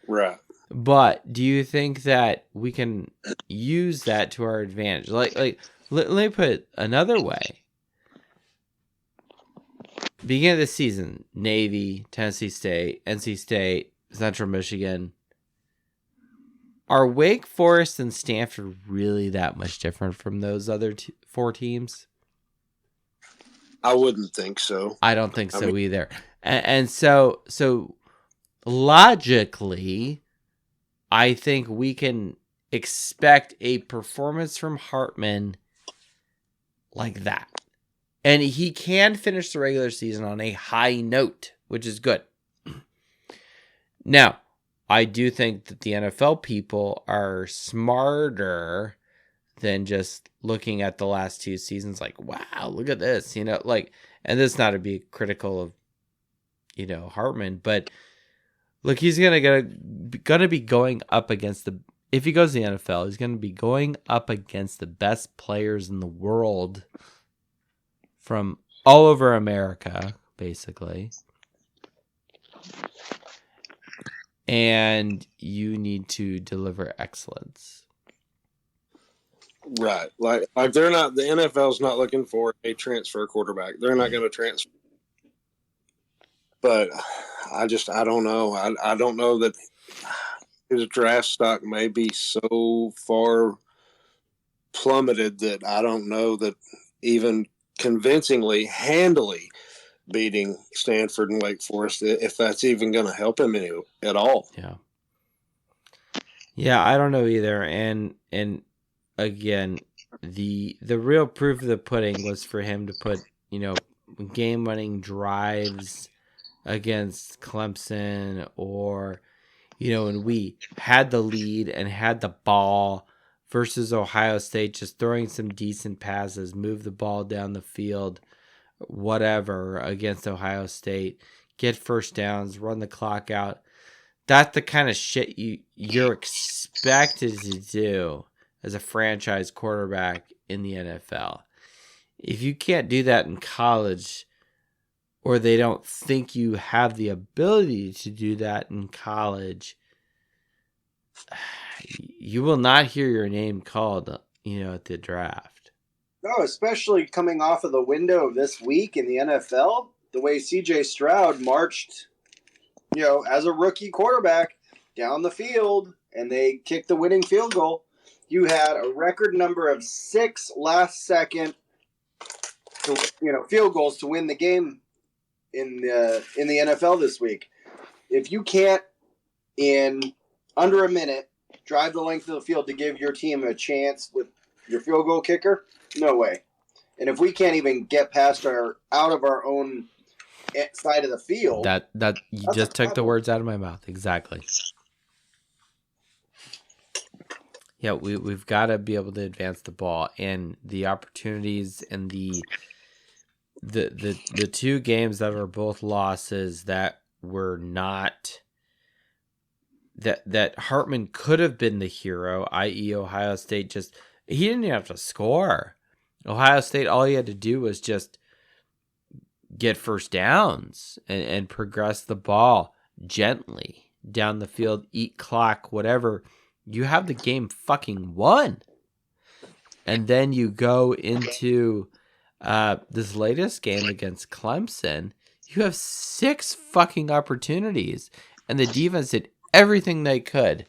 Speaker 8: Right.
Speaker 1: But do you think that we can use that to our advantage? Like let me put it another way. Beginning of the season, Navy, Tennessee State, NC State, Central Michigan. Are Wake Forest and Stanford really that much different from those other 4 teams?
Speaker 8: I wouldn't think so.
Speaker 1: I don't think so either. And so logically, I think we can expect a performance from Hartman like that. And he can finish the regular season on a high note, which is good. Now, I do think that the NFL people are smarter than just looking at the last 2 seasons like, wow, look at this, and this is not to be critical of, Hartman, but look, he's gonna be going up against if he goes to the NFL, he's gonna be going up against the best players in the world from all over America, basically. And you need to deliver excellence.
Speaker 8: Right. Like they're not, the NFL's not looking for a transfer quarterback. They're not going to transfer. But I don't know. I don't know that his draft stock may be so far plummeted that I don't know that even convincingly, handily, beating Stanford and Wake Forest, if that's even going to help him at all.
Speaker 1: Yeah, I don't know either. And again, the real proof of the pudding was for him to put, game-winning drives against Clemson, or, when we had the lead and had the ball versus Ohio State, just throwing some decent passes, move the ball down the field, whatever, against Ohio State, get first downs, run the clock out. That's the kind of shit you're expected to do as a franchise quarterback in the NFL. If you can't do that in college, or they don't think you have the ability to do that in college, you will not hear your name called, at the draft.
Speaker 2: No, especially coming off of the window of this week in the NFL, the way C.J. Stroud marched, as a rookie quarterback down the field, and they kicked the winning field goal. You had a record number of 6 last-second, field goals to win the game in the NFL this week. If you can't, in under a minute, drive the length of the field to give your team a chance with your field goal kicker, no way. And if we can't even get past out of our own side of the field,
Speaker 1: that you just took the words out of my mouth. Exactly. Yeah, we've got to be able to advance the ball, and the opportunities and the two games that are both losses that were not that Hartman could have been the hero, i.e. Ohio State he didn't even have to score. Ohio State, all he had to do was just get first downs and progress the ball gently down the field, eat clock, whatever. You have the game fucking won. And then you go into this latest game against Clemson. You have 6 fucking opportunities, and the defense did everything they could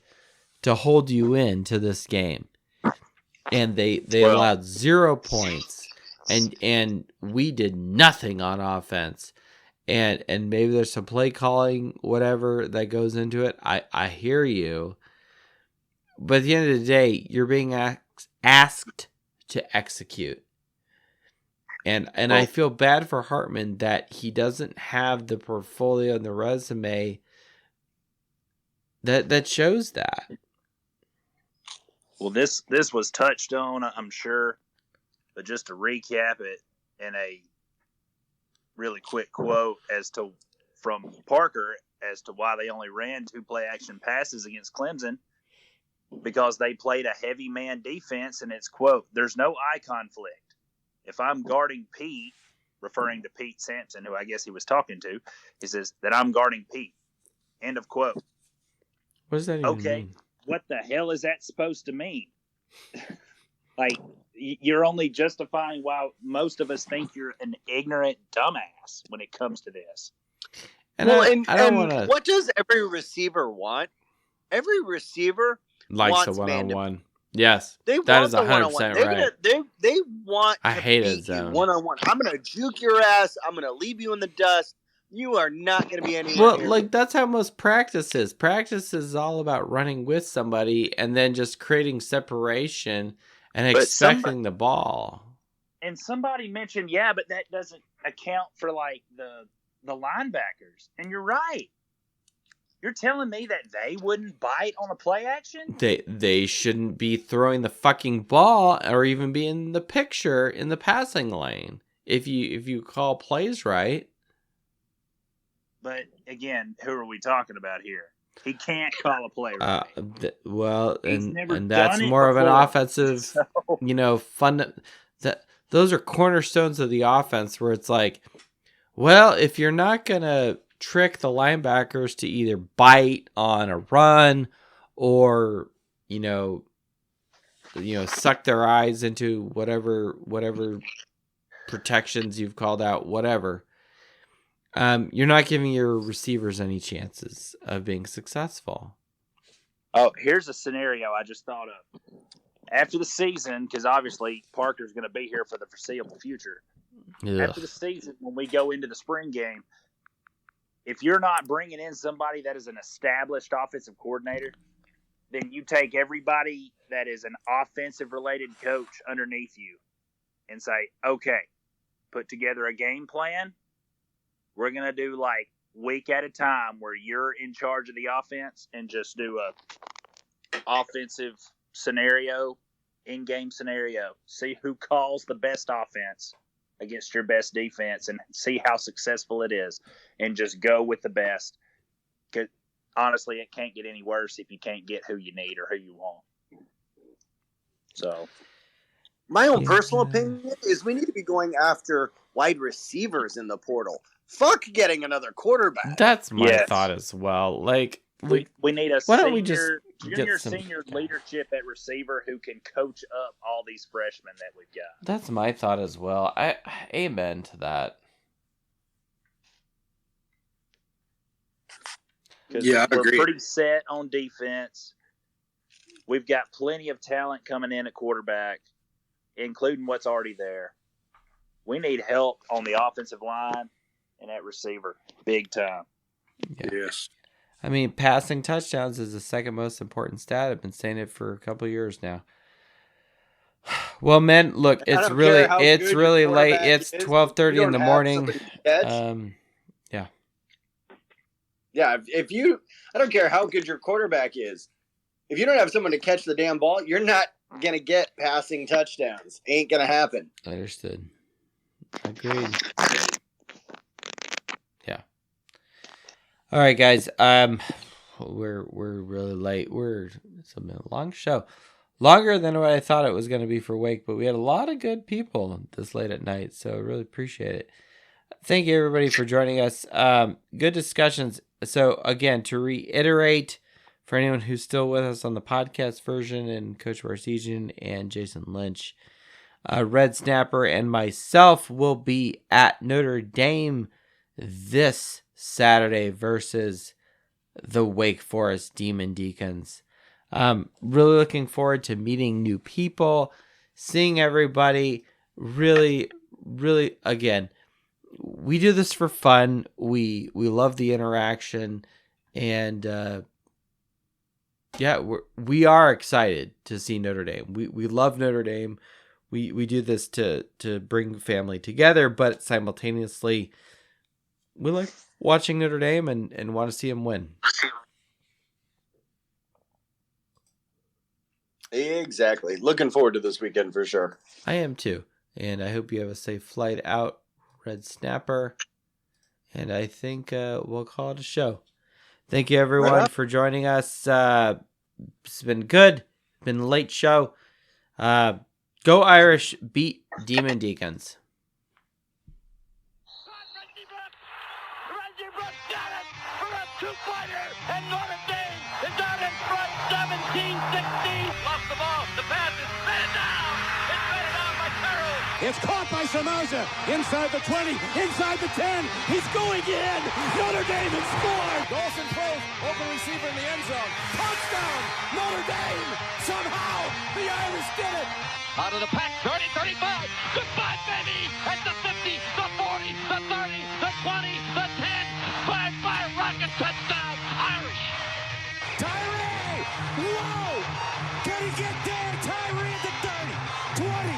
Speaker 1: to hold you into this game. And they allowed 0 points, and we did nothing on offense. And maybe there's some play calling, whatever, that goes into it. I hear you. But at the end of the day, you're being asked to execute. And I feel bad for Hartman that he doesn't have the portfolio and the resume that shows that.
Speaker 7: Well, this was touched on, I'm sure, but just to recap it in a really quick quote from Parker as to why they only ran 2 play action passes against Clemson, because they played a heavy man defense, and it's, quote, "There's no eye conflict. If I'm guarding Pete," referring to Pete Sampson, who I guess he was talking to, he says that I'm guarding Pete. End of quote.
Speaker 1: What does that even mean?
Speaker 7: What the hell is that supposed to mean? Like, you're only justifying why most of us think you're an ignorant dumbass when it comes to this.
Speaker 1: And
Speaker 4: what does every receiver want? Every receiver
Speaker 1: likes a one-on-one. Yes,
Speaker 4: that is 100% right. They want to beat you one-on-one. I'm going to juke your ass. I'm going to leave you in the dust. You are not going to be anywhere near me.
Speaker 1: That's how most practice is. Practice is all about running with somebody and then just creating separation and expecting the ball.
Speaker 7: And somebody mentioned, but that doesn't account for, like, the linebackers. And you're right. You're telling me that they wouldn't bite on a play action?
Speaker 1: They shouldn't be throwing the fucking ball or even be in the picture in the passing lane if you call plays right.
Speaker 7: But again, who are we talking about here? He can't call a play right.
Speaker 1: And that's more of an offensive, fun. Those are cornerstones of the offense where it's like, well, if you're not gonna trick the linebackers to either bite on a run or suck their eyes into whatever protections you've called out, whatever, you're not giving your receivers any chances of being successful.
Speaker 7: Oh, here's a scenario I just thought of. After the season, because obviously Parker's going to be here for the foreseeable future, after the season, when we go into the spring game, if you're not bringing in somebody that is an established offensive coordinator, then you take everybody that is an offensive-related coach underneath you and say, okay, put together a game plan. We're going to do like week at a time where you're in charge of the offense and just do a offensive scenario, in-game scenario. See who calls the best offense against your best defense and see how successful it is, and just go with the best. Because honestly, it can't get any worse if you can't get who you need or who you want. So,
Speaker 2: my own personal opinion is we need to be going after wide receivers in the portal. Fuck getting another quarterback.
Speaker 1: That's my thought as well. Like
Speaker 7: we need a
Speaker 1: why
Speaker 7: senior,
Speaker 1: don't we just
Speaker 7: senior leadership at receiver who can coach up all these freshmen that we've got.
Speaker 1: That's my thought as well. I amen to that.
Speaker 2: Yeah, I agree.
Speaker 7: We're pretty set on defense. We've got plenty of talent coming in at quarterback, including what's already there. We need help on the offensive line and at receiver, big time.
Speaker 1: Yeah.
Speaker 8: Yes.
Speaker 1: I mean, passing touchdowns is the second most important stat. I've been saying it for a couple of years now. Well, men, look, it's really late. It's 12:30 in the morning. Yeah.
Speaker 2: Yeah, I don't care how good your quarterback is. If you don't have someone to catch the damn ball, you're not going to get passing touchdowns. Ain't going to happen.
Speaker 1: Understood. Agreed. Yeah. All right, guys. We're really late. It's a long show. Longer than what I thought it was going to be for Wake, but we had a lot of good people this late at night, so I really appreciate it. Thank you, everybody, for joining us. Good discussions. So, again, to reiterate, for anyone who's still with us on the podcast version, and Coach Barsegian and Jason Lynch, Red Snapper and myself will be at Notre Dame this Saturday versus the Wake Forest Demon Deacons. Really looking forward to meeting new people, seeing everybody. Really, really, again, we do this for fun. We love the interaction, and we are excited to see Notre Dame. We love Notre Dame. We do this to bring family together, but simultaneously, we like watching Notre Dame and want to see them win.
Speaker 2: Exactly. Looking forward to this weekend for sure.
Speaker 1: I am too. And I hope you have a safe flight out, Red Snapper. And I think we'll call it a show. Thank you, everyone, for joining us. It's been good. Been a late show. Go Irish, beat Demon Deacons.
Speaker 9: And Notre Dame is out in front, 17-16. Lost the ball. The pass is batted down. It's batted down by Carroll.
Speaker 10: It's caught by Samoza. Inside the 20, inside the 10. He's going in. Notre Dame has scored. Dawson throws. Open receiver in the end zone. Touchdown. Notre Dame. Somehow the Irish did it.
Speaker 9: Out of the pack, 30, 35. Goodbye, baby. At the 50, the 40, the 30, the 20, the 10. Bye-bye, rocket touchdown. Irish.
Speaker 10: Tyree! Whoa! Can he get there? Tyree at the 30, 20,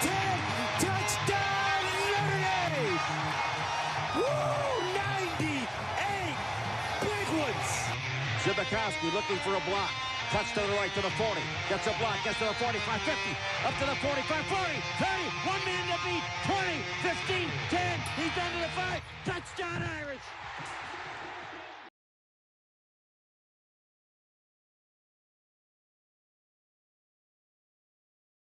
Speaker 10: 10, touchdown, Notre Dame! Woo! 98! Big ones! Zibikowski looking for a block. Cuts to the right to the 40. Gets a block. Gets to the 45, 50. Up to the 45, 40, 30. One man to beat. 20, 15, 10. He's down to the 5. Touchdown, Irish!